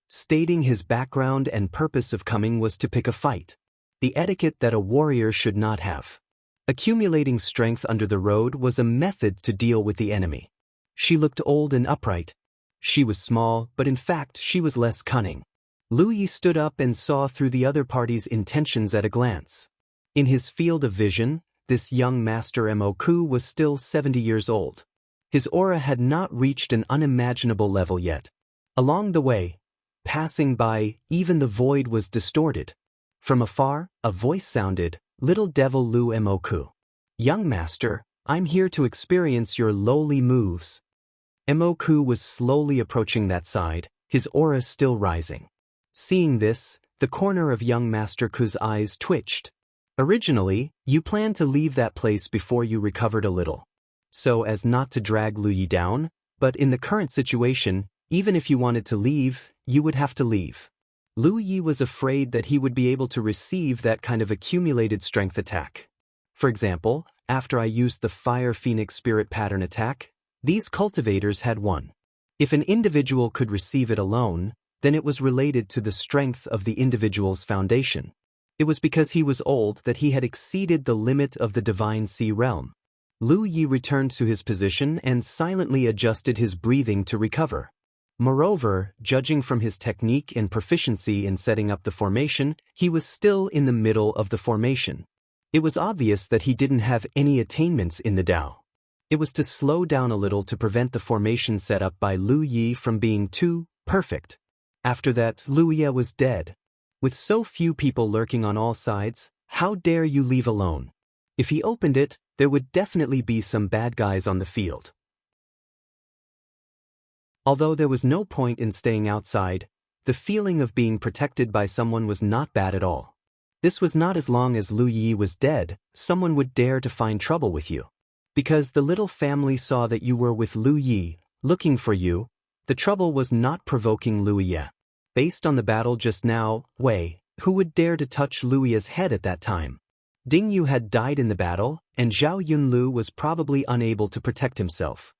Stating his background and purpose of coming was to pick a fight. The etiquette that a warrior should not have. Accumulating strength under the road was a method to deal with the enemy. She looked old and upright. She was small, but in fact she was less cunning. Lu Yi stood up and saw through the other party's intentions at a glance. In his field of vision, this young master Moku was still 70 years old. His aura had not reached an unimaginable level yet. Along the way, passing by, even the void was distorted. From afar, a voice sounded, "Little Devil Lu Moku. Young master, I'm here to experience your lowly moves." Moku was slowly approaching that side, his aura still rising. Seeing this, the corner of young Master Ku's eyes twitched. Originally, you planned to leave that place before you recovered a little, so as not to drag Lu Yi down, but in the current situation, even if you wanted to leave, you would have to leave. Lu Yi was afraid that he would be able to receive that kind of accumulated strength attack. For example, after I used the Fire Phoenix Spirit Pattern attack, these cultivators had won. If an individual could receive it alone, then it was related to the strength of the individual's foundation. It was because he was old that he had exceeded the limit of the Divine Sea realm. Lu Yi returned to his position and silently adjusted his breathing to recover. Moreover, judging from his technique and proficiency in setting up the formation, he was still in the middle of the formation. It was obvious that he didn't have any attainments in the Tao. It was to slow down a little to prevent the formation set up by Lu Yi from being too perfect. After that, Lu Yi was dead. With so few people lurking on all sides, how dare you leave alone? If he opened it, there would definitely be some bad guys on the field. Although there was no point in staying outside, the feeling of being protected by someone was not bad at all. This was not as long as Lu Yi was dead, someone would dare to find trouble with you. Because the little family saw that you were with Lu Yi, looking for you, the trouble was not provoking Lu Yi. Based on the battle just now, who would dare to touch Lu Yi's head at that time? Ding Yu had died in the battle, and Zhao Yunlu was probably unable to protect himself.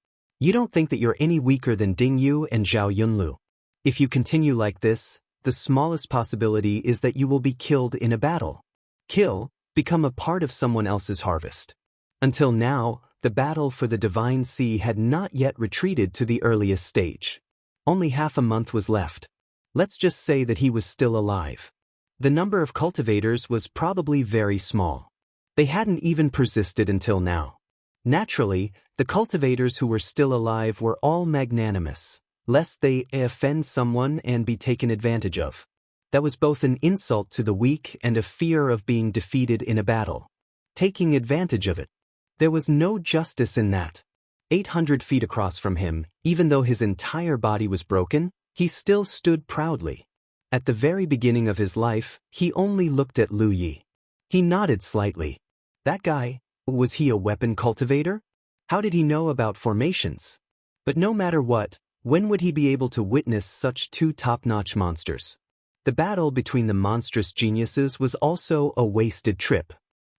You don't think that you're any weaker than Ding Yu and Zhao Yunlu. If you continue like this, the smallest possibility is that you will be killed in a battle. Kill, become a part of someone else's harvest. Until now, the battle for the Divine Sea had not yet retreated to the earliest stage. Only half a month was left. Let's just say that he was still alive. The number of cultivators was probably very small. They hadn't even persisted until now. Naturally, the cultivators who were still alive were all magnanimous, lest they offend someone and be taken advantage of. That was both an insult to the weak and a fear of being defeated in a battle. Taking advantage of it. There was no justice in that. 800 feet across from him, even though his entire body was broken, he still stood proudly. At the very beginning of his life, he only looked at Lu Yi. He nodded slightly. That guy, was he a weapon cultivator? How did he know about formations? But no matter what, when would he be able to witness such two top-notch monsters? The battle between the monstrous geniuses was also a wasted trip.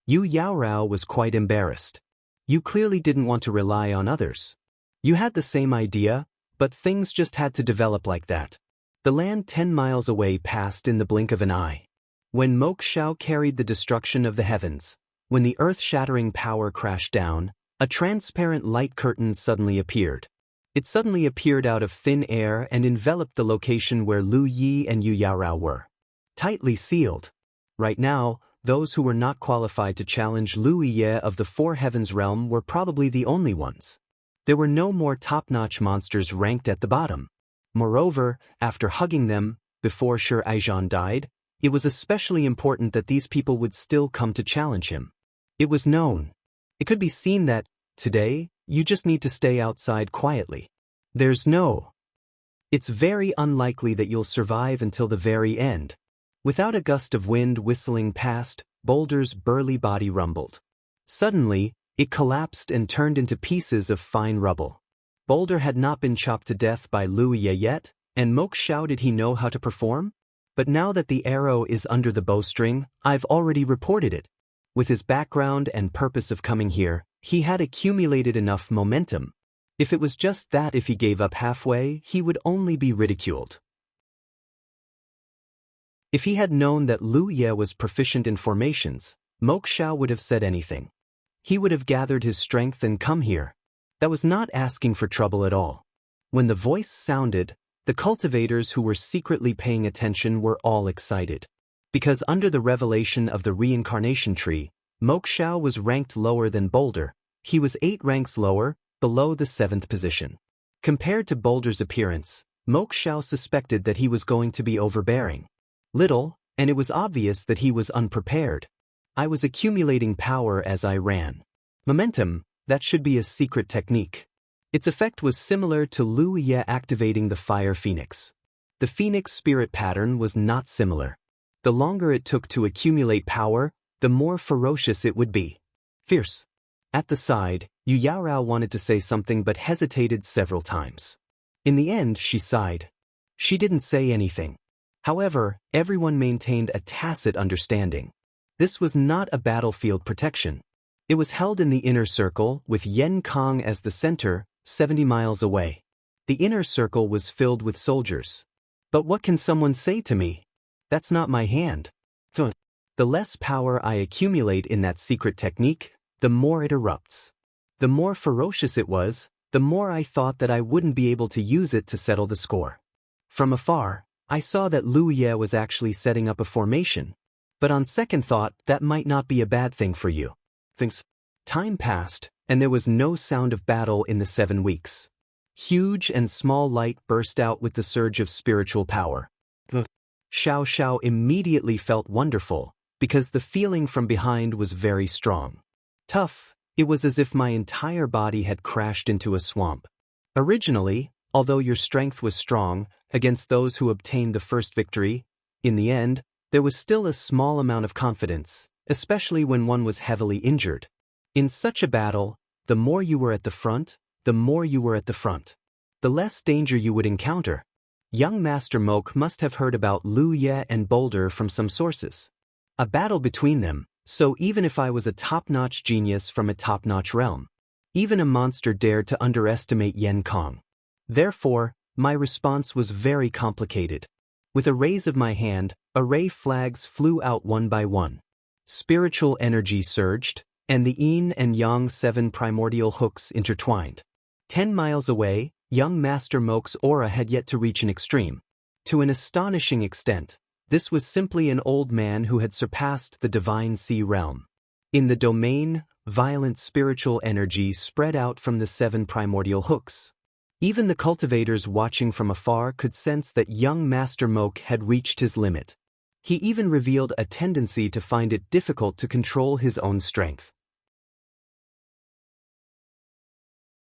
Yu Yaorao was quite embarrassed. You clearly didn't want to rely on others. You had the same idea, but things just had to develop like that. The land 10 miles away passed in the blink of an eye. When Moksha carried the destruction of the heavens, when the earth-shattering power crashed down, a transparent light curtain suddenly appeared. It suddenly appeared out of thin air and enveloped the location where Lu Yi and Yu Yaorao were. Tightly sealed. Right now, those who were not qualified to challenge Lu Yi of the Four Heavens realm were probably the only ones. There were no more top-notch monsters ranked at the bottom. Moreover, after hugging them, before Shi Aizhan died, it was especially important that these people would still come to challenge him. It was known. It could be seen that, today, you just need to stay outside quietly. It's very unlikely that you'll survive until the very end. Without a gust of wind whistling past, Boulder's burly body rumbled. Suddenly, it collapsed and turned into pieces of fine rubble. Boulder had not been chopped to death by Lu Yi yet, and Moksha did he know how to perform? But now that the arrow is under the bowstring, I've already reported it. With his background and purpose of coming here, he had accumulated enough momentum. If it was just that if he gave up halfway, he would only be ridiculed. If he had known that Lu Yi was proficient in formations, Moksha would have said anything. He would have gathered his strength and come here. That was not asking for trouble at all. When the voice sounded, the cultivators who were secretly paying attention were all excited. Because under the revelation of the reincarnation tree, Moksha was ranked lower than Boulder. He was 8 ranks lower, below the 7th position. Compared to Boulder's appearance, Moksha suspected that he was going to be overbearing. Little, and it was obvious that he was unprepared. I was accumulating power as I ran. Momentum, that should be a secret technique. Its effect was similar to Lu Yi activating the fire phoenix. The phoenix spirit pattern was not similar. The longer it took to accumulate power, the more ferocious it would be. Fierce. At the side, Yu Yaorao wanted to say something but hesitated several times. In the end, she sighed. She didn't say anything. However, everyone maintained a tacit understanding. This was not a battlefield protection. It was held in the inner circle, with Yen Kong as the center, 70 miles away. The inner circle was filled with soldiers. But what can someone say to me? That's not my hand. The less power I accumulate in that secret technique, the more it erupts. The more ferocious it was, the more I thought that I wouldn't be able to use it to settle the score. From afar, I saw that Lu Yi was actually setting up a formation. But on second thought, that might not be a bad thing for you. Time passed, and there was no sound of battle in the 7 weeks. Huge and small light burst out with the surge of spiritual power. Xiao Xiao immediately felt wonderful, because the feeling from behind was very strong. Tough, it was as if my entire body had crashed into a swamp. Originally, although your strength was strong, against those who obtained the first victory, in the end, there was still a small amount of confidence, especially when one was heavily injured. In such a battle, the more you were at the front, the more you were at the front. The less danger you would encounter. Young Master Moke must have heard about Lu Yi and Boulder from some sources. A battle between them, so even if I was a top-notch genius from a top-notch realm, Even a monster dared to underestimate Yen Kong. Therefore, my response was very complicated. With a raise of my hand, array flags flew out one by one. Spiritual energy surged, and the yin and yang 7 primordial hooks intertwined. 10 miles away, young Master Moke's aura had yet to reach an extreme. To an astonishing extent, this was simply an old man who had surpassed the divine sea realm. In the domain, violent spiritual energy spread out from the 7 primordial hooks. Even the cultivators watching from afar could sense that young Master Moke had reached his limit. He even revealed a tendency to find it difficult to control his own strength.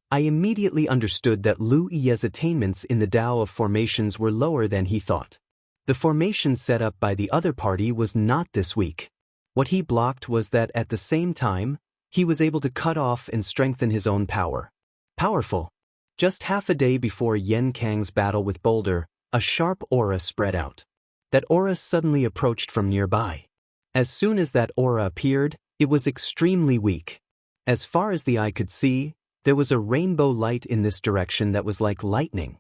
I immediately understood that Lu Ye's attainments in the Tao of formations were lower than he thought. The formation set up by the other party was not this weak. What he blocked was that at the same time, he was able to cut off and strengthen his own power. Powerful. Just half a day before Yen Kang's battle with Boulder, a sharp aura spread out. That aura suddenly approached from nearby. As soon as that aura appeared, it was extremely weak. As far as the eye could see, there was a rainbow light in this direction that was like lightning.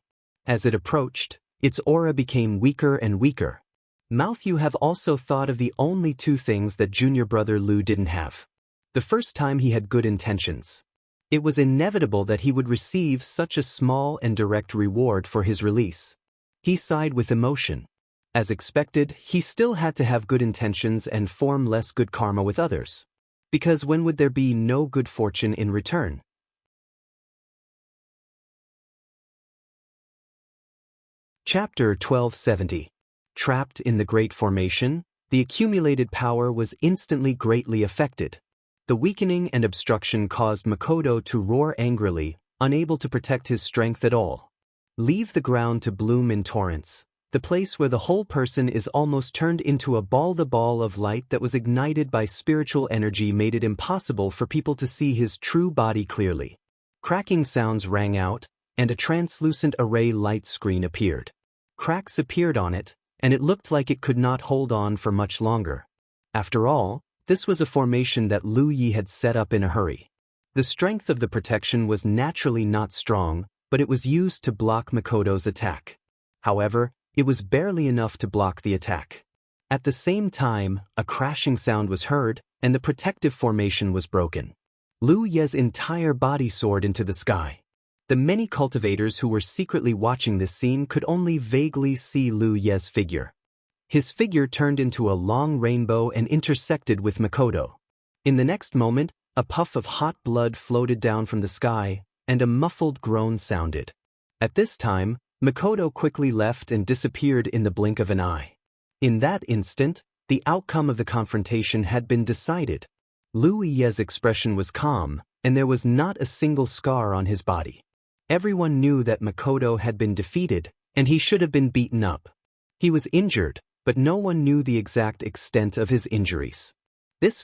As it approached, its aura became weaker and weaker. Mouth, you have also thought of the only 2 things that junior brother Lu didn't have. The first time he had good intentions. It was inevitable that he would receive such a small and direct reward for his release. He sighed with emotion. As expected, he still had to have good intentions and form less good karma with others. Because when would there be no good fortune in return? Chapter 1270. Trapped in the Great Formation, the accumulated power was instantly greatly affected. The weakening and obstruction caused Makoto to roar angrily, unable to protect his strength at all. Leave the ground to bloom in torrents, the place where the whole person is almost turned into a ball. The ball of light that was ignited by spiritual energy made it impossible for people to see his true body clearly. Cracking sounds rang out, and a translucent array light screen appeared. Cracks appeared on it, and it looked like it could not hold on for much longer. After all, this was a formation that Lu Yi had set up in a hurry. The strength of the protection was naturally not strong, but it was used to block Makoto's attack. However, it was barely enough to block the attack. At the same time, a crashing sound was heard, and the protective formation was broken. Lu Ye's entire body soared into the sky. The many cultivators who were secretly watching this scene could only vaguely see Lu Ye's figure. His figure turned into a long rainbow and intersected with Makoto. In the next moment, a puff of hot blood floated down from the sky, and a muffled groan sounded. At this time, Makoto quickly left and disappeared in the blink of an eye. In that instant, the outcome of the confrontation had been decided. Lu Ye's expression was calm, and there was not a single scar on his body. Everyone knew that Makoto had been defeated, and he should have been beaten up. He was injured, but no one knew the exact extent of his injuries. This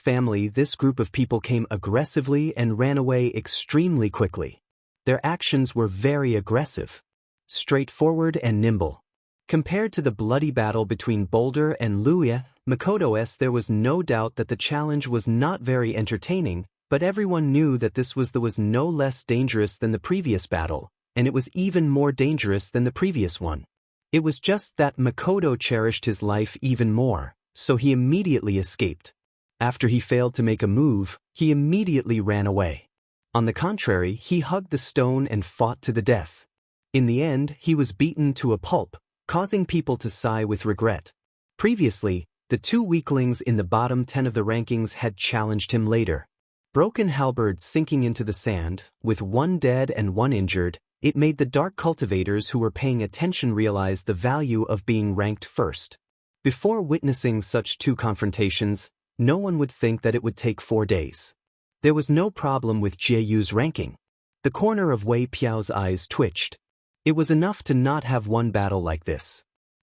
group of people came aggressively and ran away extremely quickly. Their actions were very aggressive, straightforward and nimble. Compared to the bloody battle between Boulder and Lu Ye, Makoto's, there was no doubt that the challenge was not very entertaining, but everyone knew that this was no less dangerous than the previous battle, and it was even more dangerous than the previous one. It was just that Makoto cherished his life even more, so he immediately escaped. After he failed to make a move, he immediately ran away. On the contrary, he hugged the stone and fought to the death. In the end, he was beaten to a pulp, causing people to sigh with regret. Previously, the 2 weaklings in the bottom 10 of the rankings had challenged him later. Broken halberds sinking into the sand, with 1 dead and 1 injured, it made the dark cultivators who were paying attention realize the value of being ranked first. Before witnessing such 2 confrontations, no one would think that it would take 4 days. There was no problem with Jieyu's ranking. The corner of Wei Piao's eyes twitched. It was enough to not have one battle like this.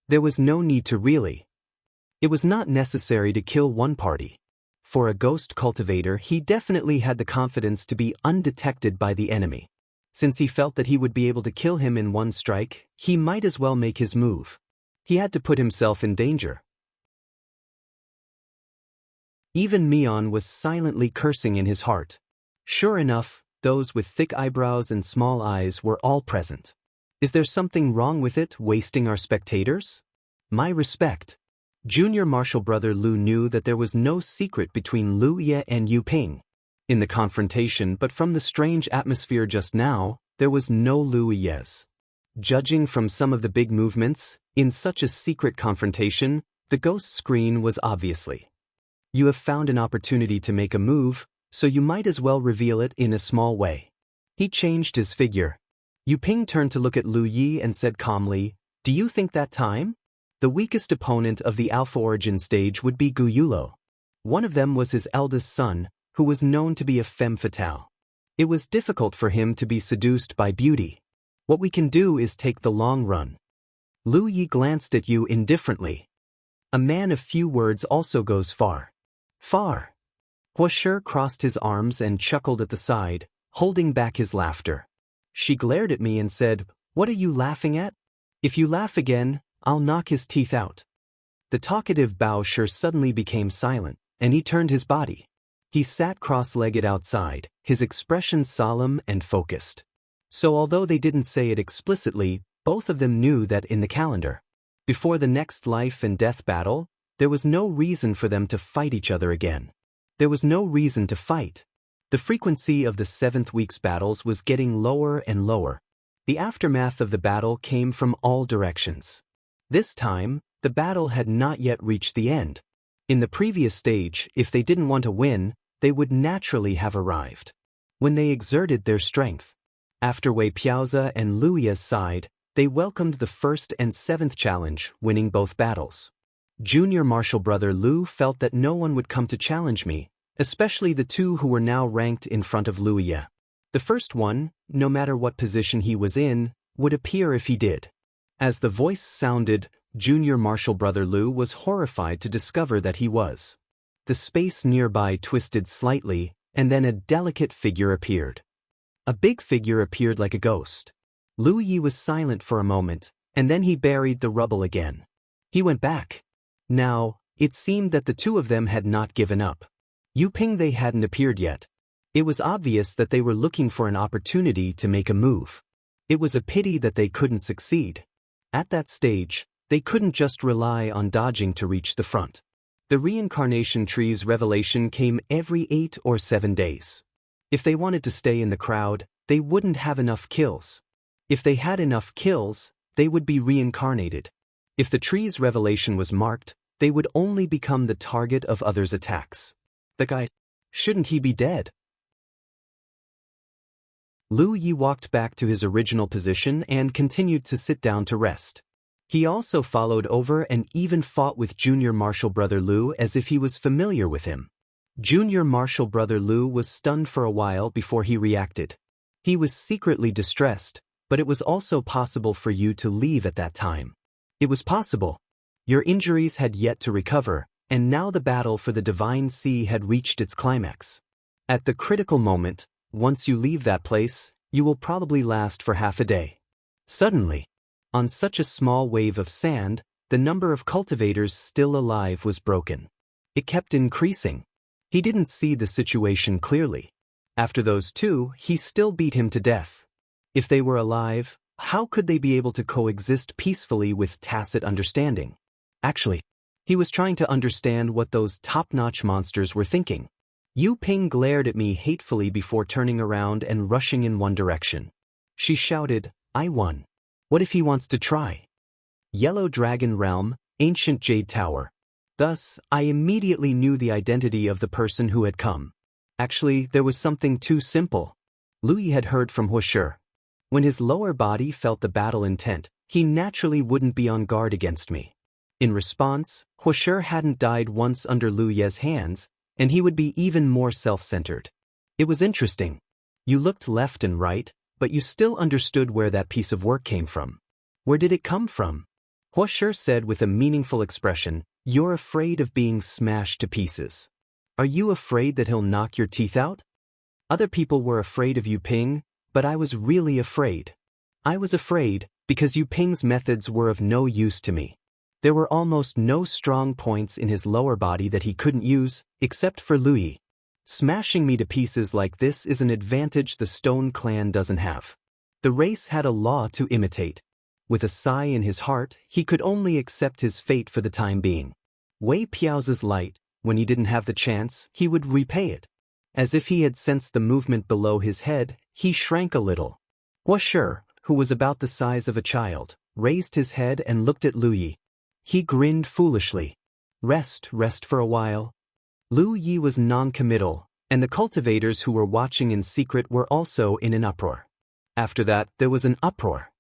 There was no need to really. It was not necessary to kill one party. For a ghost cultivator, he definitely had the confidence to be undetected by the enemy. Since he felt that he would be able to kill him in 1 strike, he might as well make his move. He had to put himself in danger. Even Mion was silently cursing in his heart. Sure enough, those with thick eyebrows and small eyes were all present. Is there something wrong with it, wasting our spectators? My respect. Junior martial brother Lu knew that there was no secret between Lu Ye and Yu Ping in the confrontation, but from the strange atmosphere just now, there was no Lu Ye's. Judging from some of the big movements, in such a secret confrontation, the ghost screen was obviously. You have found an opportunity to make a move, so you might as well reveal it in a small way. He changed his figure. Yu Ping turned to look at Lu Yi and said calmly, "Do you think that time?" The weakest opponent of the Alpha Origin stage would be Gu Yulo. One of them was his eldest son, who was known to be a femme fatale. It was difficult for him to be seduced by beauty. What we can do is take the long run. Lu Yi glanced at you indifferently. A man of few words also goes far. Far. Huoshi crossed his arms and chuckled at the side, holding back his laughter. She glared at me and said, "What are you laughing at? If you laugh again, I'll knock his teeth out." The talkative Bao Shi suddenly became silent, and he turned his body. He sat cross-legged outside, his expression solemn and focused. So although they didn't say it explicitly, both of them knew that in the calendar, before the next life and death battle, there was no reason for them to fight each other again. There was no reason to fight. The frequency of the 7th week's battles was getting lower and lower. The aftermath of the battle came from all directions. This time, the battle had not yet reached the end. In the previous stage, if they didn't want to win, they would naturally have arrived. When they exerted their strength. After Wei Piaozi and Lu Ye's side, they welcomed the 1st and 7th challenge, winning both battles. Junior martial brother Lu felt that no one would come to challenge me, especially the two who were now ranked in front of Lu Ye. The first one, no matter what position he was in, would appear if he did. As the voice sounded, junior martial brother Lu was horrified to discover that he was. The space nearby twisted slightly, and then a delicate figure appeared. A big figure appeared like a ghost. Lu Yi was silent for a moment, and then he buried the rubble again. He went back. Now, it seemed that the two of them had not given up. Yu Ping they hadn't appeared yet. It was obvious that they were looking for an opportunity to make a move. It was a pity that they couldn't succeed. At that stage, they couldn't just rely on dodging to reach the front. The reincarnation tree's revelation came every 8 or 7 days. If they wanted to stay in the crowd, they wouldn't have enough kills. If they had enough kills, they would be reincarnated. If the tree's revelation was marked, they would only become the target of others' attacks. The guy, shouldn't he be dead? Lu Yi walked back to his original position and continued to sit down to rest. He also followed over and even fought with junior martial brother Lu as if he was familiar with him. Junior martial brother Lu was stunned for a while before he reacted. He was secretly distressed, but it was also possible for you to leave at that time. It was possible. Your injuries had yet to recover, and now the battle for the Divine Sea had reached its climax. At the critical moment, once you leave that place, you will probably last for half a day. Suddenly, on such a small wave of sand, the number of cultivators still alive was broken. It kept increasing. He didn't see the situation clearly. After those two, he still beat him to death. If they were alive, how could they be able to coexist peacefully with tacit understanding? Actually, he was trying to understand what those top-notch monsters were thinking. Yu Ping glared at me hatefully before turning around and rushing in one direction. She shouted, "I won. What if he wants to try?" Yellow Dragon Realm, Ancient Jade Tower. Thus, I immediately knew the identity of the person who had come. Actually, there was something too simple. Lu Yi had heard from Huoshi. When his lower body felt the battle intent, he naturally wouldn't be on guard against me. In response, Huoshi hadn't died once under Lu Ye's hands, and he would be even more self-centered. It was interesting. You looked left and right, but you still understood where that piece of work came from. Where did it come from? Huoshi said with a meaningful expression, "You're afraid of being smashed to pieces. Are you afraid that he'll knock your teeth out?" Other people were afraid of Yu Ping, but I was really afraid. I was afraid because Yu Ping's methods were of no use to me. There were almost no strong points in his lower body that he couldn't use, except for Lu Yi. Smashing me to pieces like this is an advantage the Stone Clan doesn't have. The race had a law to imitate. With a sigh in his heart, he could only accept his fate for the time being. Wei Piao's light, when he didn't have the chance, he would repay it. As if he had sensed the movement below his head, he shrank a little. Hua Shi, who was about the size of a child, raised his head and looked at Lu Yi. He grinned foolishly. Rest for a while. Lu Yi was non-committal, and the cultivators who were watching in secret were also in an uproar. After that, there was an uproar.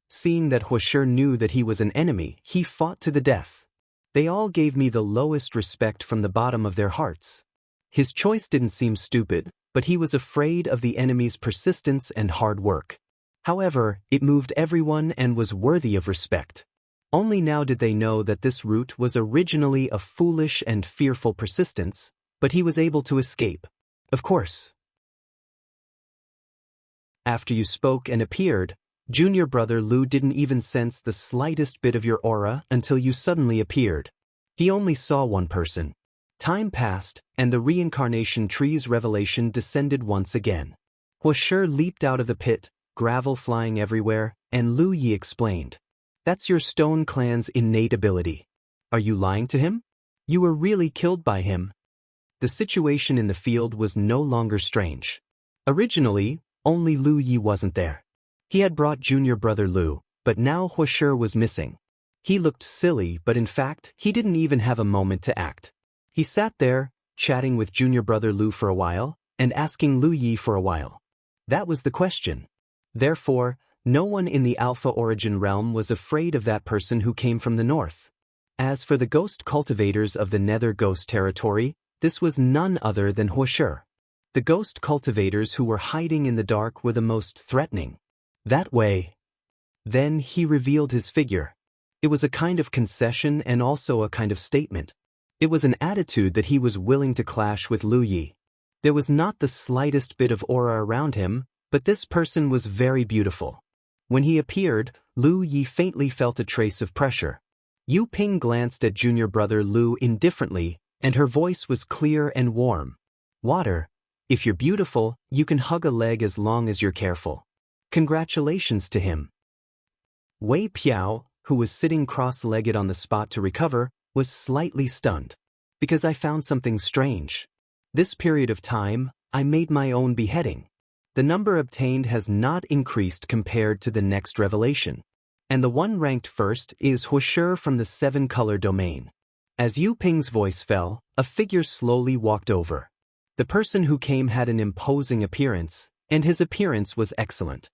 Seeing that Hua Shi knew that he was an enemy, he fought to the death. They all gave me the lowest respect from the bottom of their hearts. His choice didn't seem stupid, but he was afraid of the enemy's persistence and hard work. However, it moved everyone and was worthy of respect. Only now did they know that this route was originally a foolish and fearful persistence, but he was able to escape. Of course. After you spoke and appeared, Junior brother Lu didn't even sense the slightest bit of your aura until you suddenly appeared. He only saw one person. Time passed, and the reincarnation tree's revelation descended once again. Hua Shi leaped out of the pit, gravel flying everywhere, and Lu Yi explained. That's your Stone Clan's innate ability. Are you lying to him? You were really killed by him. The situation in the field was no longer strange. Originally, only Lu Yi wasn't there. He had brought junior brother Lu, but now Hua Shi was missing. He looked silly, but in fact, he didn't even have a moment to act. He sat there, chatting with junior brother Lu for a while, and asking Lu Yi for a while. That was the question. Therefore, no one in the Alpha Origin realm was afraid of that person who came from the north. As for the ghost cultivators of the Nether Ghost territory, this was none other than Hua Shi. The ghost cultivators who were hiding in the dark were the most threatening. That way. Then he revealed his figure. It was a kind of concession and also a kind of statement. It was an attitude that he was willing to clash with Lu Yi. There was not the slightest bit of aura around him, but this person was very beautiful. When he appeared, Lu Yi faintly felt a trace of pressure. Yu Ping glanced at junior brother Lu indifferently, and her voice was clear and warm. Water, if you're beautiful, you can hug a leg as long as you're careful. Congratulations to him. Wei Piao, who was sitting cross-legged on the spot to recover, was slightly stunned. Because I found something strange. This period of time, I made my own beheading. The number obtained has not increased compared to the next revelation. And the one ranked first is Hua Shi from the 7-color domain. As Yu Ping's voice fell, a figure slowly walked over. The person who came had an imposing appearance, and his appearance was excellent.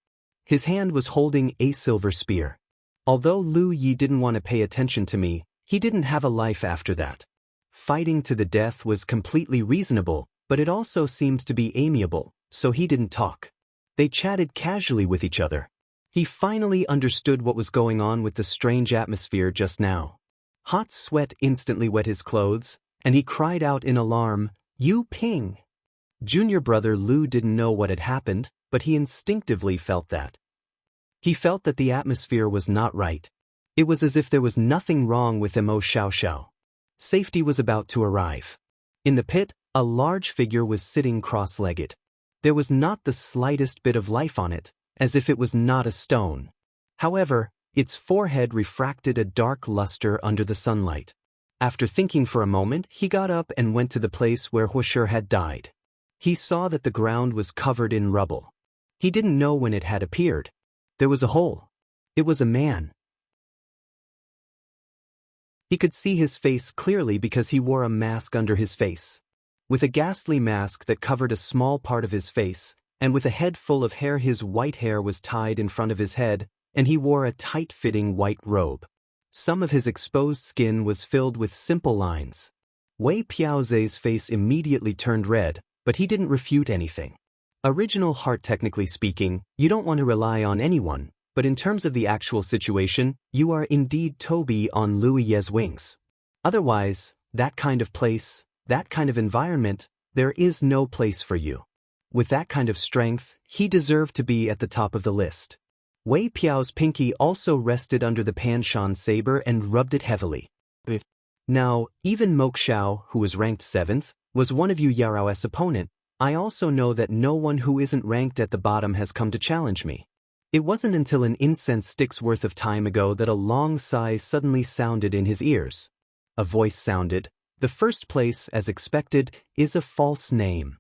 His hand was holding a silver spear. Although Lu Yi didn't want to pay attention to me, he didn't have a life after that. Fighting to the death was completely reasonable, but it also seemed to be amiable, so he didn't talk. They chatted casually with each other. He finally understood what was going on with the strange atmosphere just now. Hot sweat instantly wet his clothes, and he cried out in alarm, "Yu Ping!" Junior brother Lu didn't know what had happened, but he instinctively felt that. He felt that the atmosphere was not right. It was as if there was nothing wrong with Mo Xiao Xiao. Safety was about to arrive. In the pit, a large figure was sitting cross-legged. There was not the slightest bit of life on it, as if it was not a stone. However, its forehead refracted a dark luster under the sunlight. After thinking for a moment, he got up and went to the place where Hua Shi had died. He saw that the ground was covered in rubble. He didn't know when it had appeared. There was a hole. It was a man. He could see his face clearly because he wore a mask under his face. With a ghastly mask that covered a small part of his face, and with a head full of hair, his white hair was tied in front of his head, and he wore a tight-fitting white robe. Some of his exposed skin was filled with simple lines. Wei Piao's face immediately turned red, but he didn't refute anything. Original heart, technically speaking, you don't want to rely on anyone, but in terms of the actual situation, you are indeed Toby on Lu Yi's wings. Otherwise, that kind of place, that kind of environment, there is no place for you. With that kind of strength, he deserved to be at the top of the list. Wei Piao's pinky also rested under the Panshan saber and rubbed it heavily. Now, even Mo Xiao, who was ranked 7th, Was one of you Yao's opponent? I also know that no one who isn't ranked at the bottom has come to challenge me. It wasn't until an incense stick's worth of time ago that a long sigh suddenly sounded in his ears. A voice sounded, "The first place, as expected, is a false name."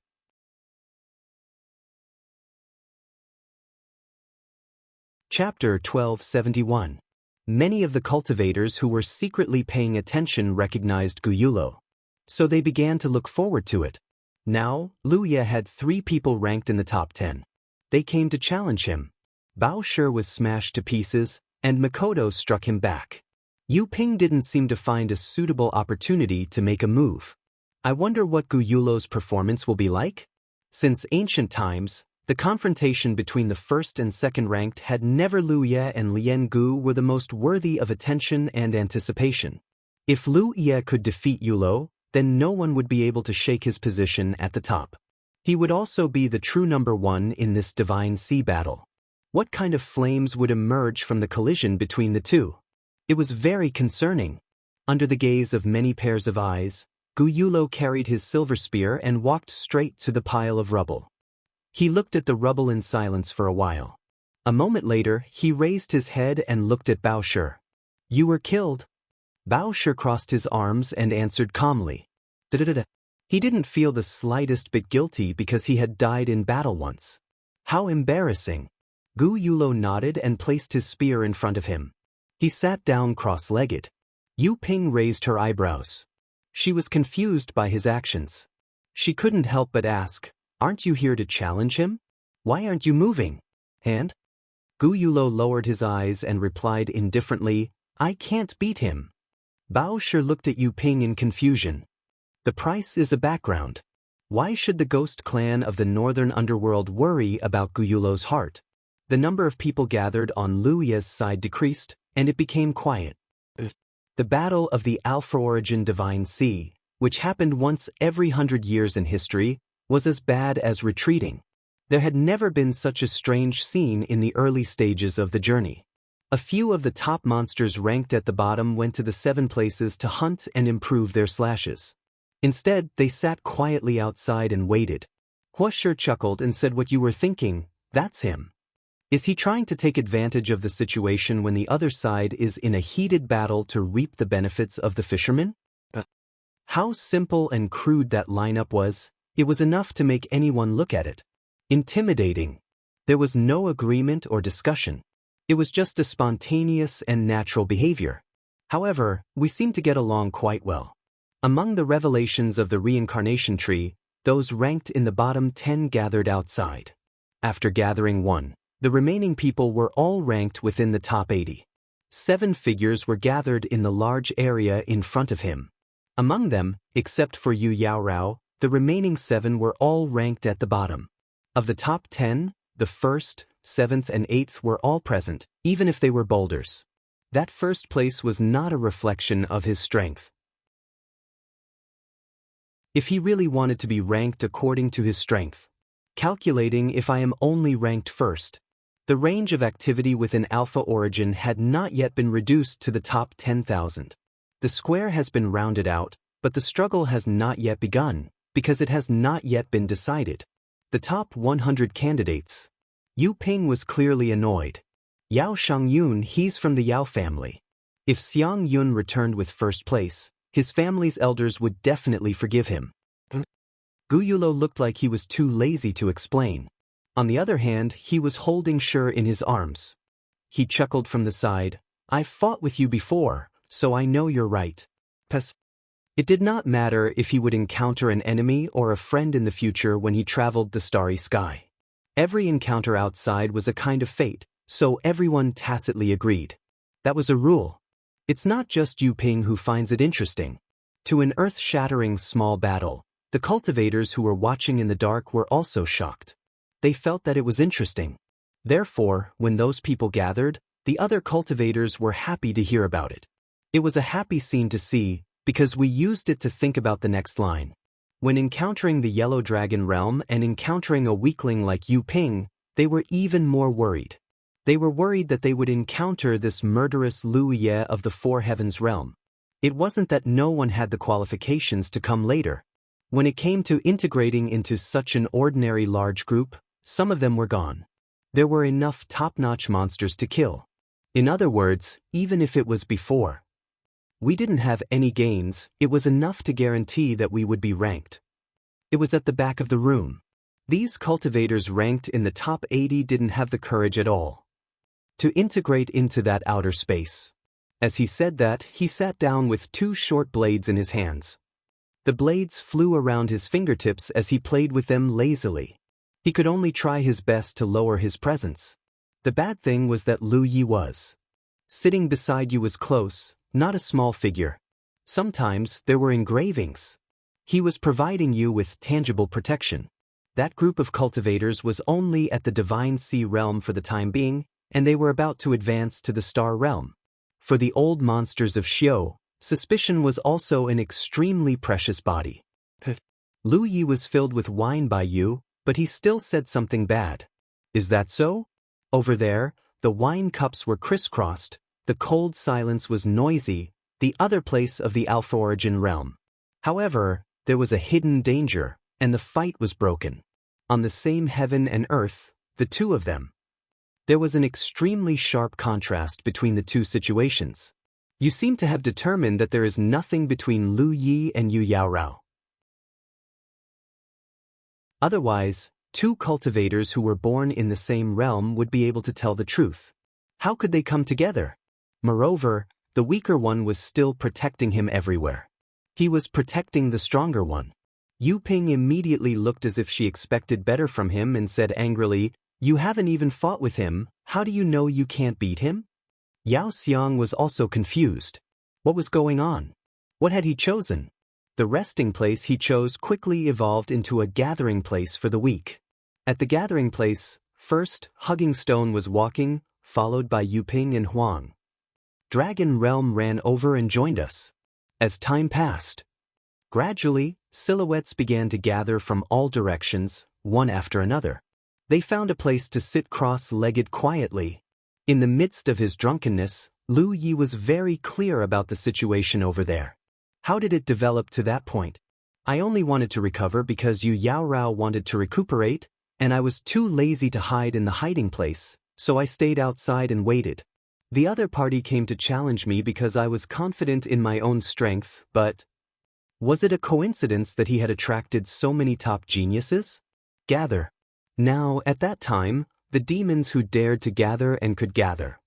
Chapter 1271. Many of the cultivators who were secretly paying attention recognized Guyulo. So they began to look forward to it. Now, Lu Ye had 3 people ranked in the top 10. They came to challenge him. Bao Shi was smashed to pieces, and Makoto struck him back. Yu Ping didn't seem to find a suitable opportunity to make a move. I wonder what Guyulo's performance will be like? Since ancient times, the confrontation between the first and second ranked had never. Lu Ye and Lien Gu were the most worthy of attention and anticipation. If Lu Ye could defeat Yulo, then no one would be able to shake his position at the top. He would also be the true number 1 in this Divine Sea battle. What kind of flames would emerge from the collision between the two? It was very concerning. Under the gaze of many pairs of eyes, Guyulo carried his silver spear and walked straight to the pile of rubble. He looked at the rubble in silence for a while. A moment later, he raised his head and looked at Bao Shi. "You were killed." Bao Shi crossed his arms and answered calmly. Da-da-da-da. He didn't feel the slightest bit guilty because he had died in battle once. How embarrassing. Guyulo nodded and placed his spear in front of him. He sat down cross-legged. Yu Ping raised her eyebrows. She was confused by his actions. She couldn't help but ask, "Aren't you here to challenge him? Why aren't you moving?" "And?" Guyulo lowered his eyes and replied indifferently, "I can't beat him." Bao Shi looked at Yu Ping in confusion. The price is a background. Why should the ghost clan of the northern underworld worry about Guyulo's heart? The number of people gathered on Lu Ye's side decreased, and it became quiet. The Battle of the Alpha Origin Divine Sea, which happened once every 100 years in history, was as bad as retreating. There had never been such a strange scene in the early stages of the journey. A few of the top monsters ranked at the bottom went to the 7 places to hunt and improve their slashes. Instead, they sat quietly outside and waited. Hua Shi chuckled and said, "What you were thinking, that's him. Is he trying to take advantage of the situation when the other side is in a heated battle to reap the benefits of the fishermen?" How simple and crude that lineup was. It was enough to make anyone look at it. Intimidating. There was no agreement or discussion. It was just a spontaneous and natural behavior. However, we seemed to get along quite well. Among the revelations of the reincarnation tree, those ranked in the bottom 10 gathered outside. After gathering 1, the remaining people were all ranked within the top 80. 7 figures were gathered in the large area in front of him. Among them, except for Yu Yaorao, the remaining 7 were all ranked at the bottom. Of the top 10, the 1st, 7th and 8th were all present, even if they were boulders. That first place was not a reflection of his strength. If he really wanted to be ranked according to his strength. Calculating if I am only ranked first. The range of activity within Alpha Origin had not yet been reduced to the top 10,000. The square has been rounded out, but the struggle has not yet begun, because it has not yet been decided. The top 100 candidates. Yu Ping was clearly annoyed. Yao Shangyun, he's from the Yao family. If Xiang Yun returned with first place, his family's elders would definitely forgive him. Guyulo looked like he was too lazy to explain. On the other hand, he was holding Shi in his arms. He chuckled from the side, "I've fought with you before, so I know you're right." It did not matter if he would encounter an enemy or a friend in the future when he traveled the starry sky. Every encounter outside was a kind of fate, so everyone tacitly agreed. That was a rule. It's not just Yu Ping who finds it interesting. To an earth-shattering small battle, the cultivators who were watching in the dark were also shocked. They felt that it was interesting. Therefore, when those people gathered, the other cultivators were happy to hear about it. It was a happy scene to see, because we used it to think about the next line. When encountering the Yellow Dragon realm and encountering a weakling like Yu Ping, they were even more worried. They were worried that they would encounter this murderous Lu Ye of the Four Heavens realm. It wasn't that no one had the qualifications to come later. When it came to integrating into such an ordinary large group, some of them were gone. There were enough top-notch monsters to kill. In other words, even if it was before we didn't have any gains, it was enough to guarantee that we would be ranked. It was at the back of the room. These cultivators ranked in the top 80 didn't have the courage at all to integrate into that outer space. As he said that, he sat down with 2 short blades in his hands. The blades flew around his fingertips as he played with them lazily. He could only try his best to lower his presence. The bad thing was that Lu Yi was sitting beside you was close, not a small figure. Sometimes there were engravings. He was providing you with tangible protection. That group of cultivators was only at the Divine Sea realm for the time being, and they were about to advance to the Star realm. For the old monsters of Xiao, suspicion was also an extremely precious body. Lu Yi was filled with wine by you, but he still said something bad. Is that so? Over there, the wine cups were crisscrossed, the cold silence was noisy, the other place of the Alpha Origin realm. However, there was a hidden danger, and the fight was broken. On the same heaven and earth, the two of them. There was an extremely sharp contrast between the two situations. You seem to have determined that there is nothing between Lu Yi and Yu Yaorao. Otherwise, 2 cultivators who were born in the same realm would be able to tell the truth. How could they come together? Moreover, the weaker one was still protecting him everywhere. He was protecting the stronger one. Yu Ping immediately looked as if she expected better from him and said angrily, "You haven't even fought with him, how do you know you can't beat him?" Yao Xiang was also confused. What was going on? What had he chosen? The resting place he chose quickly evolved into a gathering place for the weak. At the gathering place, first, Hugging Stone was walking, followed by Yu Ping and Huang. Dragon Realm ran over and joined us. As time passed, gradually, silhouettes began to gather from all directions, one after another. They found a place to sit cross-legged quietly. In the midst of his drunkenness, Lu Yi was very clear about the situation over there. How did it develop to that point? I only wanted to recover because Yu Yaorao wanted to recuperate, and I was too lazy to hide in the hiding place, so I stayed outside and waited. The other party came to challenge me because I was confident in my own strength, but was it a coincidence that he had attracted so many top geniuses? Gather. Now, at that time, the demons who dared to gather and could gather.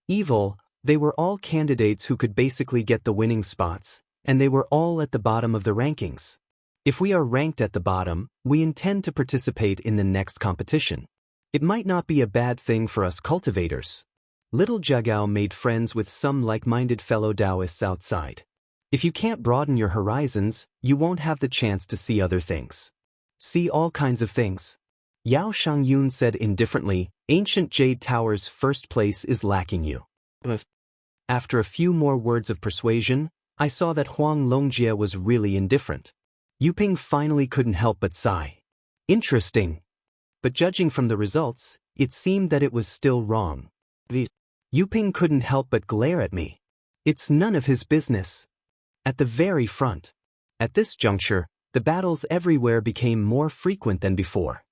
Evil, they were all candidates who could basically get the winning spots, and they were all at the bottom of the rankings. If we are ranked at the bottom, we intend to participate in the next competition. It might not be a bad thing for us cultivators. Little Jiagao made friends with some like-minded fellow Taoists outside. If you can't broaden your horizons, you won't have the chance to see other things. See all kinds of things. Yao Shangyun said indifferently, Ancient Jade Tower's first place is lacking you. After a few more words of persuasion, I saw that Huang Longjie was really indifferent. Yu Ping finally couldn't help but sigh. Interesting. But judging from the results, it seemed that it was still wrong. Yu Ping couldn't help but glare at me. It's none of his business. At the very front. At this juncture, the battles everywhere became more frequent than before.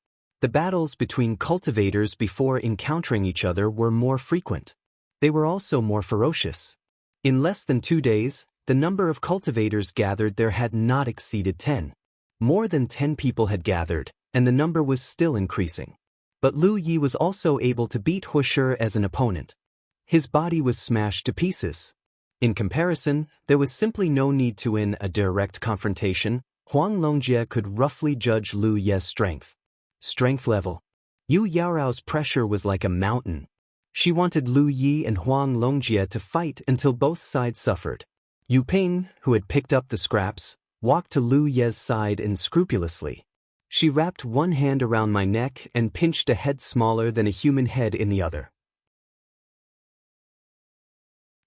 The battles between cultivators before encountering each other were more frequent. They were also more ferocious. In less than 2 days, the number of cultivators gathered there had not exceeded 10. More than 10 people had gathered, and the number was still increasing. But Lu Yi was also able to beat Hushi as an opponent. His body was smashed to pieces. In comparison, there was simply no need to win a direct confrontation. Huang Longjie could roughly judge Lu Ye's strength. Strength level. Yu Yaorao's pressure was like a mountain. She wanted Lu Yi and Huang Longjie to fight until both sides suffered. Yu Ping, who had picked up the scraps, walked to Lu Ye's side unscrupulously. She wrapped one hand around my neck and pinched a head smaller than a human head in the other.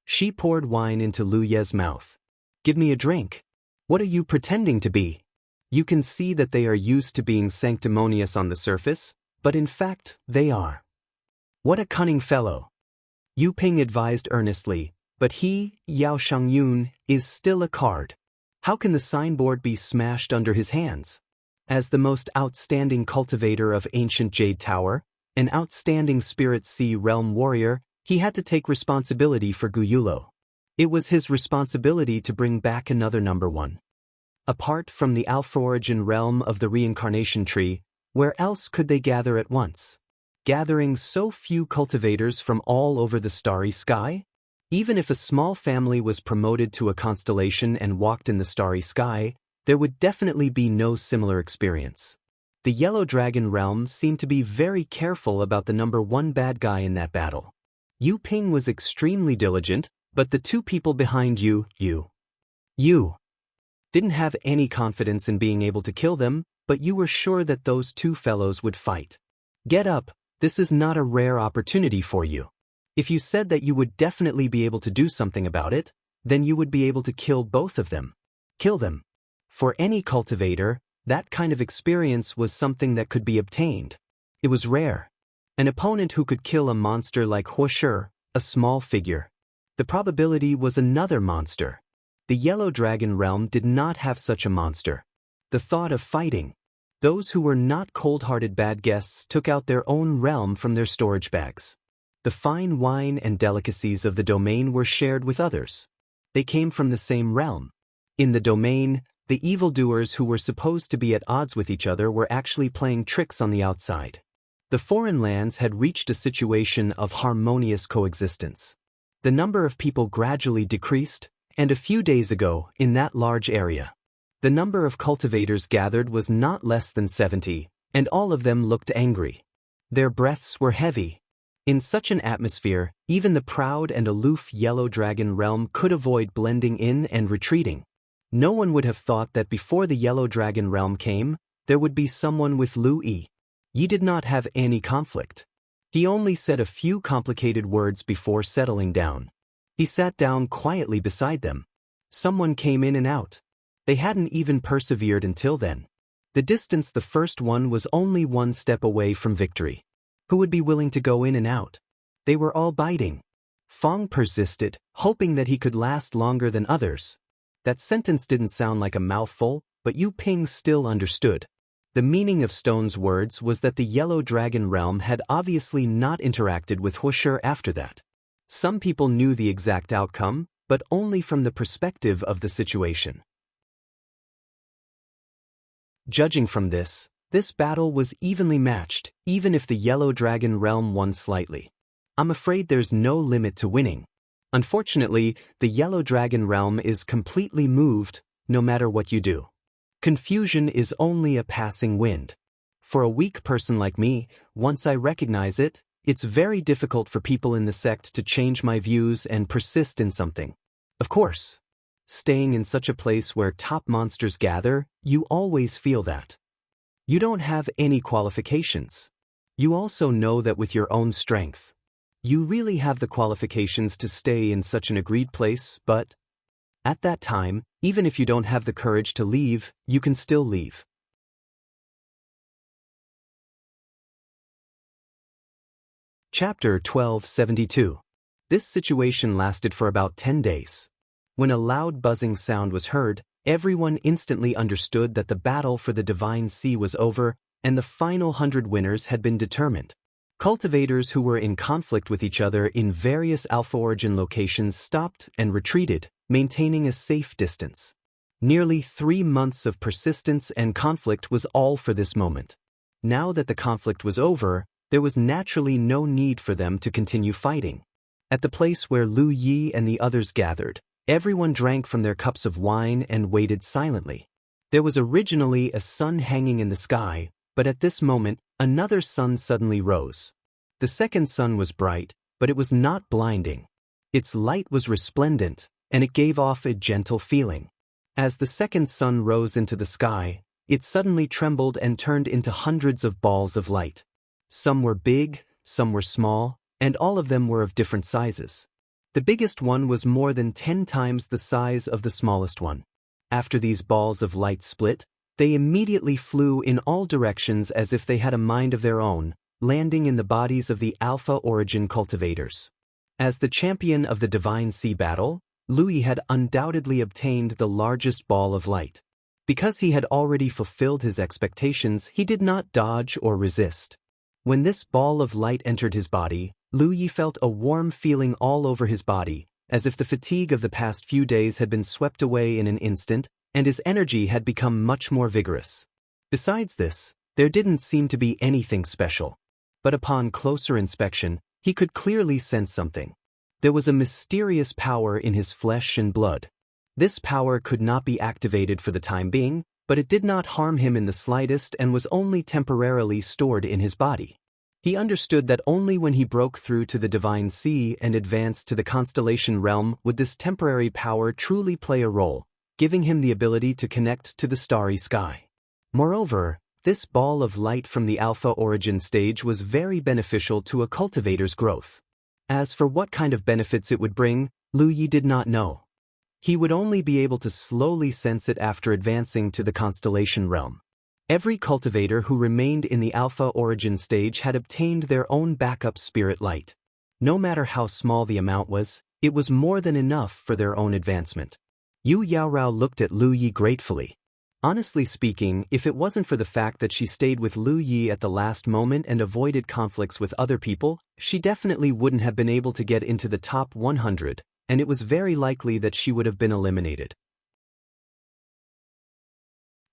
She poured wine into Lu Ye's mouth. Give me a drink. What are you pretending to be? You can see that they are used to being sanctimonious on the surface, but in fact, they are. What a cunning fellow. Yu Ping advised earnestly, but he, Yao Shangyun, is still a card. How can the signboard be smashed under his hands? As the most outstanding cultivator of ancient Jade Tower, an outstanding Spirit Sea Realm warrior, he had to take responsibility for Guyulo. It was his responsibility to bring back another number one. Apart from the Alpha Origin realm of the reincarnation tree, where else could they gather at once? Gathering so few cultivators from all over the starry sky? Even if a small family was promoted to a constellation and walked in the starry sky, there would definitely be no similar experience. The Yellow Dragon realm seemed to be very careful about the number one bad guy in that battle. Yu Ping was extremely diligent, but the two people behind you didn't have any confidence in being able to kill them, but you were sure that those two fellows would fight. Get up, this is not a rare opportunity for you. If you said that you would definitely be able to do something about it, then you would be able to kill both of them. Kill them. For any cultivator, that kind of experience was something that could be obtained. It was rare. An opponent who could kill a monster like Huoshi, a small figure. The probability was another monster. The Yellow Dragon realm did not have such a monster. The thought of fighting. Those who were not cold-hearted bad guests took out their own realm from their storage bags. The fine wine and delicacies of the domain were shared with others. They came from the same realm. In the domain, the evildoers who were supposed to be at odds with each other were actually playing tricks on the outside. The foreign lands had reached a situation of harmonious coexistence. The number of people gradually decreased, and a few days ago, in that large area, the number of cultivators gathered was not less than 70, and all of them looked angry. Their breaths were heavy. In such an atmosphere, even the proud and aloof Yellow Dragon realm could avoid blending in and retreating. No one would have thought that before the Yellow Dragon realm came, there would be someone with Lu Yi. Yi did not have any conflict. He only said a few complicated words before settling down. He sat down quietly beside them. Someone came in and out. They hadn't even persevered until then. The distance the first one was only one step away from victory. Who would be willing to go in and out? They were all biting. Fong persisted, hoping that he could last longer than others. That sentence didn't sound like a mouthful, but Yu Ping still understood. The meaning of Stone's words was that the Yellow Dragon realm had obviously not interacted with Huoshi after that. Some people knew the exact outcome, but only from the perspective of the situation. Judging from this battle was evenly matched, even if the Yellow Dragon realm won slightly. I'm afraid there's no limit to winning. Unfortunately, the Yellow Dragon realm is completely moved, no matter what you do. Confusion is only a passing wind. For a weak person like me, once I recognize it, it's very difficult for people in the sect to change my views and persist in something. Of course, staying in such a place where top monsters gather, you always feel that. You don't have any qualifications. You also know that with your own strength, you really have the qualifications to stay in such an agreed place, but at that time, even if you don't have the courage to leave, you can still leave. Chapter 1272. This situation lasted for about 10 days. When a loud buzzing sound was heard, everyone instantly understood that the battle for the Divine Sea was over, and the final 100 winners had been determined. Cultivators who were in conflict with each other in various Alpha Origin locations stopped and retreated, maintaining a safe distance. Nearly 3 months of persistence and conflict was all for this moment. Now that the conflict was over, there was naturally no need for them to continue fighting. At the place where Lu Yi and the others gathered, everyone drank from their cups of wine and waited silently. There was originally a sun hanging in the sky, but at this moment, another sun suddenly rose. The second sun was bright, but it was not blinding. Its light was resplendent, and it gave off a gentle feeling. As the second sun rose into the sky, it suddenly trembled and turned into hundreds of balls of light. Some were big, some were small, and all of them were of different sizes. The biggest one was more than 10 times the size of the smallest one. After these balls of light split, they immediately flew in all directions as if they had a mind of their own, landing in the bodies of the Alpha Origin cultivators. As the champion of the Divine Sea battle, Louis had undoubtedly obtained the largest ball of light. Because he had already fulfilled his expectations, he did not dodge or resist. When this ball of light entered his body, Louis felt a warm feeling all over his body, as if the fatigue of the past few days had been swept away in an instant, and his energy had become much more vigorous. Besides this, there didn't seem to be anything special. But upon closer inspection, he could clearly sense something. There was a mysterious power in his flesh and blood. This power could not be activated for the time being, but it did not harm him in the slightest and was only temporarily stored in his body. He understood that only when he broke through to the divine sea and advanced to the constellation realm would this temporary power truly play a role, giving him the ability to connect to the starry sky. Moreover, this ball of light from the Alpha origin stage was very beneficial to a cultivator's growth. As for what kind of benefits it would bring, Louis did not know. He would only be able to slowly sense it after advancing to the constellation realm. Every cultivator who remained in the Alpha origin stage had obtained their own backup spirit light. No matter how small the amount was, it was more than enough for their own advancement. Yu Yaorao looked at Lu Yi gratefully. Honestly speaking, if it wasn't for the fact that she stayed with Lu Yi at the last moment and avoided conflicts with other people, she definitely wouldn't have been able to get into the top 100, and it was very likely that she would have been eliminated.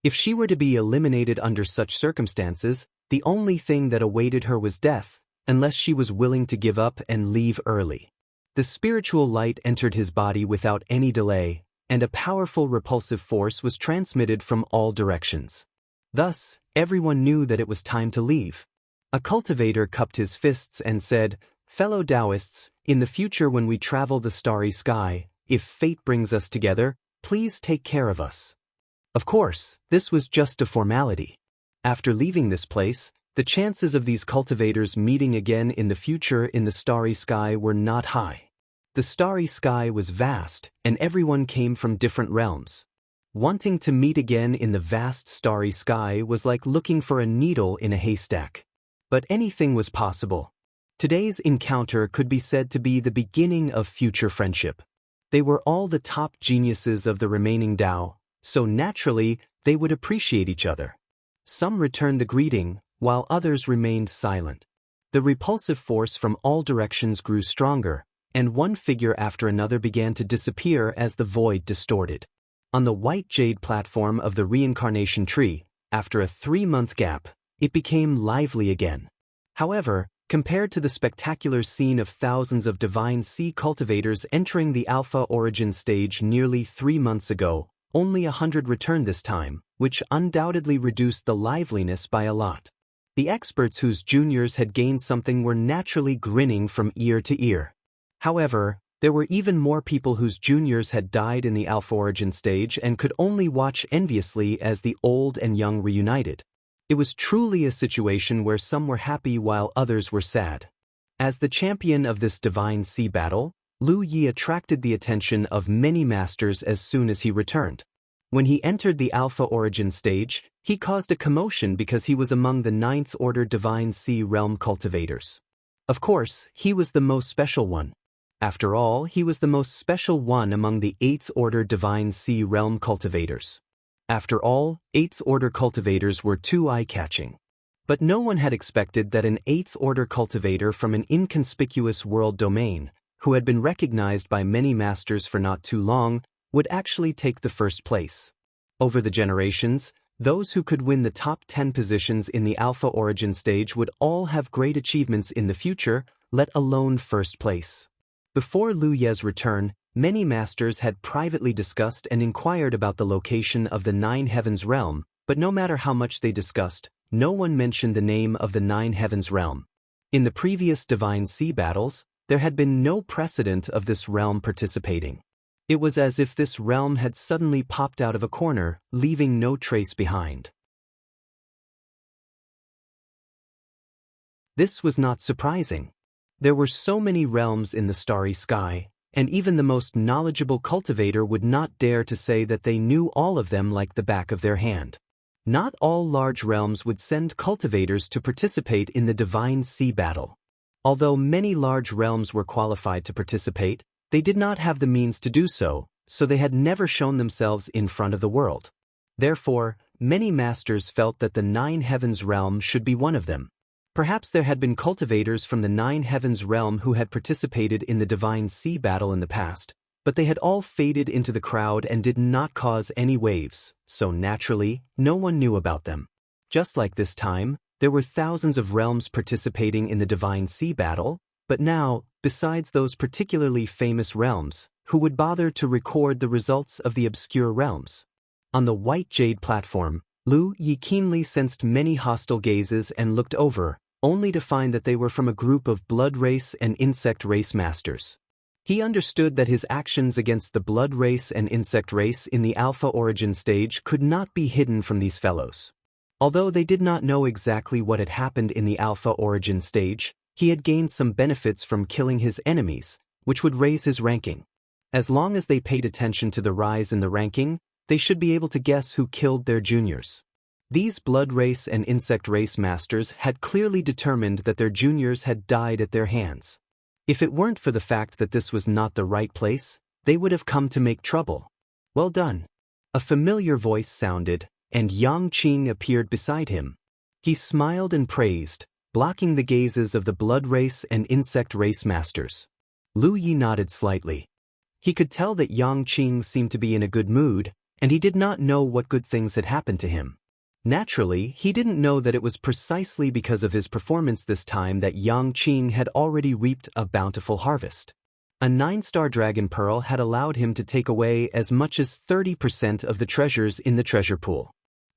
If she were to be eliminated under such circumstances, the only thing that awaited her was death, unless she was willing to give up and leave early. The spiritual light entered his body without any delay, and a powerful repulsive force was transmitted from all directions. Thus, everyone knew that it was time to leave. A cultivator cupped his fists and said, "Fellow Taoists, in the future when we travel the starry sky, if fate brings us together, please take care of us." Of course, this was just a formality. After leaving this place, the chances of these cultivators meeting again in the future in the starry sky were not high. The starry sky was vast, and everyone came from different realms. Wanting to meet again in the vast starry sky was like looking for a needle in a haystack. But anything was possible. Today's encounter could be said to be the beginning of future friendship. They were all the top geniuses of the remaining Tao, so naturally they would appreciate each other. Some returned the greeting, while others remained silent. The repulsive force from all directions grew stronger, and one figure after another began to disappear as the void distorted. On the white jade platform of the reincarnation tree, after a 3-month gap, it became lively again. However, compared to the spectacular scene of thousands of divine sea cultivators entering the Alpha origin stage nearly 3 months ago, only 100 returned this time, which undoubtedly reduced the liveliness by a lot. The experts whose juniors had gained something were naturally grinning from ear to ear. However, there were even more people whose juniors had died in the Alpha origin stage and could only watch enviously as the old and young reunited. It was truly a situation where some were happy while others were sad. As the champion of this divine sea battle, Lu Yi attracted the attention of many masters as soon as he returned. When he entered the Alpha origin stage, he caused a commotion because he was among the 9th order divine sea realm cultivators. Of course, he was the most special one. After all, he was the most special one among the 8th order divine sea realm cultivators. After all, 8th order cultivators were too eye-catching. But no one had expected that an 8th order cultivator from an inconspicuous world domain, who had been recognized by many masters for not too long, would actually take the first place. Over the generations, those who could win the top 10 positions in the Alpha origin stage would all have great achievements in the future, let alone first place. Before Lu Ye's return, many masters had privately discussed and inquired about the location of the 9 Heavens realm, but no matter how much they discussed, no one mentioned the name of the 9 Heavens realm. In the previous divine sea battles, there had been no precedent of this realm participating. It was as if this realm had suddenly popped out of a corner, leaving no trace behind. This was not surprising. There were so many realms in the starry sky, and even the most knowledgeable cultivator would not dare to say that they knew all of them like the back of their hand. Not all large realms would send cultivators to participate in the divine sea battle. Although many large realms were qualified to participate, They did not have the means to do so, so they had never shown themselves in front of the world. Therefore, many masters felt that the Nine Heavens realm should be one of them. Perhaps there had been cultivators from the Nine Heavens realm who had participated in the Divine Sea battle in the past, but they had all faded into the crowd and did not cause any waves, so naturally, no one knew about them. Just like this time, there were thousands of realms participating in the Divine Sea battle, but now, besides those particularly famous realms, who would bother to record the results of the obscure realms? On the white jade platform, Lu Yi keenly sensed many hostile gazes and looked over, only to find that they were from a group of blood race and insect race masters. He understood that his actions against the blood race and insect race in the Alpha Origin stage could not be hidden from these fellows. Although they did not know exactly what had happened in the Alpha Origin stage, he had gained some benefits from killing his enemies, which would raise his ranking. As long as they paid attention to the rise in the ranking, they should be able to guess who killed their juniors. These blood race and insect race masters had clearly determined that their juniors had died at their hands. If it weren't for the fact that this was not the right place, they would have come to make trouble. Well done. A familiar voice sounded, and Yang Qing appeared beside him. He smiled and praised, blocking the gazes of the blood race and insect race masters. Lu Yi nodded slightly. He could tell that Yang Qing seemed to be in a good mood, and he did not know what good things had happened to him. Naturally, he didn't know that it was precisely because of his performance this time that Yang Qing had already reaped a bountiful harvest. A 9-star dragon pearl had allowed him to take away as much as 30% of the treasures in the treasure pool.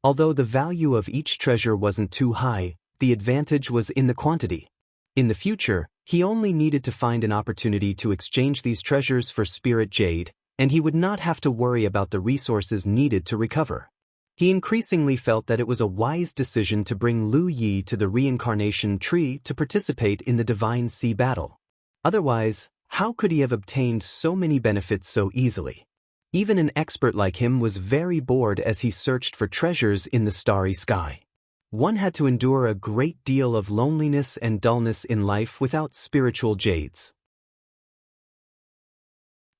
Although the value of each treasure wasn't too high, the advantage was in the quantity. In the future, he only needed to find an opportunity to exchange these treasures for spirit jade, and he would not have to worry about the resources needed to recover. He increasingly felt that it was a wise decision to bring Lu Yi to the reincarnation tree to participate in the Divine Sea battle. Otherwise, how could he have obtained so many benefits so easily? Even an expert like him was very bored as he searched for treasures in the starry sky. One had to endure a great deal of loneliness and dullness in life without spiritual jades.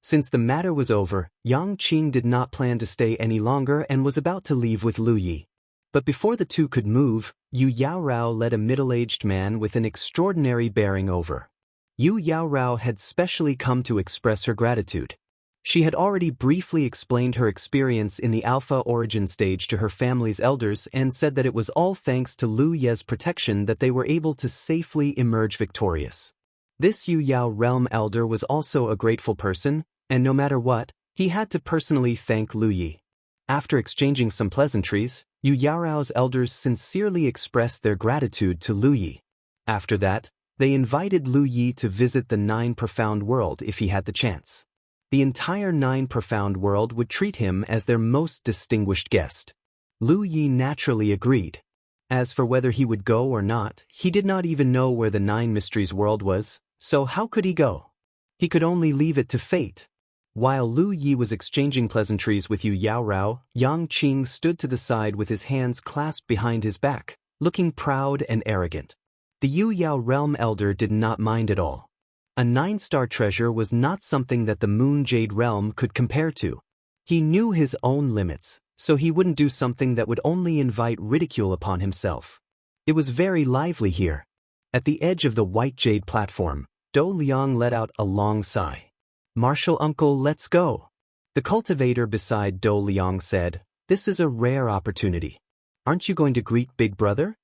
Since the matter was over, Yang Qing did not plan to stay any longer and was about to leave with Lu Yi. But before the two could move, Yu Yaorao led a middle-aged man with an extraordinary bearing over. Yu Yaorao had specially come to express her gratitude. She had already briefly explained her experience in the Alpha Origin stage to her family's elders and said that it was all thanks to Lu Ye's protection that they were able to safely emerge victorious. This Yu Yao realm elder was also a grateful person, and no matter what, he had to personally thank Lu Yi. After exchanging some pleasantries, Yu Yaorao's elders sincerely expressed their gratitude to Lu Yi. After that, they invited Lu Yi to visit the Nine Profound World if he had the chance. The entire Nine Profound World would treat him as their most distinguished guest. Lu Yi naturally agreed. As for whether he would go or not, he did not even know where the Nine Mysteries world was, so how could he go? He could only leave it to fate. While Lu Yi was exchanging pleasantries with Yu Yaorao, Yang Qing stood to the side with his hands clasped behind his back, looking proud and arrogant. The Yu Yao realm elder did not mind at all. A 9-star treasure was not something that the Moon Jade realm could compare to. He knew his own limits, so he wouldn't do something that would only invite ridicule upon himself. It was very lively here. At the edge of the white jade platform, Do Liang let out a long sigh. "Martial uncle, let's go." The cultivator beside Do Liang said, "This is a rare opportunity. Aren't you going to greet Big Brother?"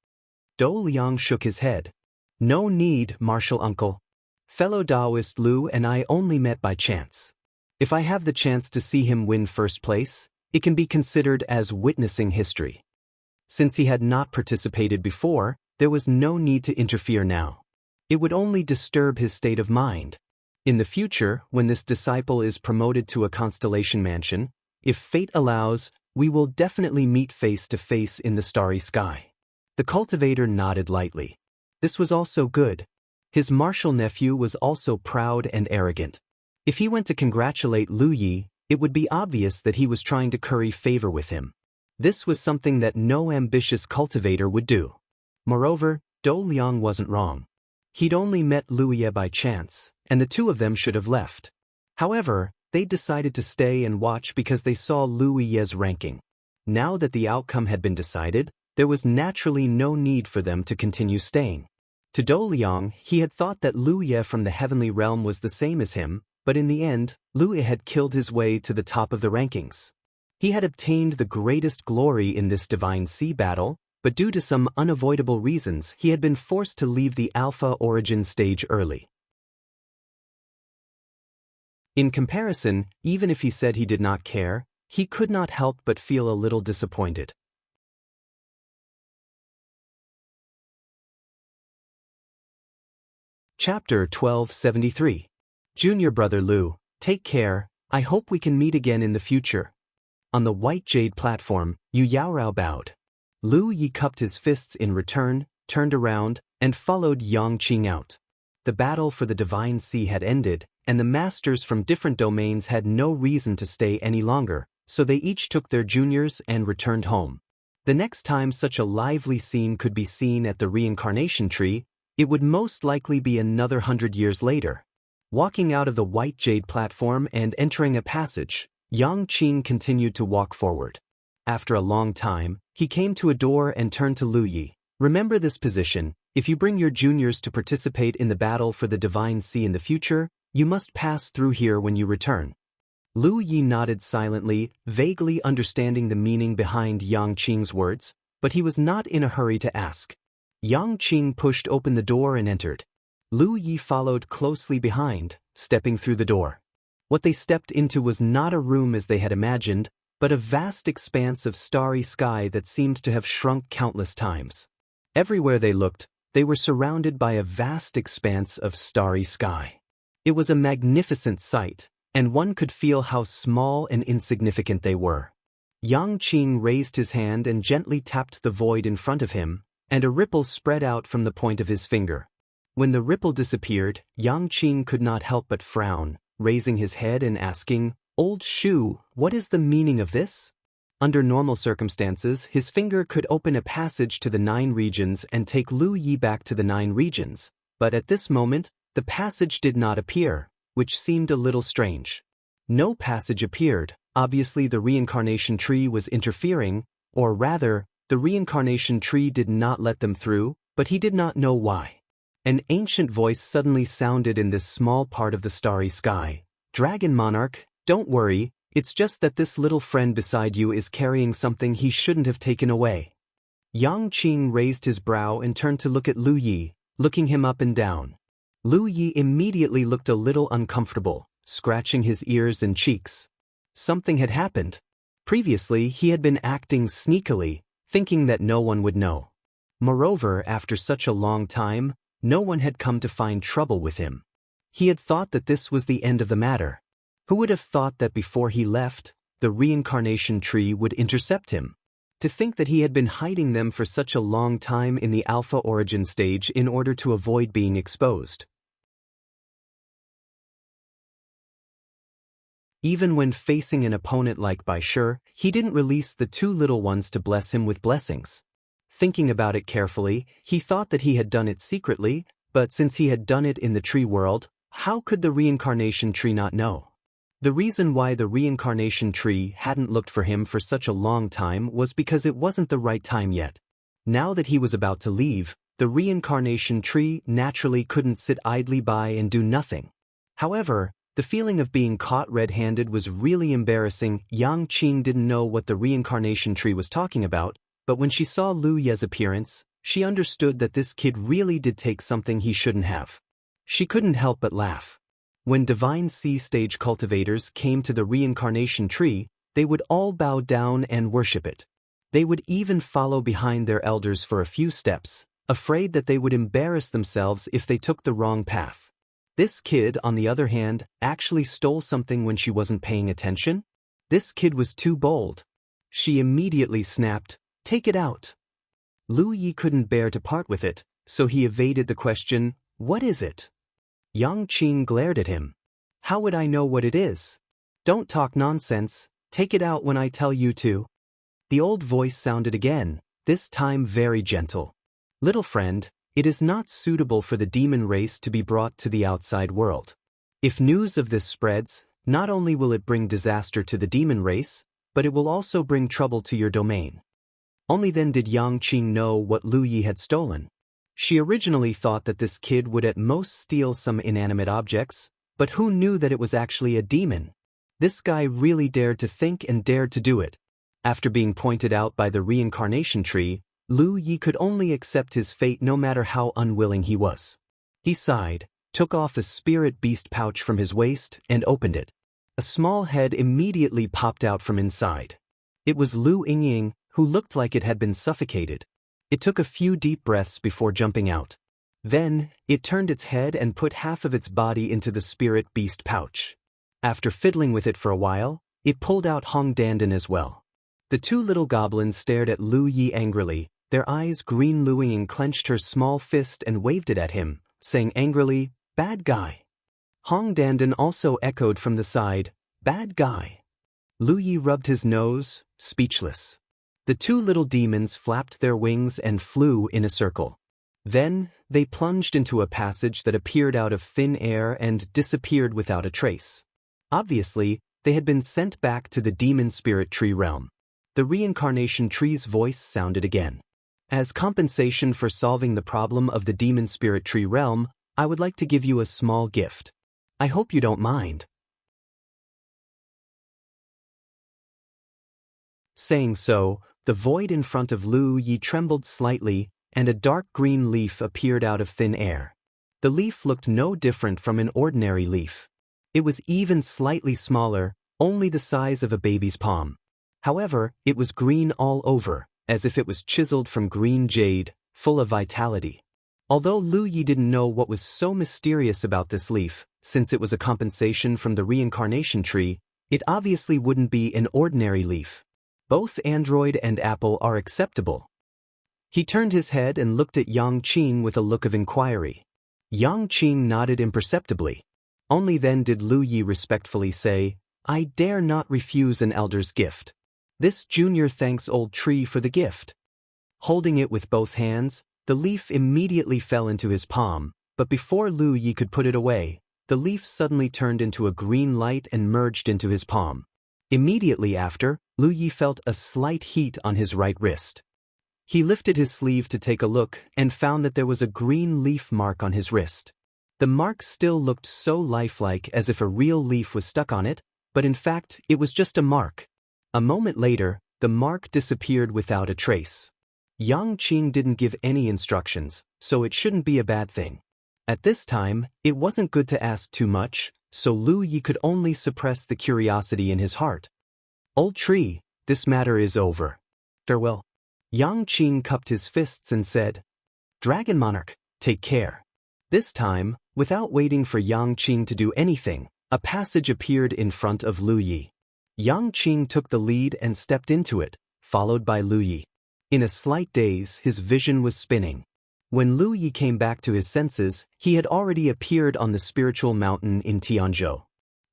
Do Liang shook his head. "No need, martial uncle. Fellow Taoist Lu and I only met by chance. If I have the chance to see him win first place, it can be considered as witnessing history." Since he had not participated before, there was no need to interfere now. It would only disturb his state of mind. In the future, when this disciple is promoted to a constellation mansion, if fate allows, we will definitely meet face to face in the starry sky. The cultivator nodded lightly. This was also good. His martial nephew was also proud and arrogant. If he went to congratulate Lu Yi, it would be obvious that he was trying to curry favor with him. This was something that no ambitious cultivator would do. Moreover, Do Liang wasn't wrong. He'd only met Lu Yi by chance, and the two of them should have left. However, they decided to stay and watch because they saw Lu Ye's ranking. Now that the outcome had been decided, there was naturally no need for them to continue staying. To Dou Liang, he had thought that Lu Ye from the heavenly realm was the same as him, but in the end, Lu Ye had killed his way to the top of the rankings. He had obtained the greatest glory in this divine sea battle, but due to some unavoidable reasons he had been forced to leave the Alpha origin stage early. In comparison, even if he said he did not care, he could not help but feel a little disappointed. Chapter 1273. Junior Brother Lu, take care, I hope we can meet again in the future. On the white jade platform, Yu Yaorao bowed. Lu Yi cupped his fists in return, turned around, and followed Yang Qing out. The battle for the divine sea had ended, and the masters from different domains had no reason to stay any longer, so they each took their juniors and returned home. The next time such a lively scene could be seen at the reincarnation tree, it would most likely be another 100 years later. Walking out of the white jade platform and entering a passage, Yang Qing continued to walk forward. After a long time, he came to a door and turned to Lu Yi. Remember this position, if you bring your juniors to participate in the battle for the divine sea in the future, you must pass through here when you return. Lu Yi nodded silently, vaguely understanding the meaning behind Yang Qing's words, but he was not in a hurry to ask. Yang Qing pushed open the door and entered. Lu Yi followed closely behind, stepping through the door. What they stepped into was not a room as they had imagined, but a vast expanse of starry sky that seemed to have shrunk countless times. Everywhere they looked, they were surrounded by a vast expanse of starry sky. It was a magnificent sight, and one could feel how small and insignificant they were. Yang Qing raised his hand and gently tapped the void in front of him, and a ripple spread out from the point of his finger. When the ripple disappeared, Yang Qing could not help but frown, raising his head and asking, "Old Shu, what is the meaning of this?" Under normal circumstances, his finger could open a passage to the 9 regions and take Lu Yi back to the 9 regions, but at this moment, the passage did not appear, which seemed a little strange. No passage appeared, obviously the reincarnation tree was interfering, or rather, the reincarnation tree did not let them through, but he did not know why. An ancient voice suddenly sounded in this small part of the starry sky. "Dragon Monarch, don't worry, it's just that this little friend beside you is carrying something he shouldn't have taken away." Yang Qing raised his brow and turned to look at Lu Yi, looking him up and down. Lu Yi immediately looked a little uncomfortable, scratching his ears and cheeks. Something had happened. Previously, he had been acting sneakily, thinking that no one would know. Moreover, after such a long time, no one had come to find trouble with him. He had thought that this was the end of the matter. Who would have thought that before he left, the reincarnation tree would intercept him? To think that he had been hiding them for such a long time in the Alpha origin stage in order to avoid being exposed. Even when facing an opponent like Bai Shi, he didn't release the 2 little ones to bless him with blessings. Thinking about it carefully, he thought that he had done it secretly, but since he had done it in the tree world, how could the reincarnation tree not know? The reason why the reincarnation tree hadn't looked for him for such a long time was because it wasn't the right time yet. Now that he was about to leave, the reincarnation tree naturally couldn't sit idly by and do nothing. However, the feeling of being caught red-handed was really embarrassing. Yang Qing didn't know what the reincarnation tree was talking about, but when she saw Lu Ye's appearance, she understood that this kid really did take something he shouldn't have. She couldn't help but laugh. When divine sea stage cultivators came to the reincarnation tree, they would all bow down and worship it. They would even follow behind their elders for a few steps, afraid that they would embarrass themselves if they took the wrong path. This kid, on the other hand, actually stole something when she wasn't paying attention. This kid was too bold. She immediately snapped, "Take it out." Lu Yi couldn't bear to part with it, so he evaded the question, "What is it?" Yang Qing glared at him. "How would I know what it is? Don't talk nonsense, take it out when I tell you to." The old voice sounded again, this time very gentle. "Little friend, it is not suitable for the demon race to be brought to the outside world. If news of this spreads, not only will it bring disaster to the demon race, but it will also bring trouble to your domain. Only then did Yang Qing know what Lu Yi had stolen. She originally thought that this kid would at most steal some inanimate objects, but who knew that it was actually a demon? This guy really dared to think and dared to do it. After being pointed out by the reincarnation tree, Lu Yi could only accept his fate no matter how unwilling he was. He sighed, took off a spirit beast pouch from his waist, and opened it. A small head immediately popped out from inside. It was Lu Yingying, who looked like it had been suffocated. It took a few deep breaths before jumping out. Then, it turned its head and put half of its body into the spirit beast pouch. After fiddling with it for a while, it pulled out Hong Dandan as well. The two little goblins stared at Lu Yi angrily, their eyes green. Lu Yingying clenched her small fist and waved it at him, saying angrily, "Bad guy." Hong Dandan also echoed from the side, "Bad guy." Lu Yi rubbed his nose, speechless. The two little demons flapped their wings and flew in a circle. Then, they plunged into a passage that appeared out of thin air and disappeared without a trace. Obviously, they had been sent back to the demon spirit tree realm. The reincarnation tree's voice sounded again. As compensation for solving the problem of the demon spirit tree realm, I would like to give you a small gift. I hope you don't mind. Saying so, the void in front of Lu Yi trembled slightly, and a dark green leaf appeared out of thin air. The leaf looked no different from an ordinary leaf. It was even slightly smaller, only the size of a baby's palm. However, it was green all over, as if it was chiseled from green jade, full of vitality. Although Lu Yi didn't know what was so mysterious about this leaf, since it was a compensation from the reincarnation tree, it obviously wouldn't be an ordinary leaf. Both Android and Apple are acceptable. He turned his head and looked at Yang Qing with a look of inquiry. Yang Qing nodded imperceptibly. Only then did Lu Yi respectfully say, "I dare not refuse an elder's gift. This junior thanks old tree for the gift." Holding it with both hands, the leaf immediately fell into his palm, but before Lu Yi could put it away, the leaf suddenly turned into a green light and merged into his palm. Immediately after, Lu Yi felt a slight heat on his right wrist. He lifted his sleeve to take a look and found that there was a green leaf mark on his wrist. The mark still looked so lifelike as if a real leaf was stuck on it, but in fact, it was just a mark. A moment later, the mark disappeared without a trace. Yang Qing didn't give any instructions, so it shouldn't be a bad thing. At this time, it wasn't good to ask too much, so Lu Yi could only suppress the curiosity in his heart. "Old tree, this matter is over. Farewell." Yang Qing cupped his fists and said, "Dragon Monarch, take care." This time, without waiting for Yang Qing to do anything, a passage appeared in front of Lu Yi. Yang Qing took the lead and stepped into it, followed by Lu Yi. In a slight daze, his vision was spinning. When Lu Yi came back to his senses, he had already appeared on the spiritual mountain in Tianzhou.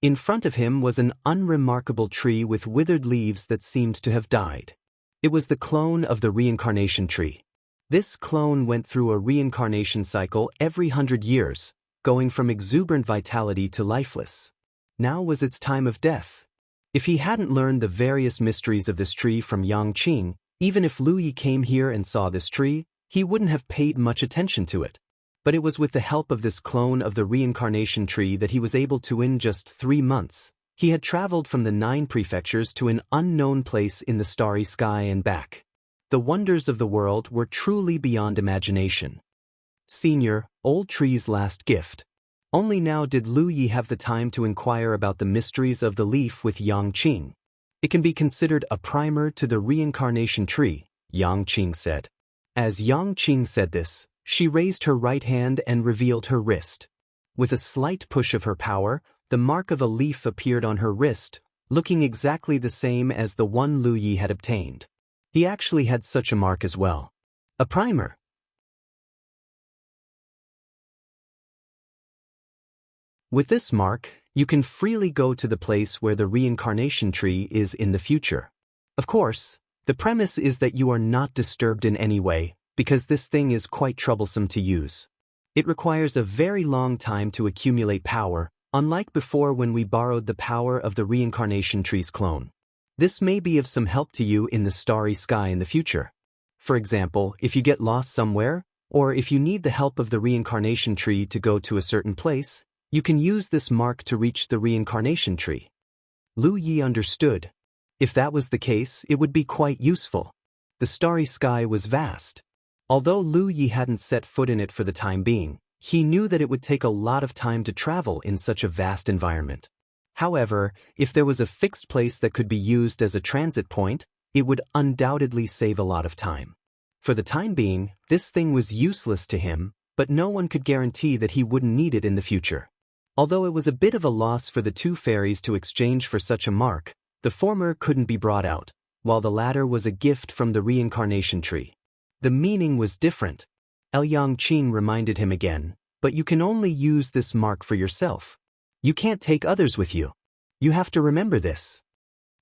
In front of him was an unremarkable tree with withered leaves that seemed to have died. It was the clone of the reincarnation tree. This clone went through a reincarnation cycle every 100 years, going from exuberant vitality to lifeless. Now was its time of death. If he hadn't learned the various mysteries of this tree from Yang Qing, even if Lu Yi came here and saw this tree, he wouldn't have paid much attention to it. But it was with the help of this clone of the reincarnation tree that he was able to, in just 3 months, he had traveled from the 9 prefectures to an unknown place in the starry sky and back. The wonders of the world were truly beyond imagination. Senior, Old Tree's last gift. Only now did Lu Yi have the time to inquire about the mysteries of the leaf with Yang Qing. "It can be considered a primer to the reincarnation tree," Yang Qing said. As Yang Qing said this, she raised her right hand and revealed her wrist. With a slight push of her power, the mark of a leaf appeared on her wrist, looking exactly the same as the one Lu Yi had obtained. He actually had such a mark as well. A primer. With this mark, you can freely go to the place where the reincarnation tree is in the future. Of course, the premise is that you are not disturbed in any way, because this thing is quite troublesome to use. It requires a very long time to accumulate power, unlike before when we borrowed the power of the reincarnation tree's clone. This may be of some help to you in the starry sky in the future. For example, if you get lost somewhere, or if you need the help of the reincarnation tree to go to a certain place, you can use this mark to reach the reincarnation tree. Lu Yi understood. If that was the case, it would be quite useful. The starry sky was vast. Although Lu Yi hadn't set foot in it for the time being, he knew that it would take a lot of time to travel in such a vast environment. However, if there was a fixed place that could be used as a transit point, it would undoubtedly save a lot of time. For the time being, this thing was useless to him, but no one could guarantee that he wouldn't need it in the future. Although it was a bit of a loss for the two fairies to exchange for such a mark, the former couldn't be brought out, while the latter was a gift from the reincarnation tree. The meaning was different. Yang Qing reminded him again, but you can only use this mark for yourself. You can't take others with you. You have to remember this.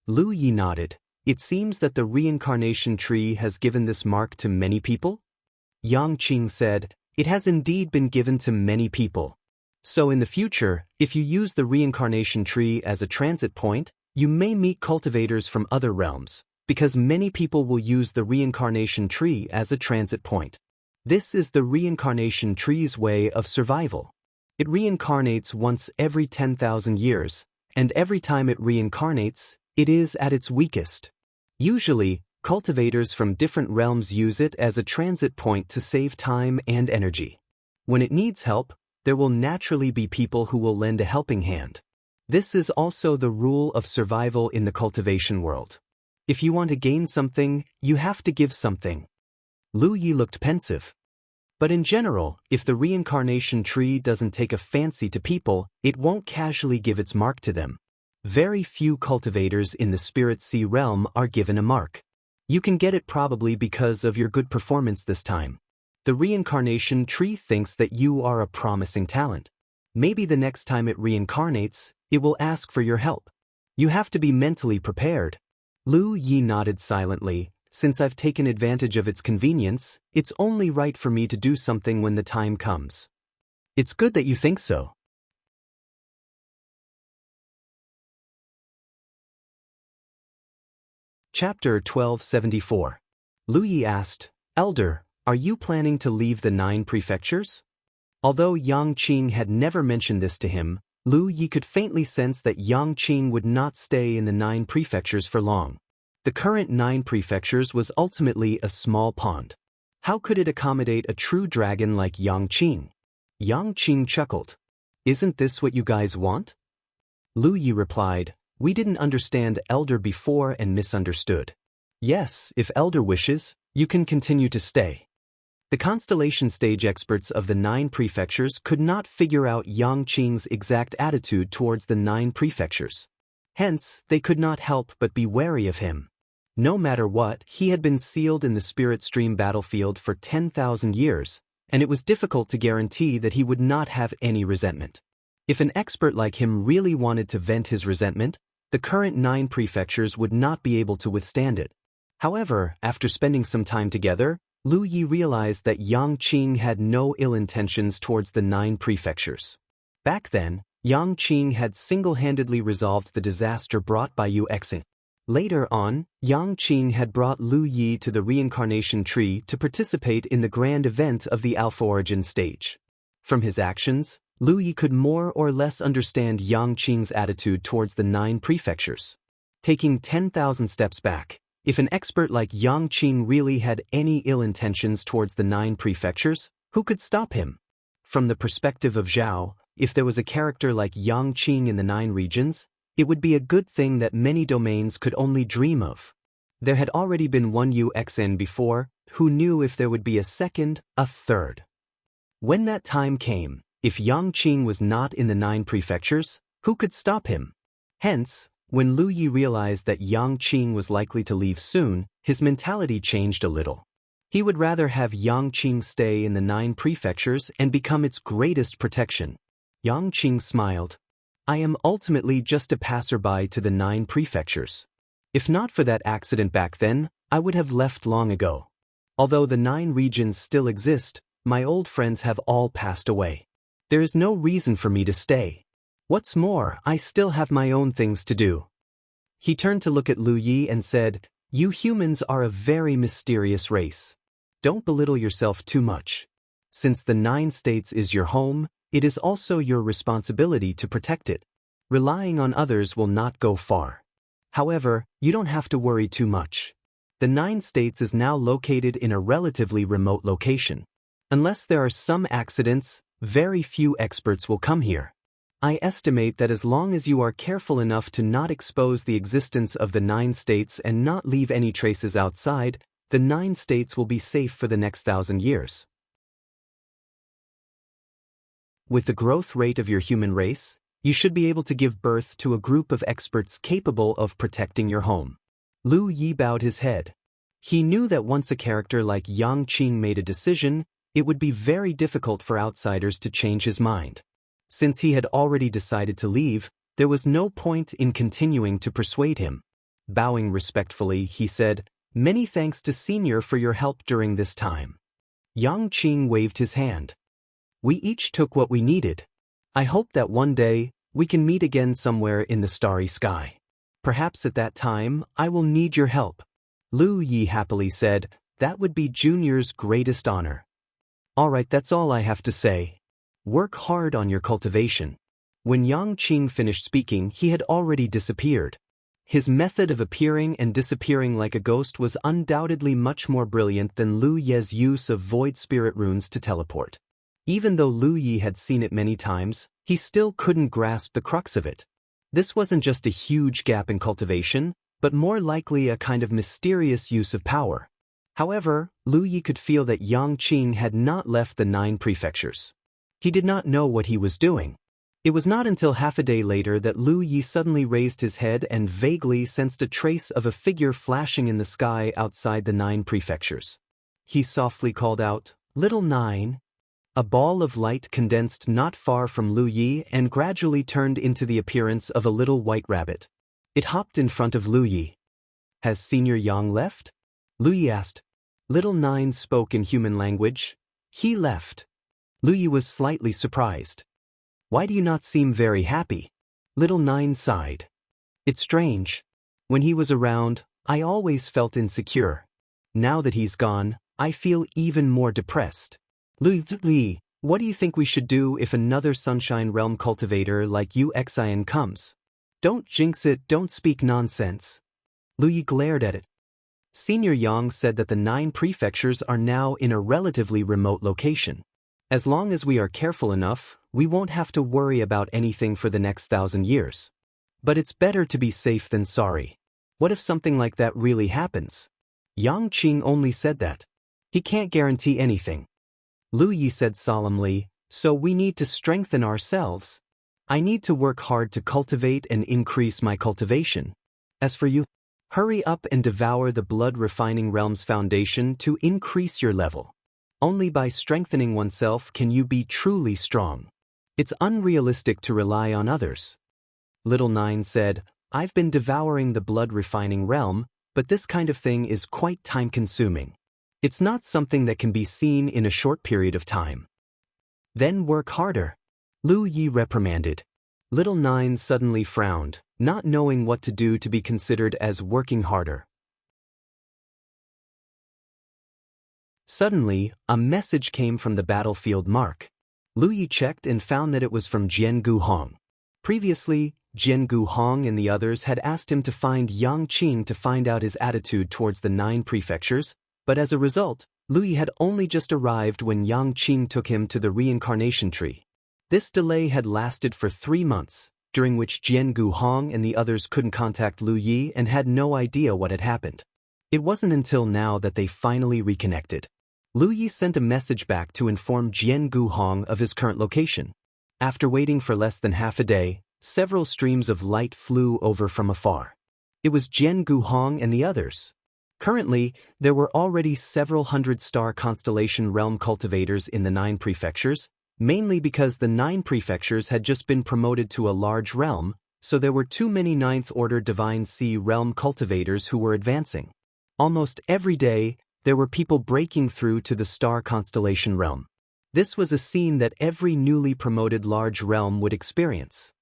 Lu Yi nodded. It seems that the reincarnation tree has given this mark to many people? Yang Qing said, it has indeed been given to many people. So in the future, if you use the reincarnation tree as a transit point, you may meet cultivators from other realms, because many people will use the reincarnation tree as a transit point. This is the reincarnation tree's way of survival. It reincarnates once every 10,000 years, and every time it reincarnates, it is at its weakest. Usually, cultivators from different realms use it as a transit point to save time and energy. When it needs help, there will naturally be people who will lend a helping hand. This is also the rule of survival in the cultivation world. If you want to gain something, you have to give something. Lu Yi looked pensive. But in general, if the reincarnation tree doesn't take a fancy to people, it won't casually give its mark to them. Very few cultivators in the Spirit Sea realm are given a mark. You can get it probably because of your good performance this time. The reincarnation tree thinks that you are a promising talent. Maybe the next time it reincarnates, it will ask for your help. You have to be mentally prepared. Lu Yi nodded silently. Since I've taken advantage of its convenience, it's only right for me to do something when the time comes. It's good that you think so. Chapter 1274. Lu Yi asked, Elder, are you planning to leave the 9 prefectures? Although Yang Qing had never mentioned this to him, Lu Yi could faintly sense that Yang Qing would not stay in the 9 prefectures for long. The current 9 prefectures was ultimately a small pond. How could it accommodate a true dragon like Yang Qing? Yang Qing chuckled. Isn't this what you guys want? Lu Yi replied, we didn't understand Elder before and misunderstood. Yes, if Elder wishes, you can continue to stay. The constellation stage experts of the 9 prefectures could not figure out Yang Qing's exact attitude towards the 9 prefectures. Hence, they could not help but be wary of him. No matter what, he had been sealed in the Spirit Stream battlefield for 10,000 years, and it was difficult to guarantee that he would not have any resentment. If an expert like him really wanted to vent his resentment, the current 9 prefectures would not be able to withstand it. However, after spending some time together, Lu Yi realized that Yang Qing had no ill intentions towards the 9 prefectures. Back then, Yang Qing had single-handedly resolved the disaster brought by Yu Exing. Later on, Yang Qing had brought Lu Yi to the reincarnation tree to participate in the grand event of the Alpha Origin stage. From his actions, Lu Yi could more or less understand Yang Qing's attitude towards the 9 prefectures. Taking 10,000 steps back, if an expert like Yang Qing really had any ill intentions towards the 9 prefectures, who could stop him? From the perspective of Zhao, if there was a character like Yang Qing in the 9 regions, it would be a good thing that many domains could only dream of. There had already been one UXN before, who knew if there would be a second, a third. When that time came, if Yang Qing was not in the 9 prefectures, who could stop him? Hence, when Lu Yi realized that Yang Qing was likely to leave soon, his mentality changed a little. He would rather have Yang Qing stay in the 9 prefectures and become its greatest protection. Yang Qing smiled. I am ultimately just a passerby to the 9 prefectures. If not for that accident back then, I would have left long ago. Although the 9 regions still exist, my old friends have all passed away. There is no reason for me to stay. What's more, I still have my own things to do. He turned to look at Lu Yi and said, You humans are a very mysterious race. Don't belittle yourself too much. Since the 9 states is your home, it is also your responsibility to protect it. Relying on others will not go far. However, you don't have to worry too much. The 9 states is now located in a relatively remote location. Unless there are some accidents, very few experts will come here. I estimate that as long as you are careful enough to not expose the existence of the 9 states and not leave any traces outside, the 9 states will be safe for the next 1,000 years. With the growth rate of your human race, you should be able to give birth to a group of experts capable of protecting your home. Lu Yi bowed his head. He knew that once a character like Yang Qing made a decision, it would be very difficult for outsiders to change his mind. Since he had already decided to leave, there was no point in continuing to persuade him. Bowing respectfully, he said, Many thanks to Senior for your help during this time. Yang Qing waved his hand. We each took what we needed. I hope that one day, we can meet again somewhere in the starry sky. Perhaps at that time, I will need your help. Lu Yi happily said, That would be Junior's greatest honor. Alright, that's all I have to say. Work hard on your cultivation. When Yang Qing finished speaking, he had already disappeared. His method of appearing and disappearing like a ghost was undoubtedly much more brilliant than Lu Ye's use of void spirit runes to teleport. Even though Lu Yi had seen it many times, he still couldn't grasp the crux of it. This wasn't just a huge gap in cultivation, but more likely a kind of mysterious use of power. However, Lu Yi could feel that Yang Qing had not left the 9 prefectures. He did not know what he was doing. It was not until half a day later that Lu Yi suddenly raised his head and vaguely sensed a trace of a figure flashing in the sky outside the 9 prefectures. He softly called out, Little 9. A ball of light condensed not far from Lu Yi and gradually turned into the appearance of a little white rabbit. It hopped in front of Lu Yi. Has Senior Yang left? Lu Yi asked. Little 9 spoke in human language. He left. Lu Yi was slightly surprised. Why do you not seem very happy? Little 9 sighed. It's strange. When he was around, I always felt insecure. Now that he's gone, I feel even more depressed. Lu Yi, what do you think we should do if another Sunshine Realm cultivator like you Xian comes? Don't jinx it, don't speak nonsense. Lu Yi glared at it. Senior Yang said that the 9 prefectures are now in a relatively remote location. As long as we are careful enough, we won't have to worry about anything for the next 1,000 years. But it's better to be safe than sorry. What if something like that really happens? Yang Qing only said that. He can't guarantee anything. Lu Yi said solemnly, So we need to strengthen ourselves. I need to work hard to cultivate and increase my cultivation. As for you, hurry up and devour the Blood Refining Realm's foundation to increase your level. Only by strengthening oneself can you be truly strong. It's unrealistic to rely on others. Little 9 said, I've been devouring the Blood Refining Realm, but this kind of thing is quite time-consuming. It's not something that can be seen in a short period of time. Then work harder. Lu Yi reprimanded. Little 9 suddenly frowned, not knowing what to do to be considered as working harder. Suddenly, a message came from the battlefield mark. Lu Yi checked and found that it was from Jian Guhong. Previously, Jian Guhong and the others had asked him to find Yang Qing to find out his attitude towards the 9 prefectures, but as a result, Lu Yi had only just arrived when Yang Qing took him to the reincarnation tree. This delay had lasted for 3 months, during which Jian Guhong and the others couldn't contact Lu Yi and had no idea what had happened. It wasn't until now that they finally reconnected. Lu Yi sent a message back to inform Jian Guhong of his current location. After waiting for less than half a day, several streams of light flew over from afar. It was Jian Guhong and the others. Currently, there were already several hundred star constellation realm cultivators in the 9 prefectures, mainly because the 9 prefectures had just been promoted to a large realm, so there were too many 9th Order Divine Sea realm cultivators who were advancing. Almost every day, there were people breaking through to the star constellation realm. This was a scene that every newly promoted large realm would experience.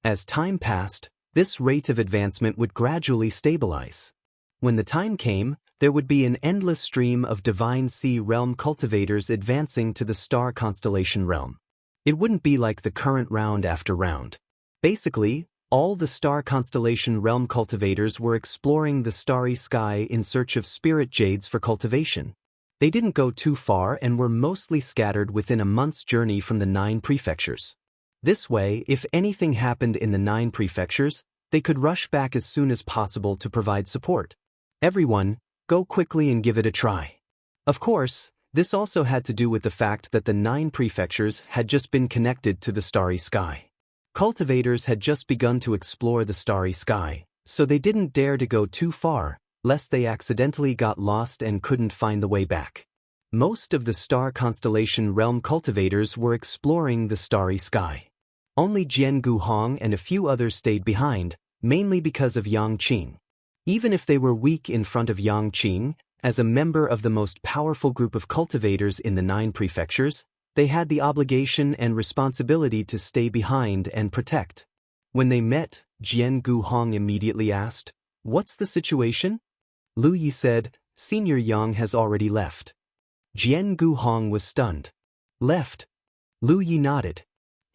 As time passed, this rate of advancement would gradually stabilize. When the time came, there would be an endless stream of divine sea realm cultivators advancing to the star constellation realm. It wouldn't be like the current round after round. Basically, all the star constellation realm cultivators were exploring the starry sky in search of spirit jades for cultivation. They didn't go too far and were mostly scattered within a month's journey from the 9 prefectures. This way, if anything happened in the 9 prefectures, they could rush back as soon as possible to provide support. Everyone, go quickly and give it a try. Of course, this also had to do with the fact that the 9 prefectures had just been connected to the starry sky. Cultivators had just begun to explore the starry sky, so they didn't dare to go too far, lest they accidentally got lost and couldn't find the way back. Most of the star constellation realm cultivators were exploring the starry sky. Only Jian Guhong and a few others stayed behind, mainly because of Yang Qing. Even if they were weak in front of Yang Qing, as a member of the most powerful group of cultivators in the 9 prefectures, they had the obligation and responsibility to stay behind and protect. When they met, Jian Guhong immediately asked, "What's the situation?" Lu Yi said, "Senior Yang has already left." Jian Guhong was stunned. "Left?" Lu Yi nodded.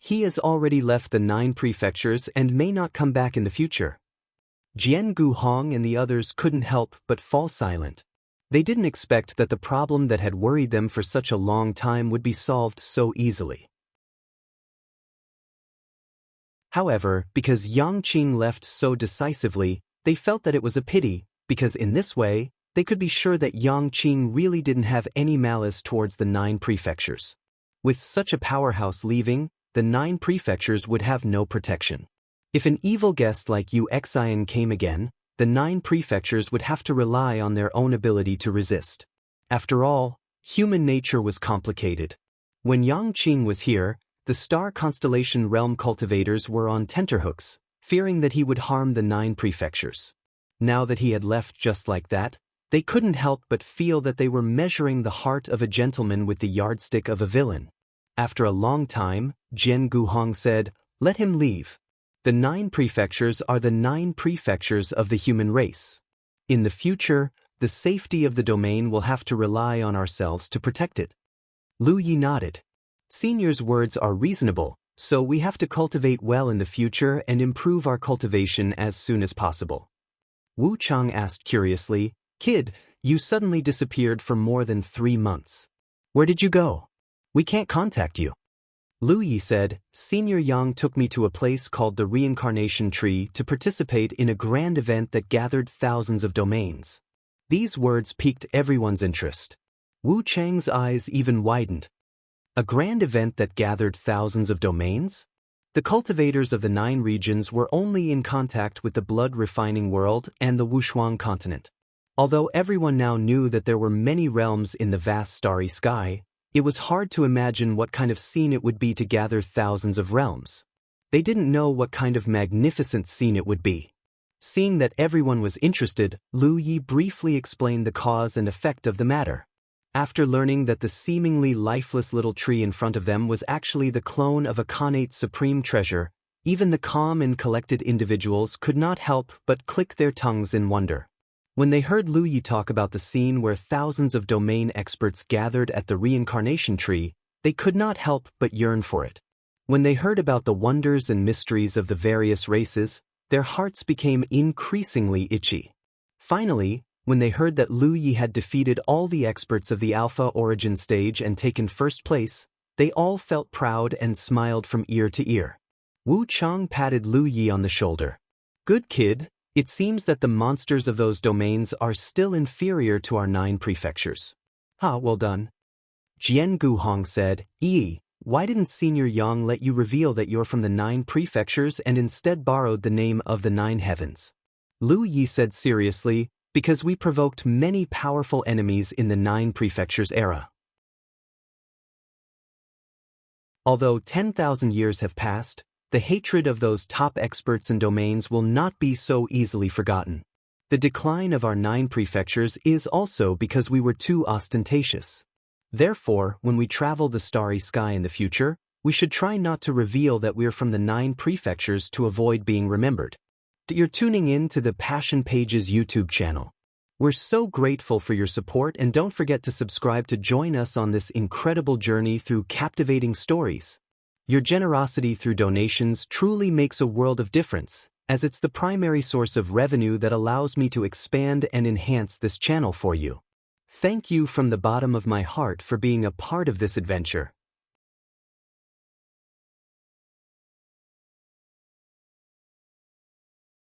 "He has already left the 9 prefectures and may not come back in the future." Jian Guhong and the others couldn't help but fall silent. They didn't expect that the problem that had worried them for such a long time would be solved so easily. However, because Yang Qing left so decisively, they felt that it was a pity, because in this way, they could be sure that Yang Qing really didn't have any malice towards the 9 prefectures. With such a powerhouse leaving, the 9 prefectures would have no protection. If an evil guest like Yu Xian came again, the 9 prefectures would have to rely on their own ability to resist. After all, human nature was complicated. When Yang Qing was here, the star constellation realm cultivators were on tenterhooks, fearing that he would harm the 9 prefectures. Now that he had left just like that, they couldn't help but feel that they were measuring the heart of a gentleman with the yardstick of a villain. After a long time, Jian Guhong said, "Let him leave. The 9 prefectures are the 9 prefectures of the human race. In the future, the safety of the domain will have to rely on ourselves to protect it." Lu Yi nodded. "Senior's words are reasonable, so we have to cultivate well in the future and improve our cultivation as soon as possible." Wu Chang asked curiously, "Kid, you suddenly disappeared for more than 3 months. Where did you go? We can't contact you." Lu Yi said, "Senior Yang took me to a place called the Reincarnation Tree to participate in a grand event that gathered thousands of domains." These words piqued everyone's interest. Wu Chang's eyes even widened. A grand event that gathered thousands of domains? The cultivators of the 9 regions were only in contact with the blood-refining world and the Wushuang continent. Although everyone now knew that there were many realms in the vast starry sky, it was hard to imagine what kind of scene it would be to gather thousands of realms. They didn't know what kind of magnificent scene it would be. Seeing that everyone was interested, Lu Yi briefly explained the cause and effect of the matter. After learning that the seemingly lifeless little tree in front of them was actually the clone of a Khanate supreme treasure, even the calm and collected individuals could not help but click their tongues in wonder. When they heard Lu Yi talk about the scene where thousands of domain experts gathered at the Reincarnation Tree, they could not help but yearn for it. When they heard about the wonders and mysteries of the various races, their hearts became increasingly itchy. Finally, when they heard that Lu Yi had defeated all the experts of the Alpha Origin stage and taken first place, they all felt proud and smiled from ear to ear. Wu Chang patted Lu Yi on the shoulder. "Good kid. It seems that the monsters of those domains are still inferior to our 9 prefectures." Well done." Jian Guhong said, Why didn't Senior Yang let you reveal that you're from the 9 prefectures and instead borrowed the name of the 9 heavens?" Lu Yi said seriously, "Because we provoked many powerful enemies in the 9 prefectures era." Although 10,000 years have passed, the hatred of those top experts and domains will not be so easily forgotten. The decline of our 9 prefectures is also because we were too ostentatious. Therefore, when we travel the starry sky in the future, We should try not to reveal that we're from the 9 prefectures to avoid being remembered. You're tuning in to the Passion Pages YouTube channel. We're so grateful for your support, and don't forget to subscribe to join us on this incredible journey through captivating stories. Your generosity through donations truly makes a world of difference, as it's the primary source of revenue that allows me to expand and enhance this channel for you. Thank you from the bottom of my heart for being a part of this adventure.